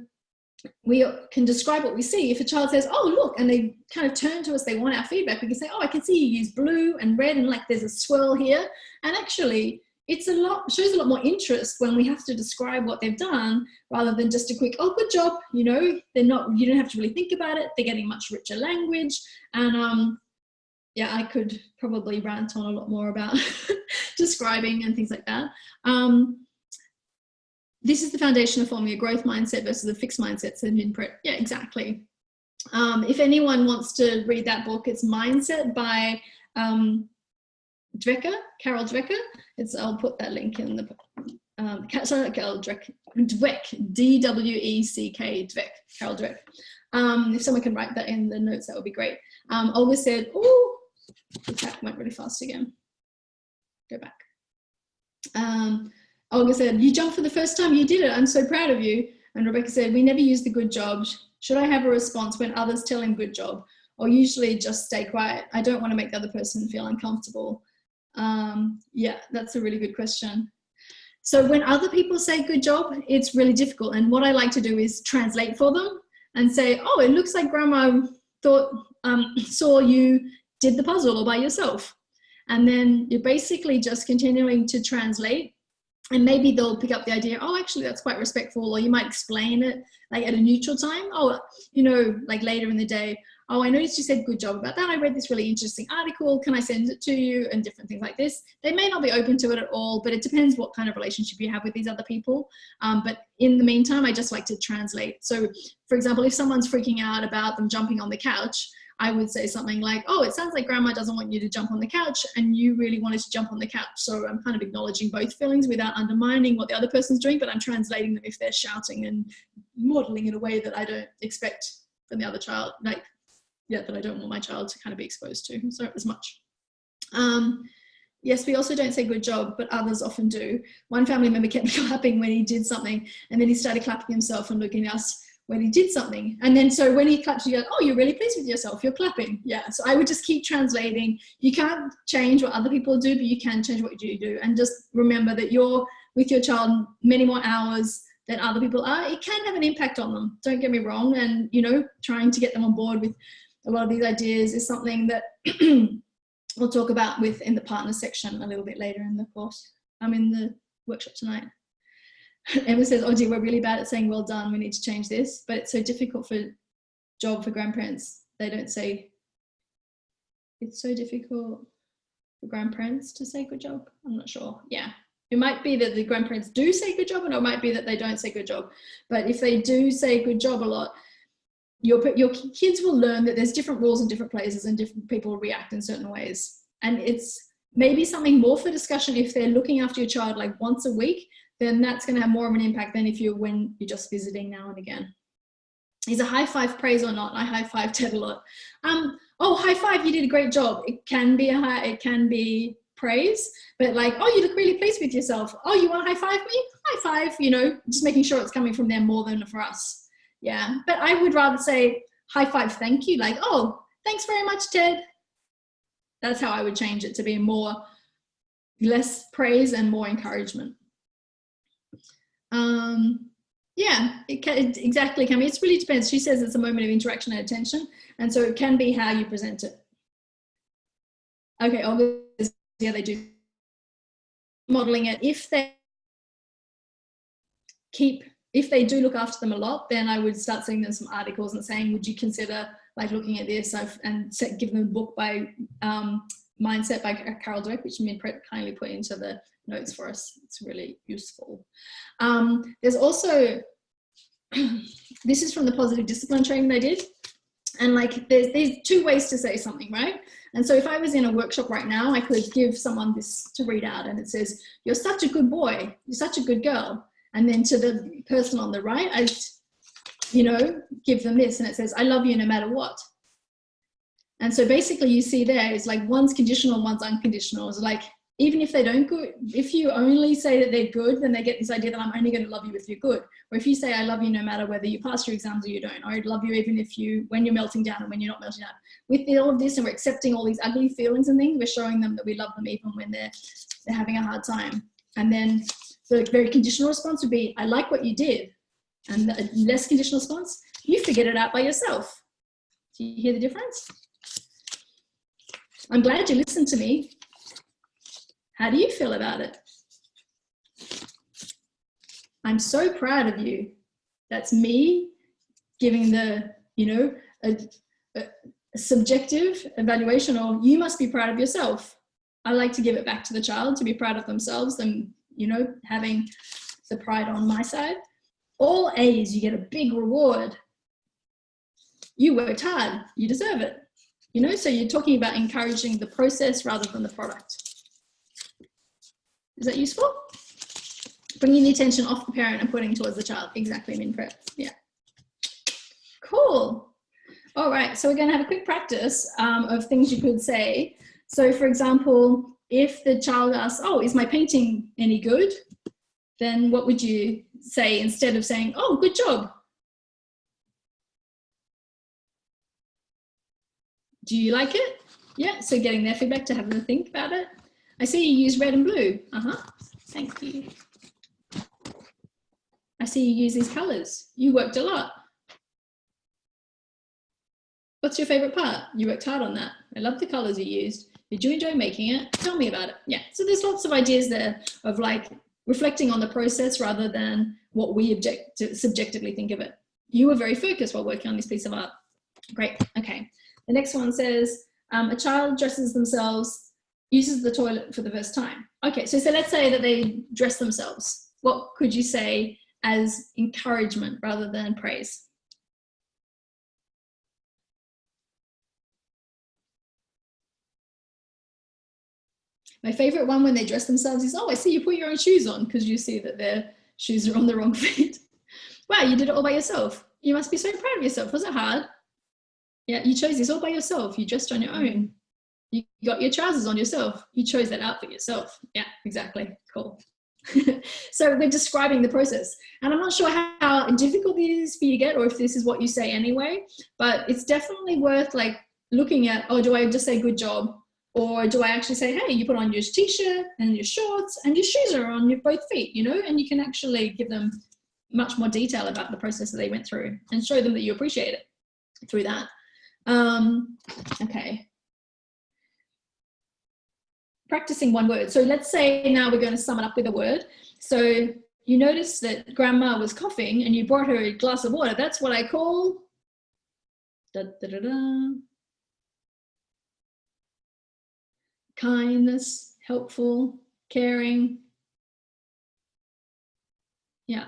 we can describe what we see. If a child says, oh, look, and they kind of turn to us, they want our feedback, we can say, oh, I can see you use blue and red, and like there's a swirl here. And actually, it's shows a lot more interest when we have to describe what they've done rather than just a quick, oh, good job. You know, you don't have to really think about it. They're getting much richer language. And yeah, I could probably rant on a lot more about describing and things like that. This is the foundation of forming a growth mindset versus a fixed mindset, said Minpret. Yeah, exactly. If anyone wants to read that book, it's Mindset by Dweck, Carol Dweck. I'll put that link in the sorry, Carol Dweck, D-W-E-C-K, Dweck, Carol Dweck. If someone can write that in the notes, that would be great. Olga said, oh, the chat went really fast again. Go back. Olga said, you jumped for the first time, you did it, I'm so proud of you. And Rebecca said, we never use the good job. Should I have a response when others tell him good job? Or usually just stay quiet. I don't want to make the other person feel uncomfortable. Yeah, that's a really good question. So when other people say good job, it's really difficult. And what I like to do is translate for them and say, oh, it looks like grandma saw you did the puzzle all by yourself. And then you're basically just continuing to translate, and maybe they'll pick up the idea, oh, actually that's quite respectful. Or you might explain it like at a neutral time. Oh, you know, like later in the day, oh, I noticed you said good job about that. I read this really interesting article. Can I send it to you? And different things like this. They may not be open to it at all, but it depends what kind of relationship you have with these other people. But in the meantime, I just like to translate. So for example, if someone's freaking out about them jumping on the couch, I would say something like, oh, it sounds like grandma doesn't want you to jump on the couch and you really wanted to jump on the couch. So I'm kind of acknowledging both feelings without undermining what the other person's doing, but I'm translating them if they're shouting and modeling in a way that I don't expect from the other child, like, yeah, that I don't want my child to kind of be exposed to so as much. Yes, we also don't say good job, but others often do. One family member kept clapping when he did something, and then he started clapping himself and looking at us when he did something. And then so when he claps, you go, oh, you're really pleased with yourself, you're clapping. Yeah, so I would just keep translating. You can't change what other people do, but you can change what you do. And just remember that you're with your child many more hours than other people are. It can have an impact on them, don't get me wrong. And, you know, trying to get them on board with a lot of these ideas is something that we'll talk about in the partner section a little bit later in the course. I'm in the workshop tonight. Emma says, oh dear, we're really bad at saying well done, we need to change this, but it's so difficult for job for grandparents. They don't say, it's so difficult for grandparents to say good job. I'm not sure. Yeah. It might be that the grandparents do say good job, and it might be that they don't say good job. But if they do say good job a lot, your kids will learn that there's different rules in different places and different people react in certain ways. And it's maybe something more for discussion if they're looking after your child like once a week, then that's going to have more of an impact than when you're just visiting now and again. Is a high five praise or not? I high five Ted a lot. Oh, high five, you did a great job. It can be praise, but like, oh, you look really pleased with yourself. Oh, you want to high five me? High five, just making sure it's coming from them more than for us. Yeah, but I would rather say high five, thank you. Like, oh, thanks very much, Ted. That's how I would change it to be less praise and more encouragement. Yeah, it exactly can be. It really depends. She says it's a moment of interaction and attention, and so it can be how you present it. Okay, obviously, yeah, they do modeling it. If they do look after them a lot, then I would start sending them some articles and saying, would you consider like looking at this and give them a book by Mindset by Carol Dweck, which Minpret kindly put into the notes for us. It's really useful. There's also, this is from the positive discipline training they did. And like, there's two ways to say something, right? And so if I was in a workshop right now, I could give someone this to read out, and it says, you're such a good boy, you're such a good girl. And then to the person on the right, I, give them this, and it says, I love you no matter what. And so basically you see there is like one's conditional, one's unconditional. It's like, even if they don't good, if you only say that they're good, then they get this idea that I'm only going to love you if you're good. Or if you say, I love you no matter whether you pass your exams or you don't, or I love you even when you're melting down and when you're not melting down. With all of this, and we're accepting all these ugly feelings and things, we're showing them that we love them even when they're having a hard time. And then the very conditional response would be, I like what you did. And the less conditional response, you figured it out by yourself. Do you hear the difference? I'm glad you listened to me. How do you feel about it? I'm so proud of you. That's me giving the, a subjective evaluation, or you must be proud of yourself. I like to give it back to the child to be proud of themselves and, having the pride on my side. All A's, you get a big reward. You worked hard, you deserve it. So you're talking about encouraging the process rather than the product. Is that useful? Bringing the attention off the parent and putting towards the child. Exactly, Minpret. Yeah. Cool. All right, so we're going to have a quick practice of things you could say. So for example, if the child asks, oh, is my painting any good? Then what would you say instead of saying, oh, good job? Do you like it? Yeah, so getting their feedback to have them think about it. I see you use red and blue. Thank you. I see you use these colors. You worked a lot. What's your favorite part? You worked hard on that. I love the colors you used. Did you enjoy making it? Tell me about it. Yeah, so there's lots of ideas there of like reflecting on the process rather than what we subjectively think of it. You were very focused while working on this piece of art. Great, okay. The next one says, a child dresses themselves, uses the toilet for the first time. Okay, so let's say that they dress themselves. What could you say as encouragement rather than praise? My favorite one when they dress themselves is, oh, I see you put your own shoes on, because you see that their shoes are on the wrong feet. Wow, you did it all by yourself. You must be so proud of yourself. Was it hard? Yeah, you chose this all by yourself. You dressed on your own. You got your trousers on yourself. You chose that outfit yourself. Yeah, exactly. Cool. So we're describing the process. And I'm not sure how difficult it is for you to get, or if this is what you say anyway, but it's definitely worth like looking at, oh, do I just say good job? Or do I actually say, hey, you put on your t-shirt and your shorts and your shoes are on your both feet, and you can actually give them much more detail about the process that they went through and show them that you appreciate it through that. Okay. Practicing one word. So let's say now we're going to sum it up with a word. So you notice that grandma was coughing and you brought her a glass of water. That's what I call Da, da, da, da. Kindness, helpful, caring. Yeah.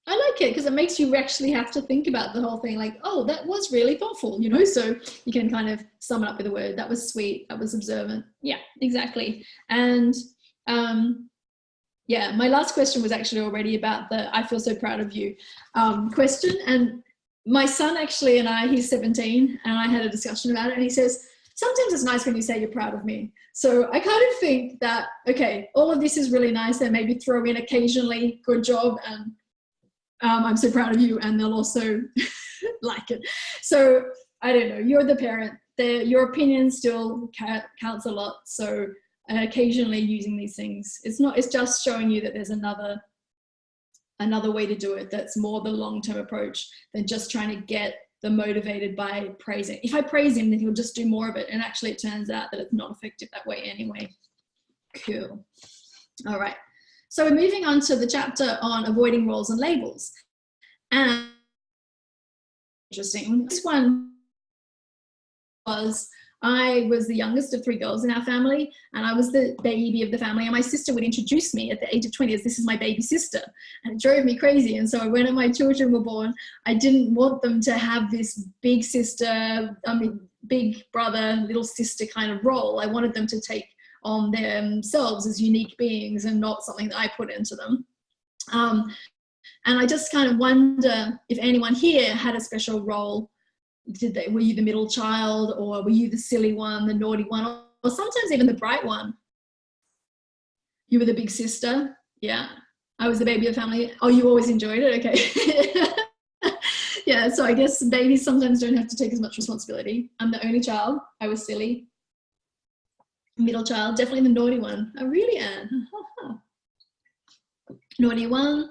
I like it because it makes you actually have to think about the whole thing, like, oh, that was really thoughtful, you know? So you can kind of sum it up with a word. That was sweet. That was observant. Yeah, exactly. And yeah, my last question was actually already about the I feel so proud of you question. And my son actually and I, he's 17, and I had a discussion about it, and he says, sometimes it's nice when you say you're proud of me. So I kind of think that, okay, all of this is really nice, and maybe throw in occasionally, good job, and I'm so proud of you, and they'll also like it. So I don't know, you're the parent. Your opinion still counts a lot. So occasionally using these things, it's just showing you that there's another way to do it that's more the long-term approach than just trying to get them motivated by praising. If I praise him, then he'll just do more of it. And actually it turns out that it's not effective that way anyway. Cool. All right. So we're moving on to the chapter on avoiding roles and labels. And interesting, this one was, I was the youngest of 3 girls in our family, and I was the baby of the family, and my sister would introduce me at the age of 20 as, this is my baby sister, and it drove me crazy. And so when my children were born, I didn't want them to have this big sister, big brother, little sister kind of role. I wanted them to take on themselves as unique beings and not something that I put into them. And I just kind of wonder if anyone here had a special role. Were you the middle child, or were you the silly one, the naughty one, or sometimes even the bright one? You were the big sister. Yeah, I was the baby of the family. Oh, you always enjoyed it. Okay. Yeah, so I guess babies sometimes don't have to take as much responsibility. I'm the only child. I was silly. Middle child, definitely the naughty one. I really am. Naughty one.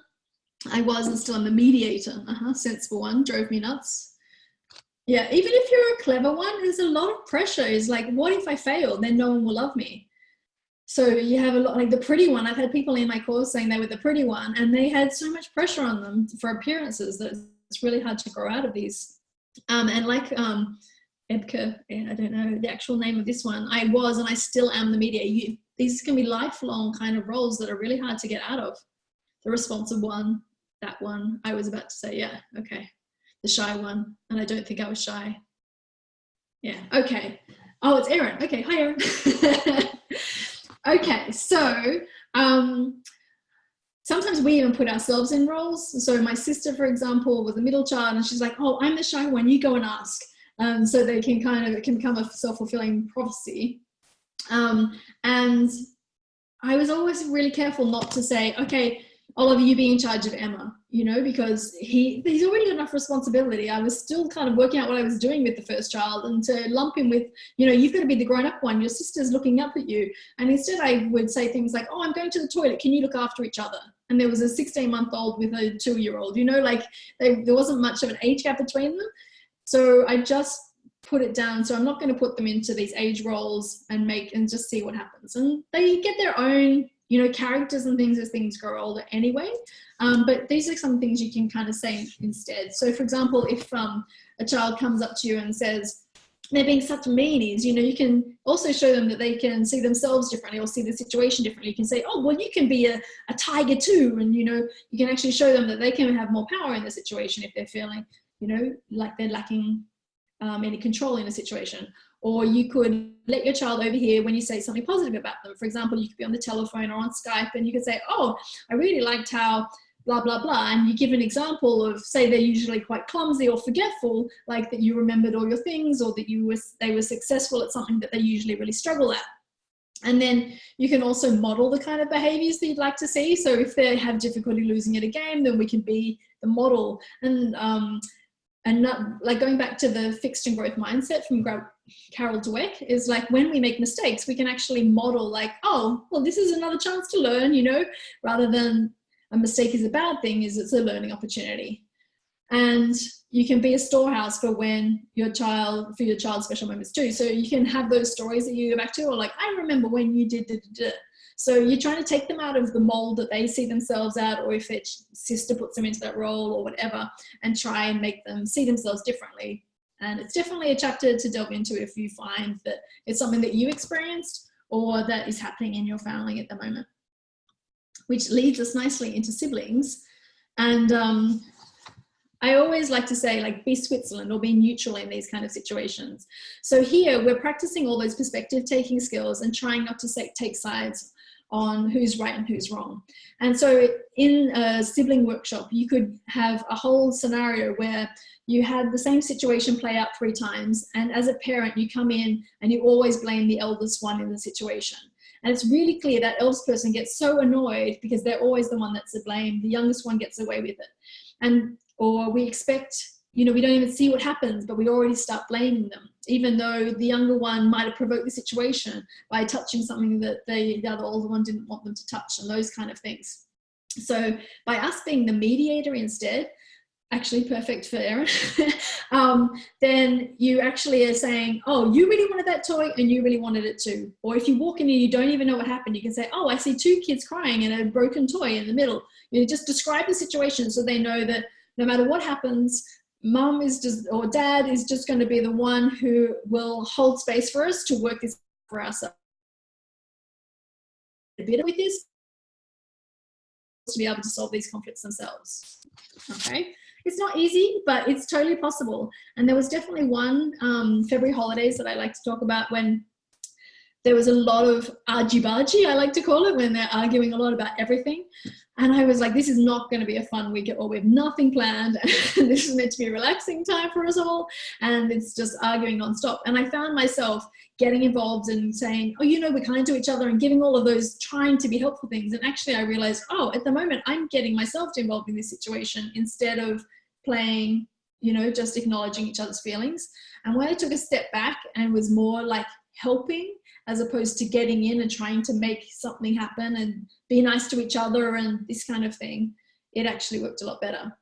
I was, and still I'm the mediator. Sensible one, drove me nuts. Yeah, even if you're a clever one, there's a lot of pressure. It's like, what if I fail? Then no one will love me. So you have a lot, like the pretty one. I've had people in my course saying they were the pretty one, and they had so much pressure on them for appearances that it's really hard to grow out of these. And like Ebke, I don't know the actual name of this one, I was and I still am the mediator. These can be lifelong kind of roles that are really hard to get out of. The responsive one, that one, I was about to say, yeah, okay. The shy one, and I don't think I was shy. Yeah, okay. Oh, it's Erin. Okay, hi Erin. Okay, so sometimes we even put ourselves in roles. So my sister, for example, was the middle child, and she's like, oh, I'm the shy one, you go and ask. So they can it can become a self-fulfilling prophecy. And I was always really careful not to say, okay, Oliver, you be in charge of Emma, you know, because he's already got enough responsibility. I was still kind of working out what I was doing with the first child, and to lump him with, you know, you've got to be the grown-up one, your sister's looking up at you. And instead I would say things like, oh, I'm going to the toilet, can you look after each other? And there was a 16-month-old with a 2-year-old, you know, like there wasn't much of an age gap between them. So I just put it down. So I'm not going to put them into these age roles and just see what happens. And they get their own, you know, characters and things as things grow older anyway. But these are some things you can kind of say instead. So for example, if a child comes up to you and says, they're being such meanies, you know, you can also show them that they can see themselves differently or see the situation differently. You can say, oh, well, you can be a tiger too. And, you know, you can actually show them that they can have more power in the situation if they're feeling, you know, like they're lacking any control in a situation. Or you could let your child overhear when you say something positive about them. For example, you could be on the telephone or on Skype and you could say, oh, I really liked how blah, blah, blah. And you give an example of, say they're usually quite clumsy or forgetful, like that you remembered all your things, or that they were successful at something that they usually really struggle at. And then you can also model the kind of behaviors that you'd like to see. So if they have difficulty losing at a game, then we can be the model. And not, like going back to the fixed and growth mindset from Carol Dweck, is like when we make mistakes, we can actually model like, oh, well, this is another chance to learn, you know, rather than a mistake is a bad thing, is it's a learning opportunity. And you can be a storehouse for your child's special moments too. So you can have those stories that you go back to, or like, I remember when you did. So you're trying to take them out of the mold that they see themselves at, or if their sister puts them into that role or whatever, and try and make them see themselves differently. And it's definitely a chapter to delve into if you find that it's something that you experienced or that is happening in your family at the moment. Which leads us nicely into siblings. And I always like to say, like, be Switzerland or be neutral in these kind of situations. So here we're practicing all those perspective taking skills and trying not to take sides on who's right and who's wrong. And so in a sibling workshop, you could have a whole scenario where you had the same situation play out 3 times. And as a parent, you come in and you always blame the eldest one in the situation. And it's really clear that eldest person gets so annoyed because they're always the one that's to blame. The youngest one gets away with it. Or we expect, we don't even see what happens, but we already start blaming them, even though the younger one might have provoked the situation by touching something that the other older one didn't want them to touch, and those kind of things. So by us being the mediator instead, actually perfect for Erin, then you actually are saying, oh, you really wanted that toy and you really wanted it too. Or if you walk in and you don't even know what happened, you can say, oh, I see 2 kids crying and a broken toy in the middle. You just describe the situation so they know that no matter what happens, mum is just, or dad is just going to be the one who will hold space for us to work this for ourselves. A bit with this to be able to solve these conflicts themselves. Okay. It's not easy, but it's totally possible. And there was definitely one February holidays that I like to talk about when there was a lot of argy-bargy, I like to call it, when they're arguing a lot about everything. And I was like, this is not going to be a fun week at all. We have nothing planned. And this is meant to be a relaxing time for us all. And it's just arguing nonstop. And I found myself getting involved and saying, oh, we're kind to each other, and giving all of those trying to be helpful things. And actually I realized, oh, at the moment I'm getting myself involved in this situation instead of playing, just acknowledging each other's feelings. And when I took a step back and was more like helping, as opposed to getting in and trying to make something happen and be nice to each other and this kind of thing, it actually worked a lot better.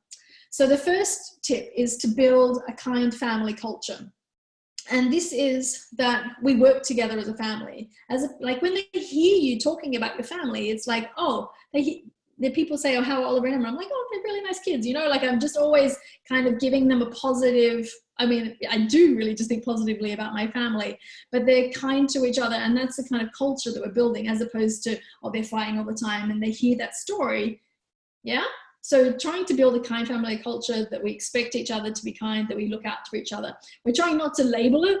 So the first tip is to build a kind family culture. And this is that we work together as a family. Like when they hear you talking about your family, it's like, oh, the people say, oh, how old are they? I'm like, oh, they're really nice kids. Like I'm just always kind of giving them a positive, I do really just think positively about my family, but they're kind to each other. And that's the kind of culture that we're building, as opposed to, oh, they're fighting all the time, and they hear that story. Yeah. So trying to build a kind family culture that we expect each other to be kind, that we look out for each other. We're trying not to label it,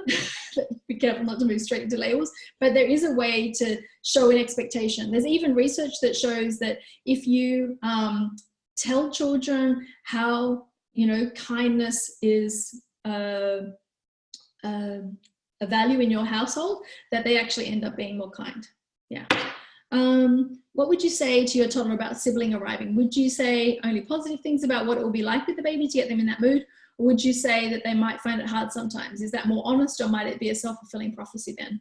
be careful not to move straight into labels, but there is a way to show an expectation. There's even research that shows that if you tell children how, kindness is a value in your household, that they actually end up being more kind. Yeah. What would you say to your toddler about sibling arriving? Would you say only positive things about what it will be like with the baby to get them in that mood? Or would you say that they might find it hard sometimes? Is that more honest, or might it be a self-fulfilling prophecy then?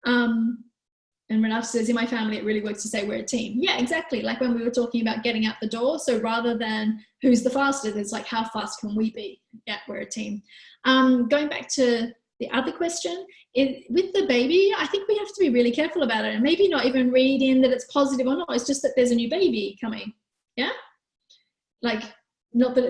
And Renata says, in my family, it really works to say we're a team. Yeah, exactly. Like when we were talking about getting out the door. So rather than who's the fastest, it's like, how fast can we be? Yeah, we're a team. Going back to the other question, with the baby, I think we have to be really careful about it, and maybe not even read in that it's positive or not. It's just that there's a new baby coming. Yeah. Like, not that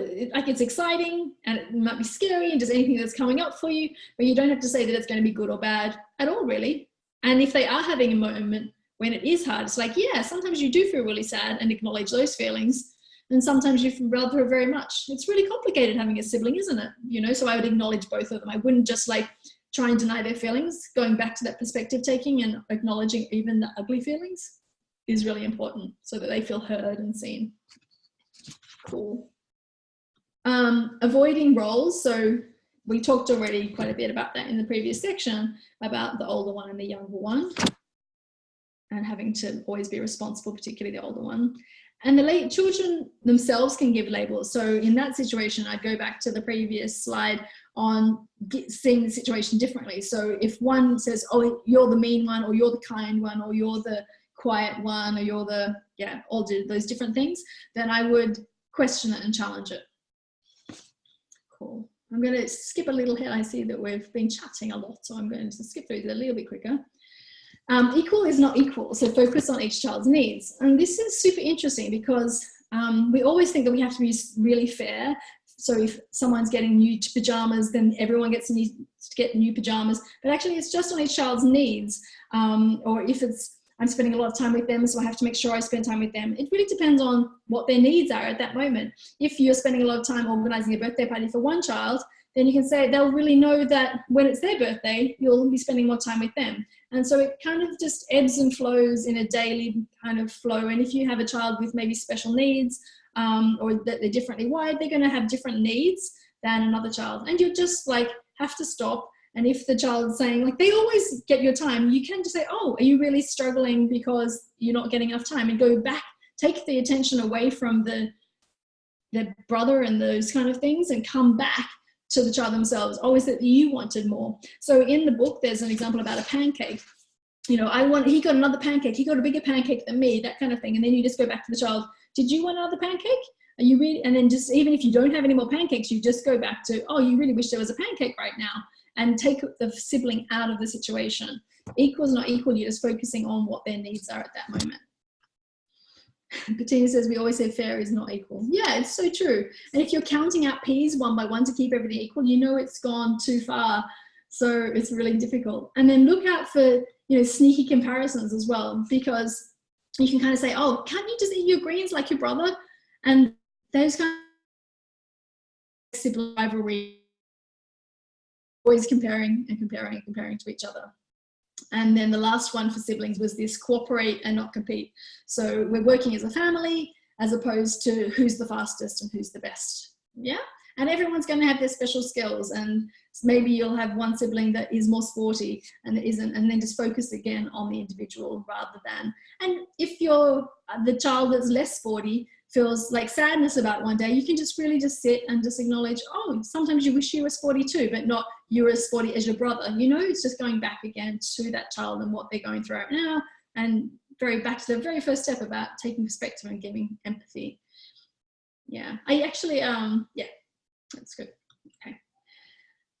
it's exciting and it might be scary and just anything that's coming up for you, but you don't have to say that it's going to be good or bad at all, really. And if they are having a moment when it is hard, it's like, yeah, sometimes you do feel really sad and acknowledge those feelings. And sometimes you love her very much. It's really complicated having a sibling, isn't it? So I would acknowledge both of them. I wouldn't just like try and deny their feelings. Going back to that perspective taking and acknowledging even the ugly feelings is really important so that they feel heard and seen. Cool. Avoiding roles. So we talked already quite a bit about that in the previous section, about the older one and the younger one, and having to always be responsible, particularly the older one. And the children themselves can give labels. So in that situation, I'd go back to the previous slide on seeing the situation differently. So if one says, oh, you're the mean one, or you're the kind one, or you're the quiet one, or you're the, all do those different things, then I would question it and challenge it. Cool. I'm going to skip a little here. I see that we've been chatting a lot, so I'm going to skip through it a little bit quicker. Equal is not equal, so focus on each child's needs. And this is super interesting because we always think that we have to be really fair So if someone's getting new pajamas, then everyone gets to get new pajamas. But actually, it's just on each child's needs. Or if I'm spending a lot of time with them, so I have to make sure I spend time with them. It really depends on what their needs are at that moment. If you're spending a lot of time organizing a birthday party for one child, then you can say they'll really know that when it's their birthday, you'll be spending more time with them. And so it kind of just ebbs and flows in a daily kind of flow. And if you have a child with maybe special needs, or that they're differently wired, they're going to have different needs than another child. And you just like have to stop. And if the child's saying, like, they always get your time, you can just say, oh, are you really struggling because you're not getting enough time? And go back, take the attention away from the brother and those kind of things, and come back to the child themselves. Oh, is that you wanted more? So in the book, there's an example about a pancake. You know, he got another pancake, he got a bigger pancake than me, that kind of thing. And then you just go back to the child, did you want another pancake? Are you really? And then just, even if you don't have any more pancakes, you just go back to, oh, you really wish there was a pancake right now, and take the sibling out of the situation. Equal is not equal, you're just focusing on what their needs are at that moment. Bettina says, we always say fair is not equal. Yeah, it's so true. And if you're counting out peas one by one to keep everything equal, you know it's gone too far. So it's really difficult. And then look out for, you know, sneaky comparisons as well, because you can kind of say, oh, can't you just eat your greens like your brother? And those kind of sibling rivalry, always comparing and comparing and comparing to each other. And then the last one for siblings was this: cooperate and not compete. So we're working as a family as opposed to who's the fastest and who's the best. Yeah. And everyone's going to have their special skills, and maybe you'll have one sibling that is more sporty and that isn't, and then just focus again on the individual rather than. And if you're the child that's less sporty feels like sadness about one day, you can just really just sit and just acknowledge, oh, sometimes you wish you were sporty too, but not you were as sporty as your brother. You know, it's just going back again to that child and what they're going through right now, and back to the very first step about taking perspective and giving empathy. Yeah, I actually, yeah, that's good. Okay.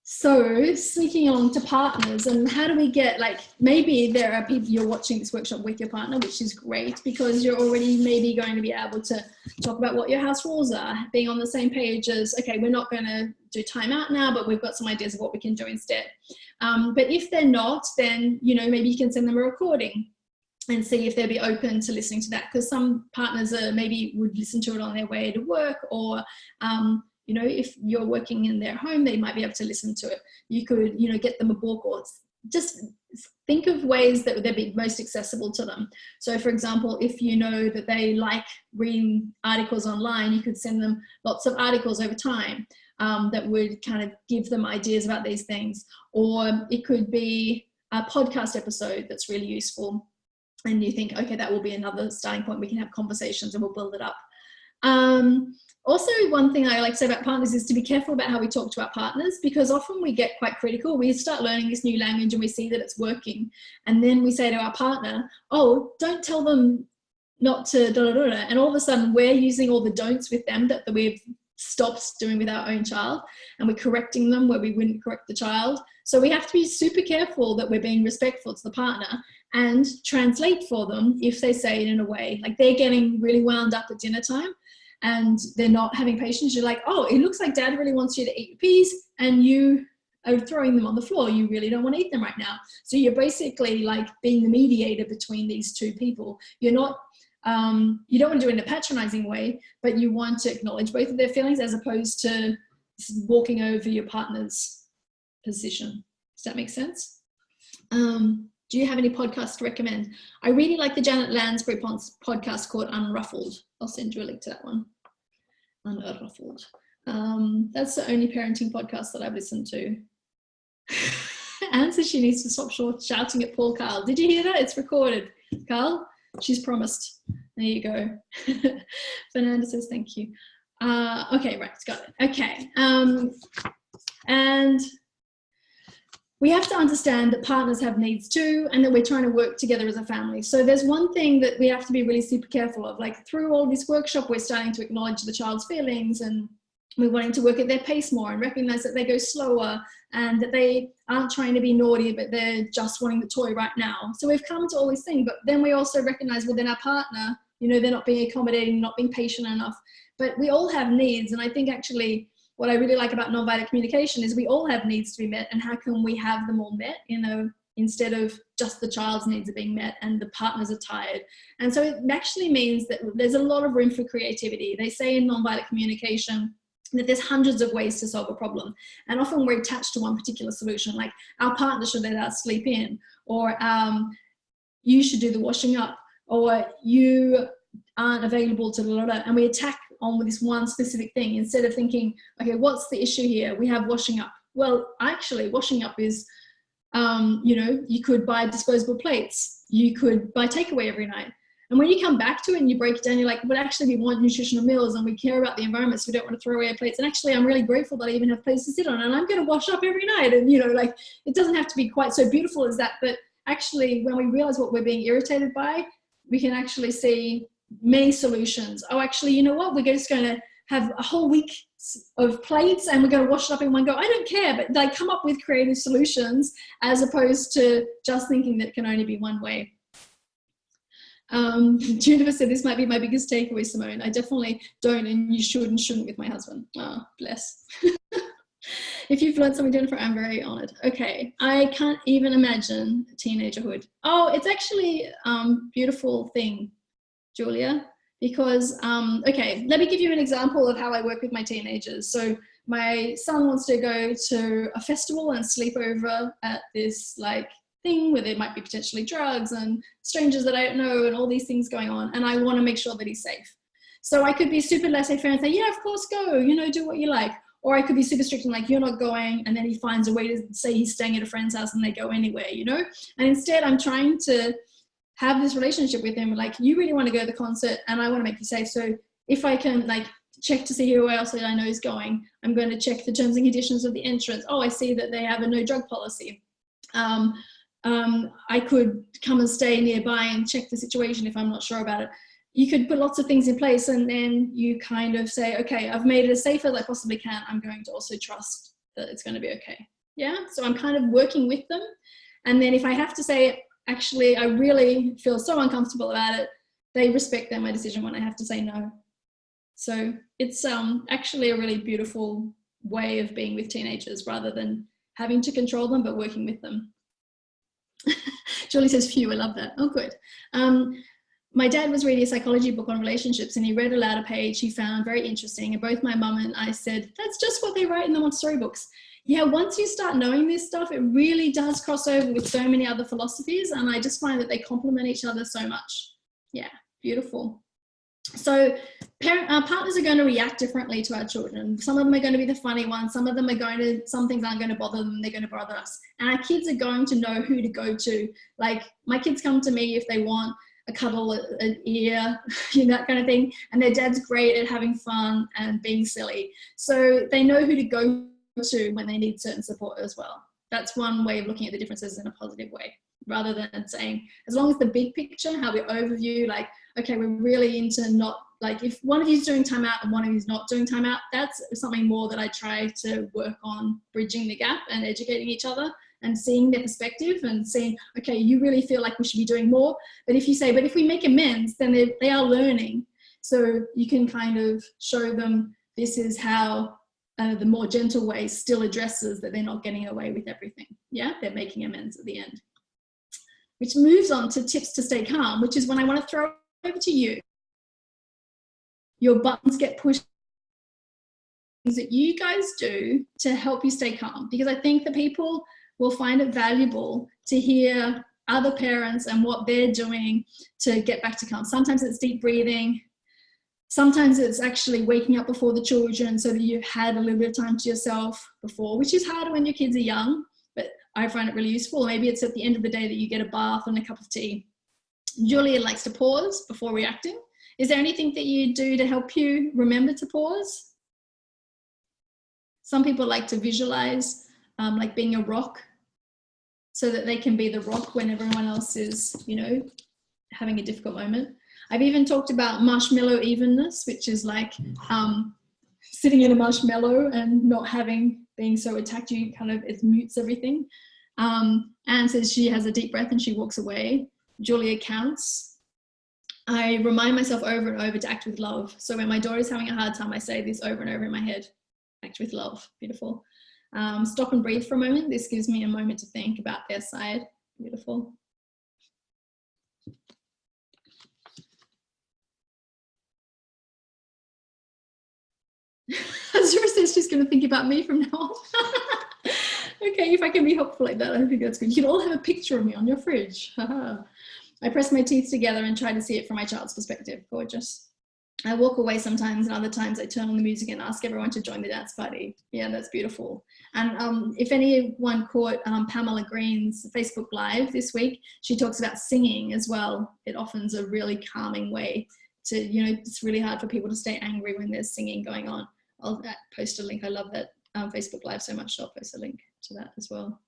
So sneaking on to partners, and how do we get, like, maybe there are people you're watching this workshop with your partner, which is great because you're already maybe going to be able to talk about what your house rules are, being on the same page as, okay, we're not going to do time out now, but we've got some ideas of what we can do instead. But if they're not, then, you know, maybe you can send them a recording and see if they'll be open to listening to that, because some partners maybe would listen to it on their way to work, or you know, if you're working in their home, they might be able to listen to it. You could, you know, get them a book, or just think of ways that they'd be most accessible to them. So for example, if you know that they like reading articles online, you could send them lots of articles over time that would kind of give them ideas about these things. Or it could be a podcast episode that's really useful, and you think, okay, that will be another starting point. We can have conversations and we'll build it up. Also, one thing I like to say about partners is to be careful about how we talk to our partners, because often we get quite critical. We start learning this new language and we see that it's working, and then we say to our partner, oh, don't tell them not to da da da, and all of a sudden we're using all the don'ts with them that we've stopped doing with our own child, and we're correcting them where we wouldn't correct the child. So we have to be super careful that we're being respectful to the partner and translate for them if they say it in a way, like they're getting really wound up at dinner time and they're not having patience. You're like, oh, it looks like dad really wants you to eat your peas, and you are throwing them on the floor. You really don't want to eat them right now. So you're basically like being the mediator between these two people. You're not, you don't want to do it in a patronizing way, but you want to acknowledge both of their feelings as opposed to walking over your partner's position. Does that make sense? Do you have any podcasts to recommend? I really like the Janet Lansbury podcast called Unruffled. I'll send you a link to that one. Unruffled. That's the only parenting podcast that I've listened to. Anne says she needs to stop shouting at Paul Carl. Did you hear that? It's recorded. Carl, she's promised. There you go. Fernanda says thank you. Okay, right, got it. Okay. And we have to understand that partners have needs too, and that we're trying to work together as a family. So there's one thing that we have to be really super careful of. Like through all this workshop, we're starting to acknowledge the child's feelings, and we're wanting to work at their pace more and recognize that they go slower and that they aren't trying to be naughty, but they're just wanting the toy right now. So we've come to all these things, but then we also recognize within our partner, you know, they're not being accommodating, not being patient enough, but we all have needs. And I think actually what I really like about nonviolent communication is we all have needs to be met, and how can we have them all met, instead of just the child's needs are being met and the partners are tired. And so it actually means that there's a lot of room for creativity. They say in nonviolent communication that there's hundreds of ways to solve a problem. And often we're attached to one particular solution, like our partner should let us sleep in, or you should do the washing up, or you aren't available to blah, blah, blah. And we attack on with this one specific thing instead of thinking, okay, what's the issue here? We have washing up. Well, actually, washing up is, you could buy disposable plates. You could buy takeaway every night. And when you come back to it and you break it down, you're like, but actually we want nutritional meals and we care about the environment, so we don't want to throw away our plates. And actually, I'm really grateful that I even have places to sit on, and I'm going to wash up every night. And, it doesn't have to be quite so beautiful as that. But actually, when we realize what we're being irritated by, we can actually see many solutions. Oh, actually, you know what? We're just going to have a whole week of plates and we're going to wash it up in one go. I don't care, but they come up with creative solutions as opposed to just thinking that it can only be one way. Juniper said, this might be my biggest takeaway, Simone. I definitely don't, and you should and shouldn't with my husband. Oh, bless. If you've learned something, Jennifer, I'm very honored. Okay, I can't even imagine teenagerhood. Oh, it's actually a beautiful thing, Julia, because, okay, let me give you an example of how I work with my teenagers. So my son wants to go to a festival and sleep over at this thing where there might be potentially drugs and strangers that I don't know and all these things going on. And I want to make sure that he's safe. So I could be super laissez-faire and say, yeah, of course, go, do what you like. Or I could be super strict and you're not going. And then he finds a way to say he's staying at a friend's house and they go anywhere, And instead I'm trying to have this relationship with him. You really want to go to the concert and I want to make you safe. So if I can check to see who else that I know is going, I'm going to check the terms and conditions of the entrance. Oh, I see that they have a no drug policy. I could come and stay nearby and check the situation if I'm not sure about it. You could put lots of things in place and then you kind of say, okay, I've made it as safe as I possibly can. I'm going to also trust that it's going to be okay. Yeah. So I'm kind of working with them. And then if I have to say, actually, I really feel so uncomfortable about it, they respect my decision when I have to say no. So it's actually a really beautiful way of being with teenagers rather than having to control them, but working with them. Julie says, phew, I love that. Oh, good. My dad was reading a psychology book on relationships and he read aloud a page he found very interesting. And both my mum and I said, that's just what they write in the Montessori books. Yeah, once you start knowing this stuff, it really does cross over with so many other philosophies. And I just find that they complement each other so much. Yeah, beautiful. So our partners are going to react differently to our children. Some of them are going to be the funny ones. Some of them are some things aren't going to bother them. They're going to bother us. And our kids are going to know who to go to. My kids come to me if they want a cuddle, an ear, that kind of thing. And their dad's great at having fun and being silly. So they know who to go to when they need certain support as well. That's one way of looking at the differences in a positive way, rather than saying, as long as the big picture, how we overview, okay, we're really into not, if one of you's doing timeout and one of you's not doing timeout, that's something more that I try to work on, bridging the gap and educating each other and seeing their perspective and saying, okay, you really feel like we should be doing more. But if you say, but if we make amends, then they are learning. So you can kind of show them this is how the more gentle way still addresses that they're not getting away with everything. Yeah, they're making amends at the end. Which moves on to tips to stay calm, which is when I want to throw over to you. Your buttons get pushed. Things that you guys do to help you stay calm, because I think that people will find it valuable to hear other parents and what they're doing to get back to calm. Sometimes it's deep breathing. Sometimes it's actually waking up before the children so that you've had a little bit of time to yourself before, which is harder when your kids are young, but I find it really useful. Maybe it's at the end of the day that you get a bath and a cup of tea. Julia likes to pause before reacting. Is there anything that you do to help you remember to pause? Some people like to visualize like being a rock so that they can be the rock when everyone else is, having a difficult moment. I've even talked about marshmallow evenness, which is like sitting in a marshmallow and not being so attacked, it mutes everything. Anne says she has a deep breath and she walks away. Julia counts. I remind myself over and over to act with love. So when my daughter's having a hard time, I say this over and over in my head. act with love. Beautiful. Stop and breathe for a moment. This gives me a moment to think about their side. Beautiful. Azura says she's going to think about me from now on. Okay, if I can be helpful like that, I think that's good. You can all have a picture of me on your fridge. I press my teeth together and try to see it from my child's perspective. Gorgeous. I walk away sometimes, and other times I turn on the music and ask everyone to join the dance party. Yeah, that's beautiful. And if anyone caught Pamela Green's Facebook Live this week, she talks about singing as well. It offers a really calming way to, you know, it's really hard for people to stay angry when there's singing going on. I'll post a link. I love that Facebook Live so much, so I'll post a link to that as well.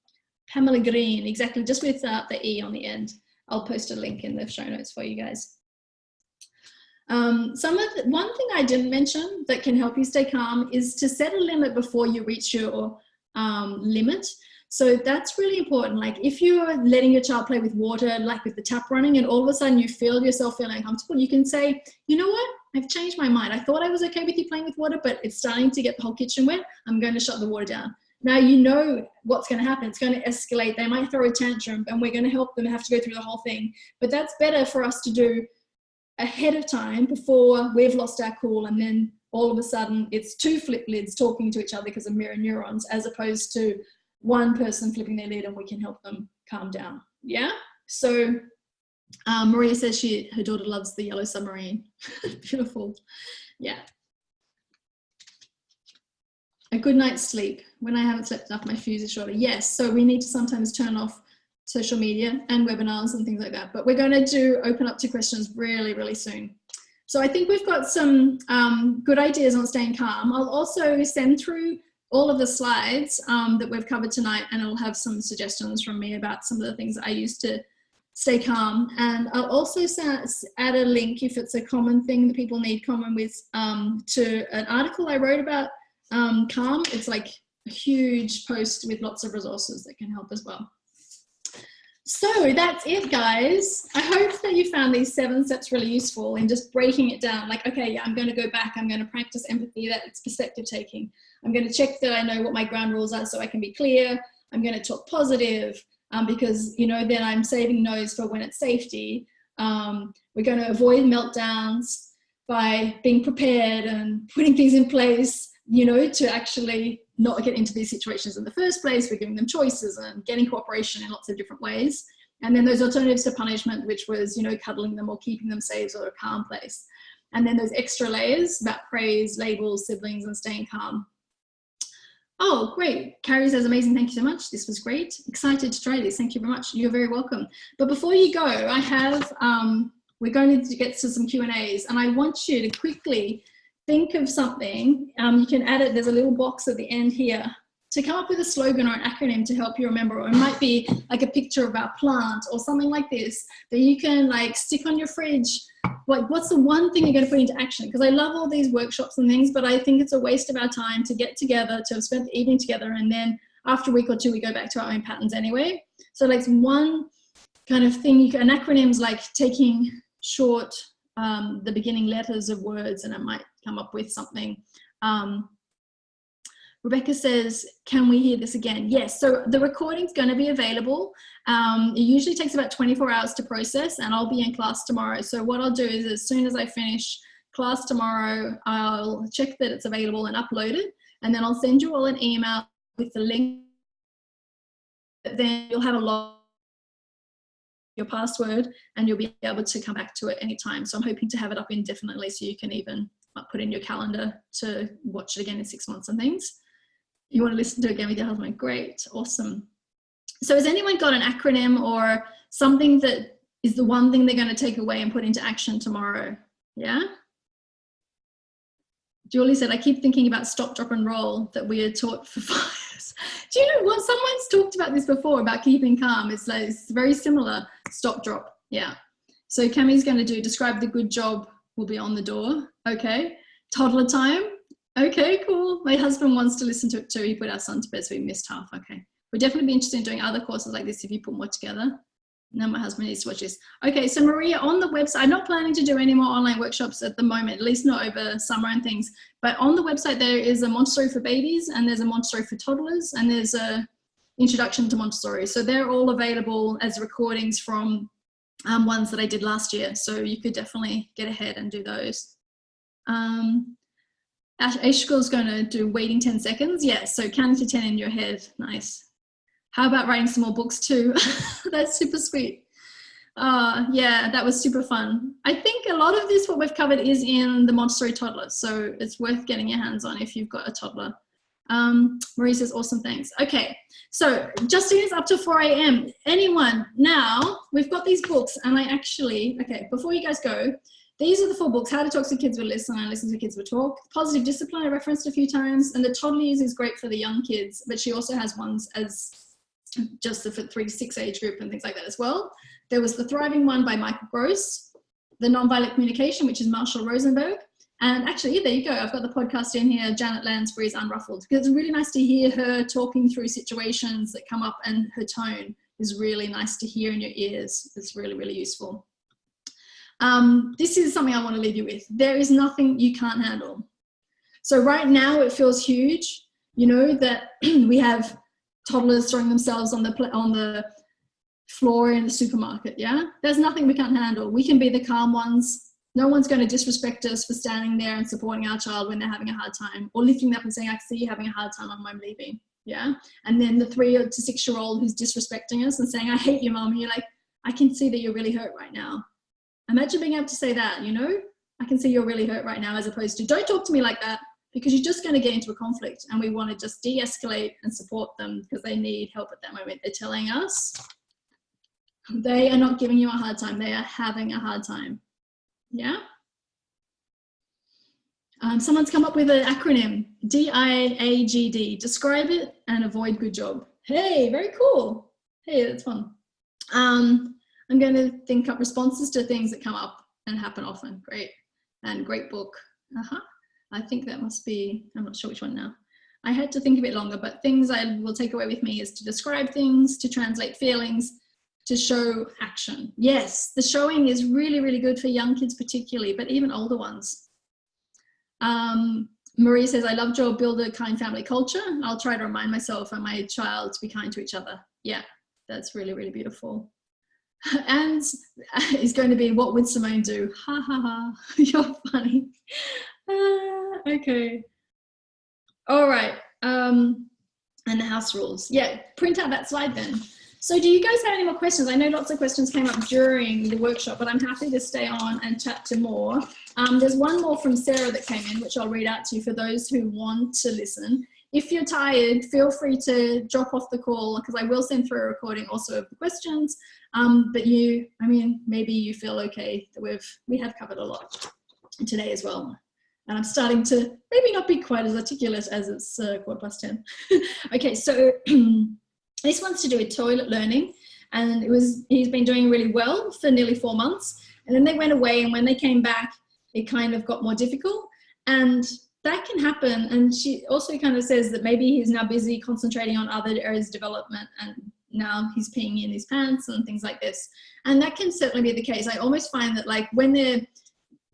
Pamela Green, exactly, just with the E on the end. I'll post a link in the show notes for you guys. One thing I didn't mention that can help you stay calm is to set a limit before you reach your limit. So that's really important. Like if you're letting your child play with water, like with the tap running, and all of a sudden you feel yourself feeling uncomfortable, you can say, you know what? I've changed my mind. I thought I was okay with you playing with water, but it's starting to get the whole kitchen wet. I'm going to shut the water down. Now you know what's going to happen. It's going to escalate. They might throw a tantrum, and we're going to help them have to go through the whole thing. But that's better for us to do ahead of time before we've lost our cool, and then all of a sudden it's two flip lids talking to each other because of mirror neurons, as opposed to one person flipping their lid and we can help them calm down. Yeah. So Maria says her daughter loves the Yellow Submarine. Beautiful. Yeah. A good night's sleep. When I haven't slept enough, my fuse is shorter. Yes. So we need to sometimes turn off social media and webinars and things like that. But we're going to open up to questions really, really soon. So I think we've got some good ideas on staying calm. I'll also send through all of the slides that we've covered tonight, and it'll have some suggestions from me about some of the things I use to stay calm. And I'll also add a link, if it's a common thing that people need common with, to an article I wrote about calm. It's like a huge post with lots of resources that can help as well. So that's it, guys. I hope that you found these 7 steps really useful in just breaking it down. Like, okay, yeah, I'm going to go back. I'm going to practice empathy. That it's perspective taking. I'm going to check that I know what my ground rules are so I can be clear. I'm going to talk positive because, you know, then I'm saving no's for when it's safety. We're going to avoid meltdowns by being prepared and putting things in place, you know, to actually not get into these situations in the first place. We're giving them choices and getting cooperation in lots of different ways. And then those alternatives to punishment, which was, you know, cuddling them or keeping them safe or a calm place. And then those extra layers about praise, labels, siblings, and staying calm. Oh, great. Carrie says, amazing. Thank you so much. This was great. Excited to try this. Thank you very much. You're very welcome. But before you go, I have, we're going to get to some Q&As, and I want you to quickly think of something. You can add it. There's a little box at the end here to come up with a slogan or an acronym to help you remember. Or it might be like a picture of our plant or something like this that you can like stick on your fridge. Like, what's the one thing you're going to put into action? Because I love all these workshops and things, but I think it's a waste of our time to get together, to have spent the evening together, and then after a week or two, we go back to our own patterns anyway. So like one kind of thing, an acronym's like taking short, the beginning letters of words, and it might come up with something. Rebecca says, can we hear this again? Yes, so the recording's going to be available. It usually takes about 24 hours to process, and I'll be in class tomorrow. So what I'll do is, as soon as I finish class tomorrow, I'll check that it's available and upload it, and then I'll send you all an email with the link. Then you'll have a log, your password, and you'll be able to come back to it anytime. So I'm hoping to have it up indefinitely, so you can even put in your calendar to watch it again in 6 months and things. You want to listen to it again with your husband? Great, awesome. So has anyone got an acronym or something that is the one thing they're going to take away and put into action tomorrow? Yeah? Julie said, I keep thinking about stop, drop, and roll that we had taught for 5 years. Do you know what? Someone's talked about this before, about keeping calm. It's like, it's very similar. Stop, drop. Yeah. So Cammie's going to do, describe the good job will be on the door. Okay. Toddler time. Okay, cool. My husband wants to listen to it too. He put our son to bed, so we missed half. Okay. We'd definitely be interested in doing other courses like this if you put more together. Now my husband needs to watch this. Okay, so Maria, on the website, I'm not planning to do any more online workshops at the moment, at least not over summer and things. But on the website, there is a Montessori for babies, and there's a Montessori for toddlers, and there's a introduction to Montessori. So they're all available as recordings from ones that I did last year. So you could definitely get ahead and do those. Ashkel's going to do waiting 10 seconds. Yeah, so counting to 10 in your head. Nice. How about writing some more books too? That's super sweet. Yeah, that was super fun. I think a lot of this, what we've covered, is in the Montessori toddler. So it's worth getting your hands on if you've got a toddler. Marie says, awesome, thanks. Okay, so Justine is up till 4 a.m. Anyone? Now, we've got these books, and I actually, okay, before you guys go, these are the 4 books: How to Talk to Kids Will Listen and Listen to Kids Will Talk. Positive Discipline, I referenced a few times, and the Toddlers is great for the young kids, but she also has ones as just the 3 to 6 age group and things like that as well. There was the Thriving one by Michael Gross, the Nonviolent Communication, which is Marshall Rosenberg. And actually, there you go. I've got the podcast in here, Janet Lansbury's Unruffled, because it's really nice to hear her talking through situations that come up, and her tone is really nice to hear in your ears. It's really, really useful. This is something I want to leave you with. There is nothing you can't handle. So right now it feels huge, you know, that we have toddlers throwing themselves on the floor in the supermarket. Yeah, there's nothing we can't handle. We can be the calm ones. No one's going to disrespect us for standing there and supporting our child when they're having a hard time, or lifting them up and saying, I see you having a hard time, I'm leaving. Yeah. And then the 3 to 6 year old who's disrespecting us and saying, I hate you, mom. And you're like, I can see that you're really hurt right now. Imagine being able to say that, you know, I can see you're really hurt right now, as opposed to, don't talk to me like that, because you're just going to get into a conflict, and we want to just de-escalate and support them because they need help at that moment. They're telling us they are not giving you a hard time. They are having a hard time. Yeah. Someone's come up with an acronym, DIAGD. Describe it and avoid good job. Hey, very cool. Hey, that's fun. I'm going to think up responses to things that come up and happen often. Great. And great book. I think that must be, I'm not sure which one now. I had to think a bit longer, but things I will take away with me is to describe things, to translate feelings, to show action. Yes, the showing is really, really good for young kids particularly, but even older ones. Marie says, I love Joel, build a kind family culture. I'll try to remind myself and my child to be kind to each other. Yeah, that's really, really beautiful. And is going to be, what would Simone do? Ha ha ha, you're funny. Okay. All right. And the house rules. Yeah, print out that slide then. So do you guys have any more questions? I know lots of questions came up during the workshop, but I'm happy to stay on and chat to more. There's one more from Sarah that came in, which I'll read out to you for those who want to listen. If you're tired, feel free to drop off the call, because I will send through a recording also of the questions. But maybe you feel okay that we have covered a lot today as well. And I'm starting to maybe not be quite as articulate as it's 10:15. Okay, so this one's to do with toilet learning, and he's been doing really well for nearly 4 months, and then they went away, and when they came back, it kind of got more difficult, and that can happen. And she also kind of says that maybe he's now busy concentrating on other areas of development, and now he's peeing in his pants and things like this. And that can certainly be the case. I almost find that, like, when they're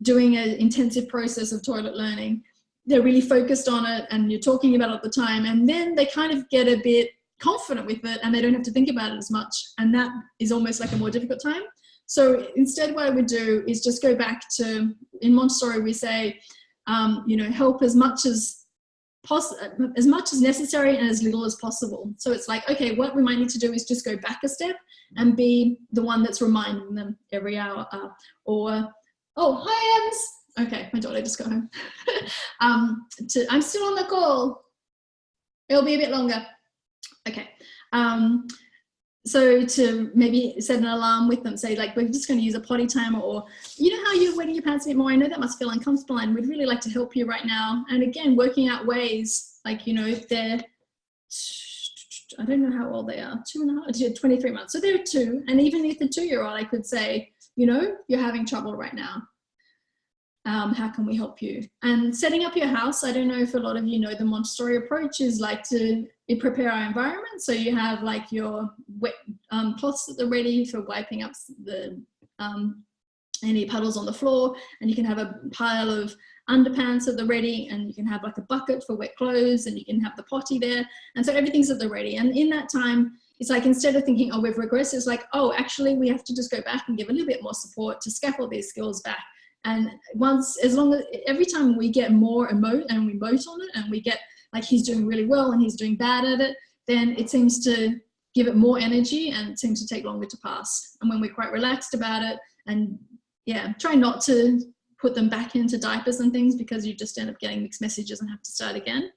doing an intensive process of toilet learning, they're really focused on it and you're talking about it all the time, and then they kind of get a bit confident with it and they don't have to think about it as much, and that is almost like a more difficult time. So instead, what I would do is just go back to, in Montessori we say, help as much as necessary and as little as possible. So it's like, okay, what we might need to do is just go back a step and be the one that's reminding them every hour, or, oh, hi, Ems. Okay, my daughter just got home. I'm still on the call. It'll be a bit longer. Okay. So to maybe set an alarm with them, say, like, we're just going to use a potty timer, or, you know how you're wetting your pants a bit more, I know that must feel uncomfortable and we'd really like to help you right now. And again, working out ways, like, if they're, I don't know how old they are, 23 months. So they're 2. And even if the 2-year-old, I could say, you're having trouble right now. How can we help you? And setting up your house, I don't know if a lot of you know the Montessori approach is like to prepare our environment. So you have like your wet cloths that are ready for wiping up the any puddles on the floor, and you can have a pile of underpants at the ready, and you can have like a bucket for wet clothes, and you can have the potty there, and so everything's at the ready. And in that time, it's like, instead of thinking, oh, we've regressed, it's like, oh, actually we have to just go back and give a little bit more support to scaffold these skills back. And every time we get more emote and we emote on it, and we get like, he's doing really well and he's doing bad at it, then it seems to give it more energy, and it seems to take longer to pass. And when we're quite relaxed about it, and yeah, try not to put them back into diapers and things, because you just end up getting mixed messages and have to start again.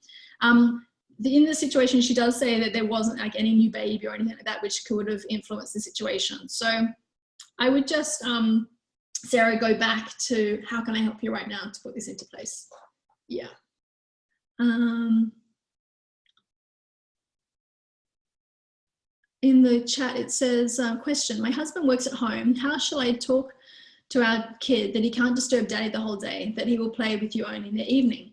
In the situation, she does say that there wasn't like any new baby or anything like that, which could have influenced the situation. So I would just, Sarah, go back to, how can I help you right now to put this into place? Yeah. In the chat, it says, question, my husband works at home. How shall I talk to our kid that he can't disturb daddy the whole day, that he will play with you only in the evening?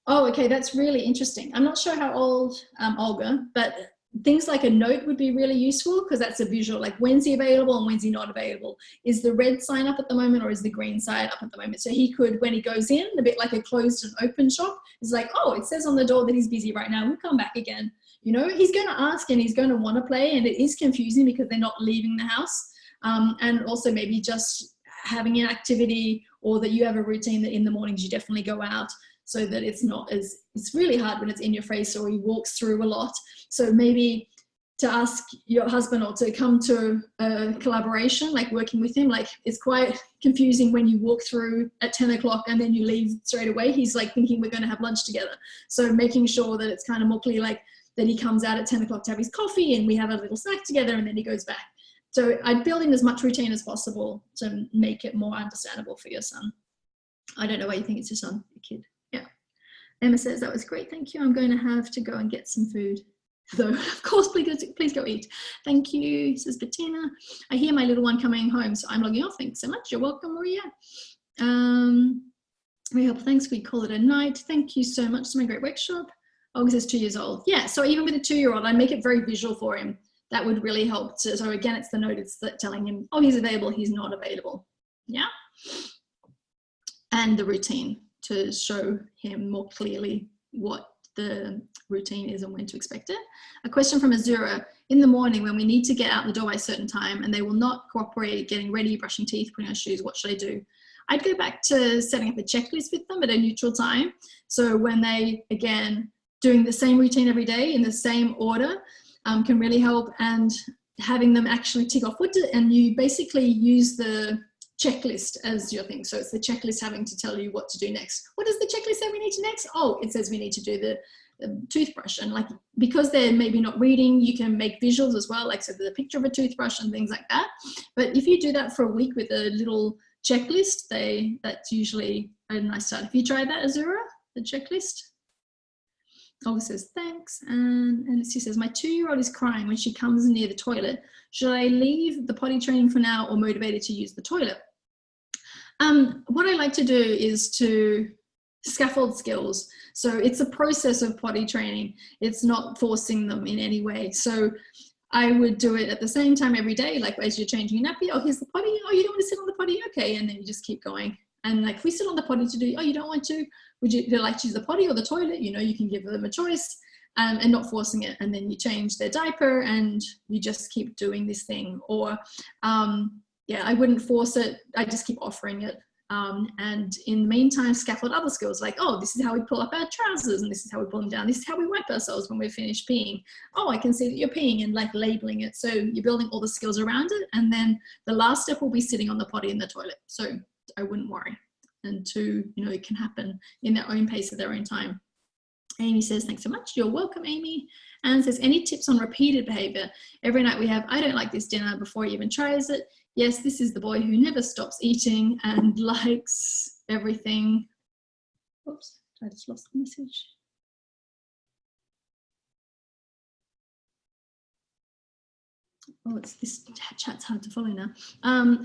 Oh, okay, that's really interesting. I'm not sure how old Olga, but things like a note would be really useful, because that's a visual, like when's he available and when's he not available. Is the red sign up at the moment, or is the green sign up at the moment? So he could, when he goes in, a bit like a closed and open shop, it's like, oh, it says on the door that he's busy right now, we'll come back again. You know, he's going to ask and he's going to want to play, and it is confusing because they're not leaving the house. And also maybe just having an activity, or that you have a routine that in the mornings you definitely go out, so that it's not as, it's really hard when it's in your face or he walks through a lot. So maybe to ask your husband, or to come to a collaboration, like working with him, like it's quite confusing when you walk through at 10 o'clock and then you leave straight away. He's like thinking we're going to have lunch together. So making sure that it's kind of more clear, like that he comes out at 10 o'clock to have his coffee and we have a little snack together, and then he goes back. So I'd build in as much routine as possible to make it more understandable for your son. I don't know why you think it's your son, your kid. Yeah. Emma says, that was great, thank you. I'm going to have to go and get some food. Though, of course, please go eat. Thank you, says Bettina. I hear my little one coming home, so I'm logging off. Thanks so much. You're welcome, Maria. Very helpful. Thanks. We call it a night. Thank you so much. It's my great workshop. Olga says 2 years old. Yeah, so even with a 2-year-old, I make it very visual for him. That would really help. So again, it's the note, it's telling him, oh, he's available, he's not available. Yeah. And the routine, to show him more clearly what the routine is and when to expect it. A question from Azura, in the morning when we need to get out the door by a certain time and they will not cooperate, getting ready, brushing teeth, putting on shoes, what should I do? I'd go back to setting up a checklist with them at a neutral time. So when they, again, doing the same routine every day in the same order, can really help, and having them actually tick off and you basically use the checklist as your thing. So it's the checklist having to tell you what to do next. What does the checklist say we need to next? Oh, it says we need to do the toothbrush. And like, because they're maybe not reading, you can make visuals as well, like so the picture of a toothbrush and things like that. But if you do that for a week with a little checklist, that's usually a nice start. Have you tried that, Azura, the checklist? Olga says, thanks. And Lucy says, my 2-year-old is crying when she comes near the toilet. Should I leave the potty training for now or motivate her to use the toilet? What I like to do is to scaffold skills. So it's a process of potty training. It's not forcing them in any way. So I would do it at the same time every day, like as you're changing a nappy, oh, here's the potty. Oh, you don't want to sit on the potty? Okay. And then you just keep going. And like, if we sit on the potty to do, oh, you don't want to, would you like to use the potty or the toilet? You know, you can give them a choice, and not forcing it. And then you change their diaper and you just keep doing this thing. Or, yeah, I wouldn't force it. I just keep offering it. And in the meantime, scaffold other skills like, oh, this is how we pull up our trousers and this is how we pull them down. This is how we wipe ourselves when we're finished peeing. Oh, I can see that you're peeing, and like labeling it. So you're building all the skills around it. And then the last step will be sitting on the potty in the toilet. So I wouldn't worry. And two, you know, it can happen in their own pace at their own time. Amy says, thanks so much. You're welcome, Amy. Anne says, any tips on repeated behavior? Every night we have, I don't like this dinner before he even tries it. Yes, this is the boy who never stops eating and likes everything. Oops, I just lost the message. Oh, it's this chat's hard to follow now.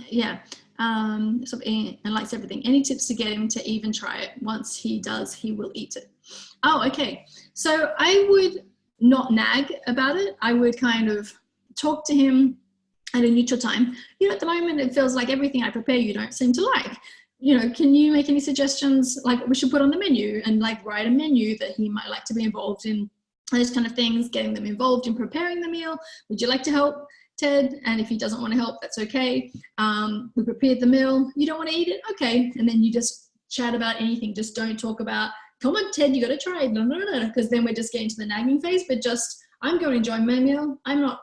Yeah, so, and likes everything. Any tips to get him to even try it? Once he does, he will eat it. Oh, okay. So I would not nag about it. I would kind of talk to him at a neutral time. At the moment it feels like everything I prepare you don't seem to like. Can you make any suggestions, like we should put on the menu, and like write a menu that he might like to be involved in, those kind of things, getting them involved in preparing the meal. Would you like to help, Ted? And if he doesn't want to help, that's okay. We prepared the meal. You don't want to eat it? Okay. And then you just chat about anything. Just don't talk about, come on, Ted, you got to try it. No, because then we're just getting to the nagging phase. But just, I'm going to enjoy my meal. I'm not,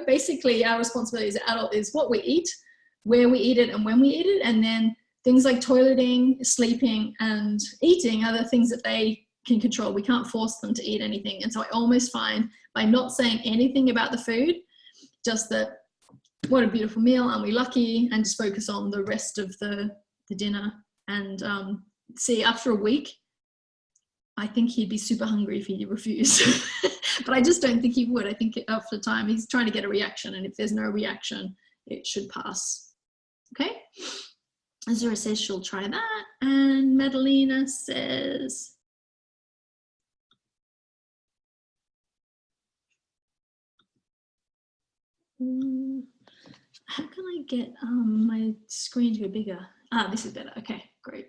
basically our responsibility as an adult is what we eat, where we eat it, and when we eat it. And then things like toileting, sleeping, and eating are the things that they can control. We can't force them to eat anything. And so I almost find by not saying anything about the food, just that, what a beautiful meal, aren't we lucky, and just focus on the rest of the dinner. And see, after a week, I think he'd be super hungry if he refused. But I just don't think he would. I think after time, he's trying to get a reaction. And if there's no reaction, it should pass. Okay? Azura says she'll try that. And Madalena says, how can I get my screen to be bigger? This is better. Okay, great.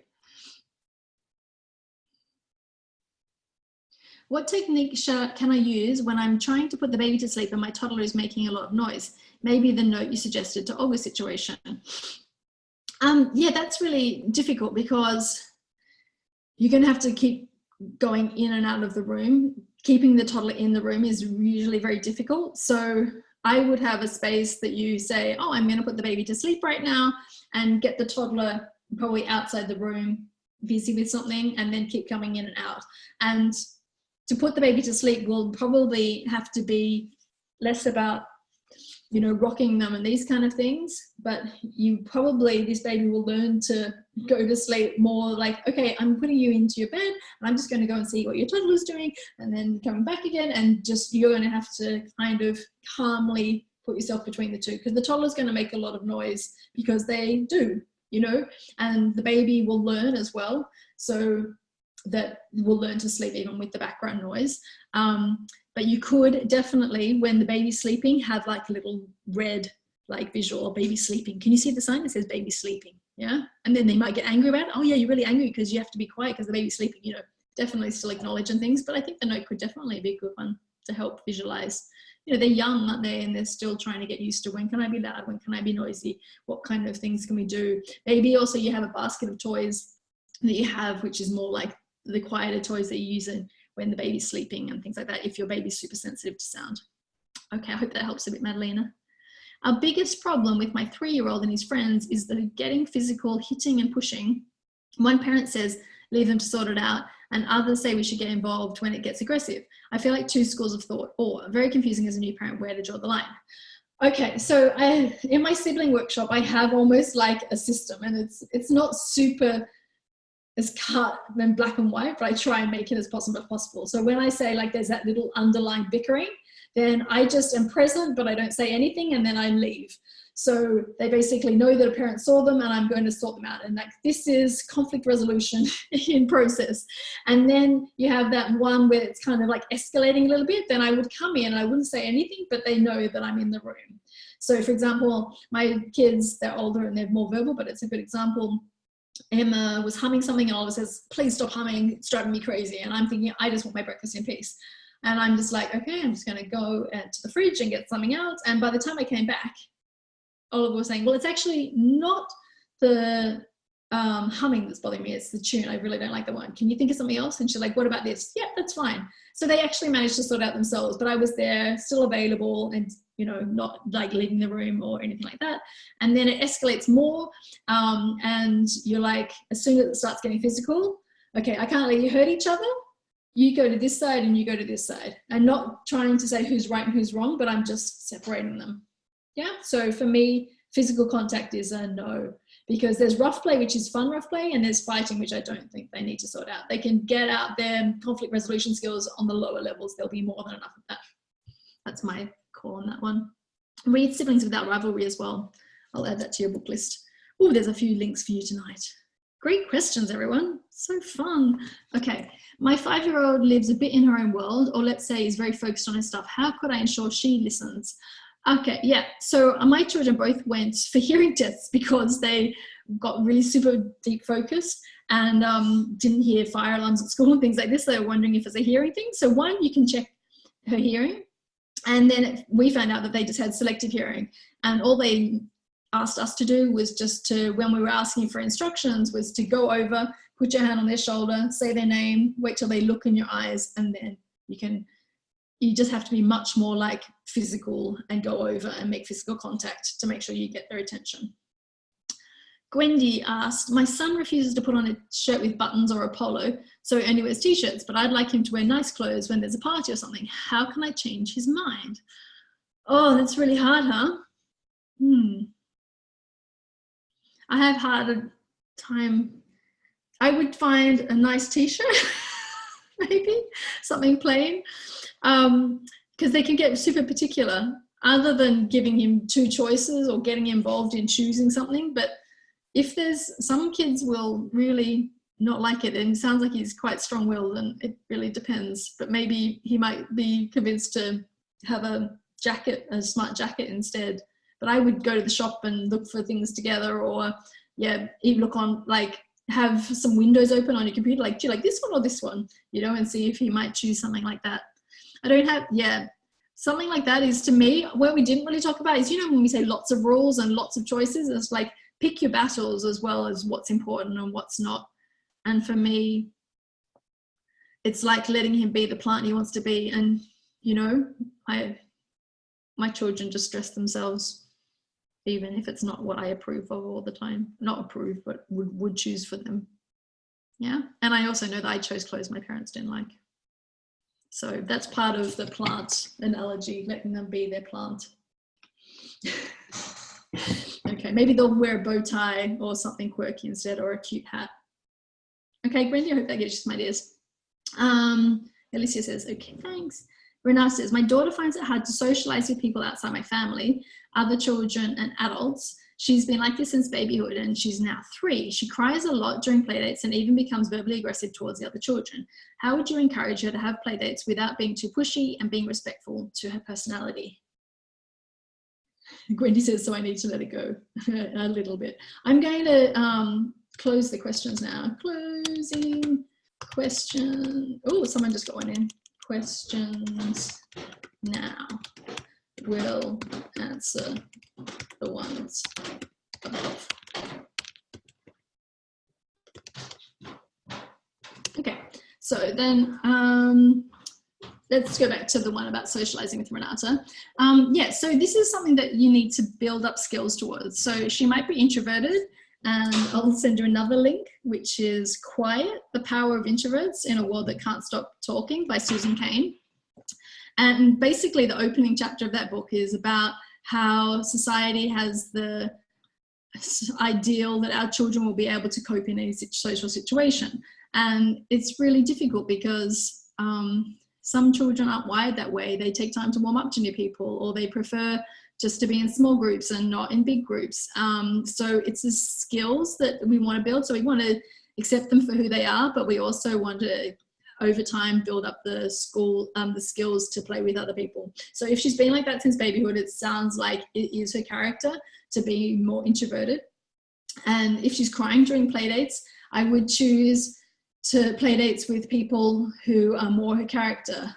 What technique can I use when I'm trying to put the baby to sleep and my toddler is making a lot of noise? Maybe the note you suggested to Olga's situation. Yeah, that's really difficult because you're going to have to keep going in and out of the room. Keeping the toddler in the room is usually very difficult. So I would have a space that you say, oh, I'm going to put the baby to sleep right now, and get the toddler probably outside the room, busy with something, and then keep coming in and out. And to put the baby to sleep will probably have to be less about, rocking them and these kind of things, but this baby will learn to go to sleep more like, okay, I'm putting you into your bed and I'm just going to go and see what your toddler's doing, and then coming back again, and just, you're going to have to kind of calmly put yourself between the two, because the toddler's going to make a lot of noise because they do, and the baby will learn as well. So that will learn to sleep even with the background noise. But you could definitely, when the baby's sleeping, have like a little red like visual of baby sleeping. Can you see the sign that says baby sleeping? Yeah. And then they might get angry about it. Oh yeah, you're really angry because you have to be quiet because the baby's sleeping. Definitely still acknowledge and things. But I think the note could definitely be a good one to help visualize. They're young, aren't they? And they're still trying to get used to, when can I be loud? When can I be noisy? What kind of things can we do? Maybe also you have a basket of toys that you have, which is more like the quieter toys that you use when the baby's sleeping and things like that, if your baby's super sensitive to sound. Okay, I hope that helps a bit, Madalena. Our biggest problem with my 3-year-old and his friends is the getting physical, hitting and pushing. One parent says, leave them to sort it out, and others say we should get involved when it gets aggressive. I feel like 2 schools of thought, or very confusing as a new parent where to draw the line. Okay, so in my sibling workshop, I have almost like a system, and it's not super as cut than black and white, but I try and make it as possible. So when I say like there's that little underlying bickering, then I just am present, but I don't say anything, and then I leave. So they basically know that a parent saw them and I'm going to sort them out. And like, this is conflict resolution in process. And then you have that one where it's kind of like escalating a little bit, then I would come in and I wouldn't say anything, but they know that I'm in the room. So for example, my kids, they're older and they're more verbal, but it's a good example. Emma was humming something and Oliver says, please stop humming, it's driving me crazy. And I'm thinking, I just want my breakfast in peace. And I'm just like, okay, I'm just going to go to the fridge and get something else. And by the time I came back, Oliver was saying, well, it's actually not the humming that's bothering me, it's the tune. I really don't like the one. Can you think of something else? And she's like, what about this? Yeah, that's fine. So they actually managed to sort out themselves, but I was there, still available, and not like leaving the room or anything like that. And then it escalates more, and you're like, as soon as it starts getting physical, okay, I can't let you hurt each other. You go to this side and you go to this side. And not trying to say who's right and who's wrong, but I'm just separating them. Yeah, so for me, physical contact is a no, because there's rough play, which is fun rough play, and there's fighting, which I don't think they need to sort out. They can get out their conflict resolution skills on the lower levels. There'll be more than enough of that. That's my call on that one. Read Siblings Without Rivalry as well. I'll add that to your book list. Oh, there's a few links for you tonight. Great questions, everyone. So fun. Okay, my 5-year-old lives a bit in her own world, or let's say is very focused on her stuff. How could I ensure she listens? Okay, yeah. So my children both went for hearing tests because they got really super deep focused and didn't hear fire alarms at school and things like this. They were wondering if it's a hearing thing. So one, you can check her hearing. And then we found out that they just had selective hearing. And all they asked us to do was just to, when we were asking for instructions, was to go over, put your hand on their shoulder, say their name, wait till they look in your eyes, and then you just have to be much more like physical and go over and make physical contact to make sure you get their attention. Gwendy asked, my son refuses to put on a shirt with buttons or a polo, so he only wears t-shirts, but I'd like him to wear nice clothes when there's a party or something. How can I change his mind? Oh, that's really hard, huh? I have had a time. I would find a nice t-shirt, maybe, something plain, because they can get super particular, other than giving him two choices or getting involved in choosing something. But if there's, some kids will really not like it, and it sounds like he's quite strong-willed, and it really depends. But maybe he might be convinced to have a jacket, a smart jacket instead. But I would go to the shop and look for things together, or even look on, like, have some windows open on your computer, like, do you like this one or this one, and see if he might choose something like that. I don't have, something like that is, to me, where we didn't really talk about is, when we say lots of rules and lots of choices, it's like, pick your battles as well as what's important and what's not. And for me, it's like letting him be the plant he wants to be. And, my children just stress themselves, even if it's not what I approve of all the time. Not approve, but would choose for them. Yeah. And I also know that I chose clothes my parents didn't like. So that's part of the plant analogy, letting them be their plant. Okay, maybe they'll wear a bow tie or something quirky instead, or a cute hat. Okay, Gwendy, I hope that gives you some ideas. Alicia says, okay, thanks. Renata says, my daughter finds it hard to socialize with people outside my family, other children and adults. She's been like this since babyhood, and she's now 3. She cries a lot during playdates and even becomes verbally aggressive towards the other children. How would you encourage her to have playdates without being too pushy and being respectful to her personality? Gwendy says, so I need to let it go a little bit. I'm going to close the questions now. Closing question. Oh, someone just got one in. Questions now. We'll answer the ones above. Okay, so then let's go back to the one about socializing with Renata. So this is something that you need to build up skills towards. So she might be introverted, and I'll send you another link, which is Quiet, The Power of Introverts in a World That Can't Stop Talking by Susan Cain. And basically the opening chapter of that book is about how society has the ideal that our children will be able to cope in any social situation. And it's really difficult because some children aren't wired that way. They take time to warm up to new people, or they prefer just to be in small groups and not in big groups. So it's the skills that we want to build. So we want to accept them for who they are, but we also want to, over time, build up the skills to play with other people. So if she's been like that since babyhood, it sounds like it is her character to be more introverted. And if she's crying during play dates, I would choose to play dates with people who are more her character,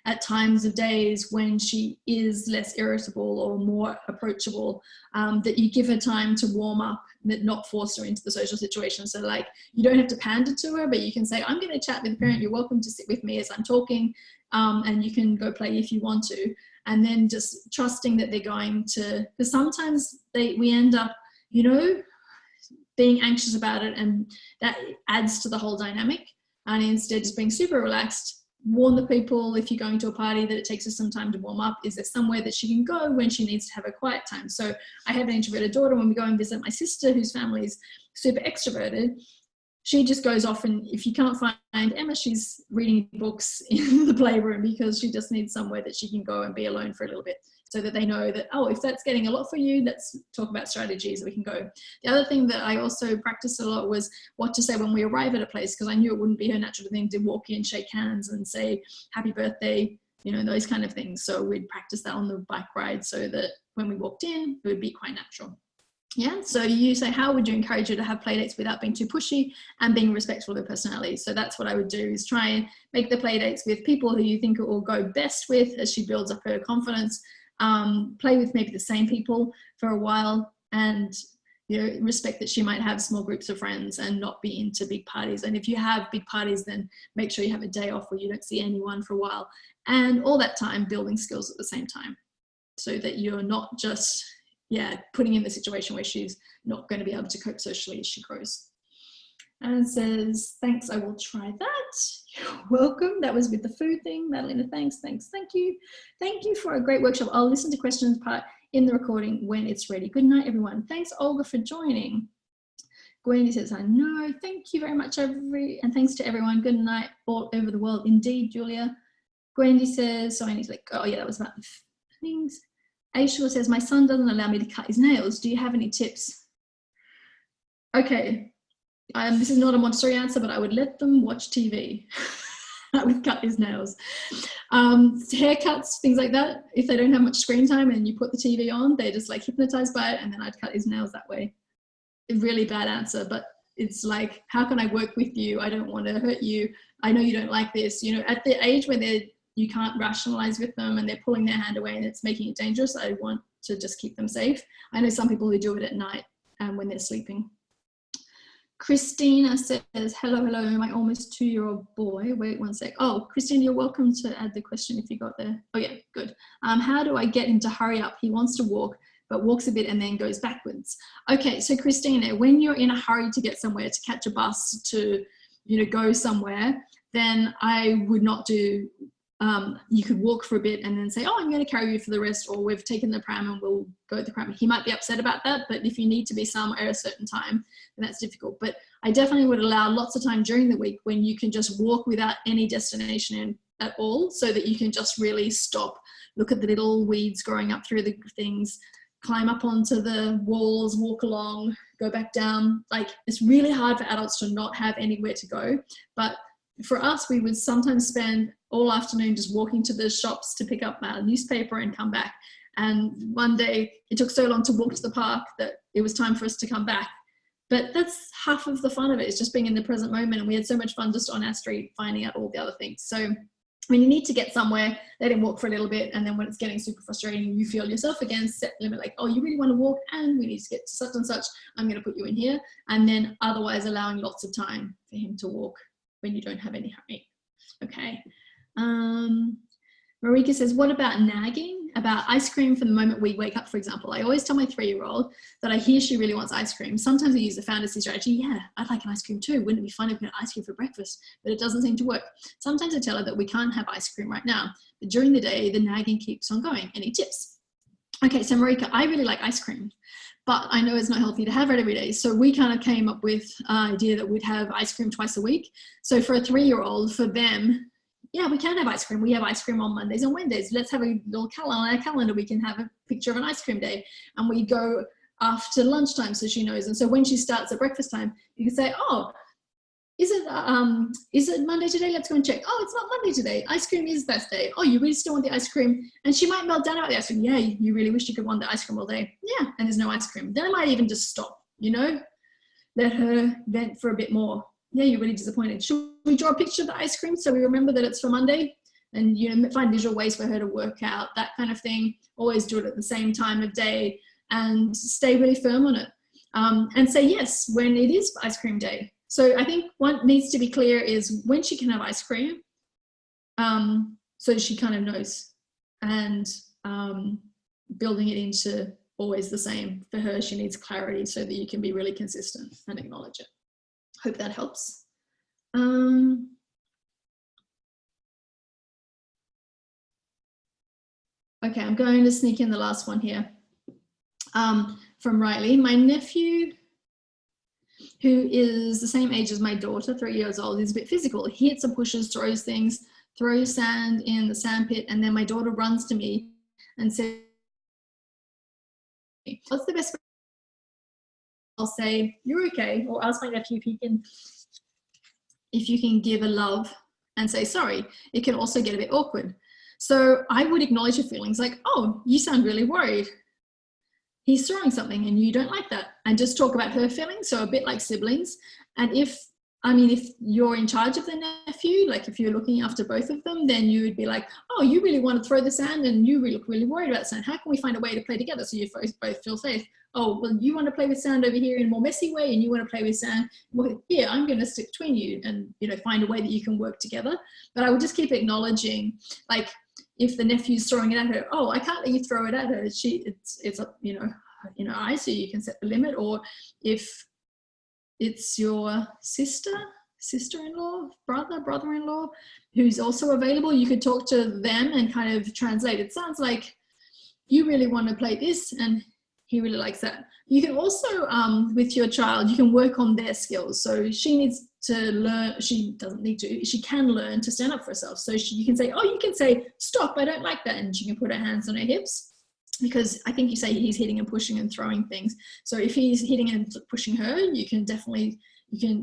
at times of days when she is less irritable or more approachable, that you give her time to warm up, but not force her into the social situation. So like, you don't have to pander to her, but you can say, I'm going to chat with the parent. You're welcome to sit with me as I'm talking, and you can go play if you want to. And then just trusting that they're going to, because sometimes we end up, being anxious about it, and that adds to the whole dynamic. And instead, just being super relaxed, warn the people if you're going to a party that it takes her some time to warm up. Is there somewhere that she can go when she needs to have a quiet time? So I have an introverted daughter. When we go and visit my sister, whose family is super extroverted, she just goes off, and if you can't find Emma, she's reading books in the playroom, because she just needs somewhere that she can go and be alone for a little bit, so that they know that, oh, if that's getting a lot for you, let's talk about strategies, we can go. The other thing that I also practiced a lot was what to say when we arrive at a place, because I knew it wouldn't be her natural thing to walk in, shake hands and say, happy birthday, you know, those kind of things. So we'd practice that on the bike ride so that when we walked in, it would be quite natural. Yeah, so you say, how would you encourage her to have play dates without being too pushy and being respectful of their personality? So that's what I would do, is try and make the play dates with people who you think it will go best with as she builds up her confidence. Play with maybe the same people for a while, and you know, respect that she might have small groups of friends and not be into big parties. And if you have big parties, then make sure you have a day off where you don't see anyone for a while, and all that time building skills at the same time, so that you're not just putting in the situation where she's not going to be able to cope socially as she grows. And says, thanks, I will try that. You're welcome. That was with the food thing. Madalena, thanks, thank you. Thank you for a great workshop. I'll listen to questions part in the recording when it's ready. Good night, everyone. Thanks, Olga, for joining. Gwendy says, I know. Thank you very much, and thanks to everyone. Good night all over the world. Indeed, Julia. Gwendy says, so I need to let go. Oh, yeah, that was about the things. Aishua says, my son doesn't allow me to cut his nails. Do you have any tips? Okay, this is not a Montessori answer, but I would let them watch TV. I would cut his nails. Haircuts, things like that. If they don't have much screen time and you put the TV on, they're just like hypnotized by it, and then I'd cut his nails that way. A really bad answer, but it's like, how can I work with you? I don't want to hurt you. I know you don't like this. You know, at the age where you can't rationalize with them and they're pulling their hand away and it's making it dangerous, I want to just keep them safe. I know some people who do it at night when they're sleeping. Christina says, hello, my almost 2-year-old boy. Wait one sec. Oh, Christina, you're welcome to add the question if you got there. Oh yeah, good. How do I get him to hurry up? He wants to walk, but walks a bit and then goes backwards. Okay, so Christina, when you're in a hurry to get somewhere, to catch a bus, to, you know, go somewhere, then I would not do, you could walk for a bit and then say, oh, I'm going to carry you for the rest, or we've taken the pram and we'll go with the pram. He might be upset about that, but if you need to be somewhere at a certain time, then that's difficult. But I definitely would allow lots of time during the week when you can just walk without any destination at all, so that you can just really stop, look at the little weeds growing up through the things, climb up onto the walls, walk along, go back down. Like, it's really hard for adults to not have anywhere to go. But for us, we would sometimes spend all afternoon just walking to the shops to pick up our newspaper and come back. And one day it took so long to walk to the park that it was time for us to come back. But that's half of the fun of it, is just being in the present moment. And we had so much fun just on our street finding out all the other things. So when you need to get somewhere, let him walk for a little bit. And then when it's getting super frustrating, you feel yourself again, set the limit, like, oh, you really want to walk and we need to get to such and such. I'm going to put you in here. And then otherwise allowing lots of time for him to walk when you don't have any hurry. Okay. Marika says, what about nagging? About ice cream from the moment we wake up, for example. I always tell my 3-year-old that I hear she really wants ice cream. Sometimes I use the fantasy strategy. Yeah, I'd like an ice cream too. Wouldn't it be fun if we had ice cream for breakfast? But it doesn't seem to work. Sometimes I tell her that we can't have ice cream right now. But during the day, the nagging keeps on going. Any tips? Okay, so Marika, I really like ice cream, but I know it's not healthy to have it every day. So we kind of came up with an idea that we'd have ice cream twice a week. So for a 3-year-old, for them, yeah, we can have ice cream. We have ice cream on Mondays and Wednesdays. Let's have a little calendar on our calendar. We can have a picture of an ice cream day, and we go after lunchtime so she knows. And so when she starts at breakfast time, you can say, oh, is it Monday today? Let's go and check. Oh, it's not Monday today. Ice cream is that day. Oh, you really still want the ice cream? And she might melt down about the ice cream. Yeah, you really wish you could want the ice cream all day. Yeah, and there's no ice cream. Then I might even just stop, you know, let her vent for a bit more. Yeah, you're really disappointed. Should we draw a picture of the ice cream so we remember that it's for Monday? And, you know, find visual ways for her to work out, that kind of thing. Always do it at the same time of day and stay really firm on it. And say yes when it is ice cream day. So I think what needs to be clear is when she can have ice cream, so she kind of knows, and building it into always the same. For her, she needs clarity so that you can be really consistent and acknowledge it. Hope that helps. Okay, I'm going to sneak in the last one here. From Riley, my nephew, who is the same age as my daughter, 3 years old, is a bit physical. He hits and pushes, throws things, throws sand in the sand pit, and then my daughter runs to me and says, what's the best way? I'll say, you're okay, or ask my nephew if you can give a love and say sorry. It can also get a bit awkward. So I would acknowledge your feelings like, oh, you sound really worried. He's throwing something and you don't like that. And just talk about her feelings. So a bit like siblings. And if you're in charge of the nephew, like if you're looking after both of them, then you would be like, oh, you really want to throw the sand and you look really worried about sand. How can we find a way to play together so you both feel safe? Oh, well, you want to play with sand over here in a more messy way and you want to play with sand. Well, here, I'm going to sit between you and, find a way that you can work together. But I would just keep acknowledging, like, if the nephew's throwing it at her, oh, I can't let you throw it at her. It's I, so you can set the limit. Or if it's your sister-in-law, brother-in-law, who's also available, you could talk to them and kind of translate. It sounds like you really want to play this and he really likes that. You can also, with your child, you can work on their skills. So she needs to learn, she doesn't need to, she can learn to stand up for herself. So you can say, oh, you can say, stop, I don't like that. And she can put her hands on her hips, because I think you say he's hitting and pushing and throwing things. So if he's hitting and pushing her, you can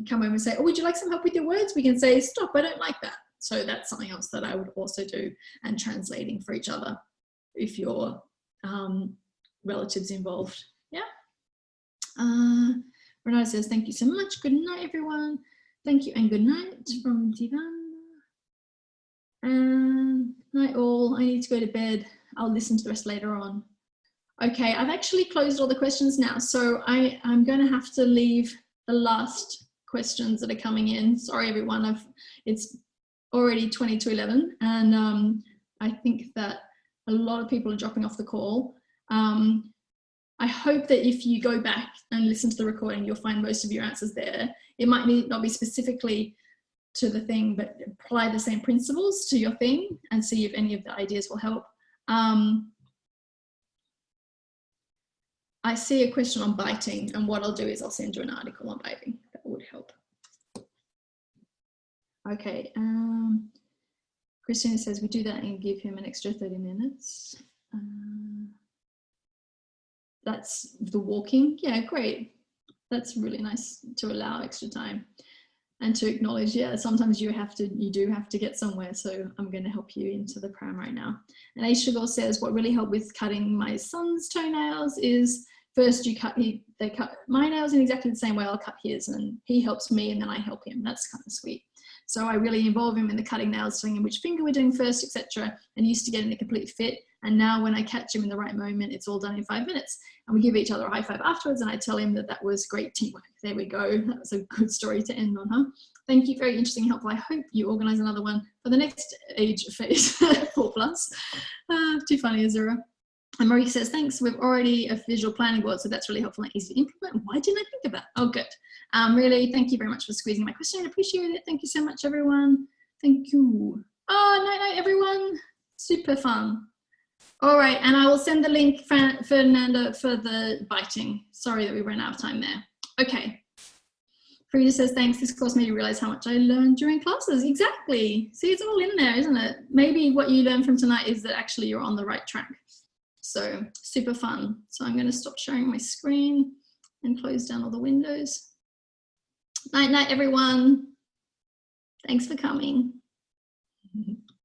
come over and say, oh, would you like some help with your words? We can say, stop, I don't like that. So that's something else that I would also do, and translating for each other if you're relatives involved. Yeah. Renata says, thank you so much. Good night, everyone. Thank you and good night from Divan. And night all. I need to go to bed. I'll listen to the rest later on. Okay, I've actually closed all the questions now, so I'm going to have to leave the last questions that are coming in. Sorry, everyone. It's already 20 to 11, and I think that a lot of people are dropping off the call. I hope that if you go back and listen to the recording, you'll find most of your answers there. It might not be specifically to the thing, but apply the same principles to your thing and see if any of the ideas will help. I see a question on biting, and what I'll do is I'll send you an article on biting. That would help. Okay. Christina says we do that and give him an extra 30 minutes. That's the walking. Yeah, great. That's really nice to allow extra time and to acknowledge, yeah, sometimes you do have to get somewhere. So I'm going to help you into the pram right now. And Aishagol says, what really helped with cutting my son's toenails is first they cut my nails in exactly the same way I'll cut his, and he helps me and then I help him. That's kind of sweet. So I really involve him in the cutting nails, telling him which finger we're doing first, etc. And used to get in a complete fit. And now when I catch him in the right moment, it's all done in 5 minutes. And we give each other a high five afterwards, and I tell him that was great teamwork. There we go. That was a good story to end on, huh? Thank you. Very interesting and helpful. I hope you organize another one for the next age phase, 4+. Too funny, Azura. And Marie says, thanks. We've already a visual planning board, so that's really helpful and easy to implement. Why didn't I think of that? Oh, good. Really, thank you very much for squeezing my question. I appreciate it. Thank you so much, everyone. Thank you. Oh, night, everyone. Super fun. All right, and I will send the link, Fernanda, for the biting. Sorry that we ran out of time there. Okay. Frida says, thanks. This course made me realize how much I learned during classes. Exactly. See, it's all in there, isn't it? Maybe what you learned from tonight is that actually you're on the right track. So super fun. So I'm going to stop sharing my screen and close down all the windows. Night, night, everyone. Thanks for coming.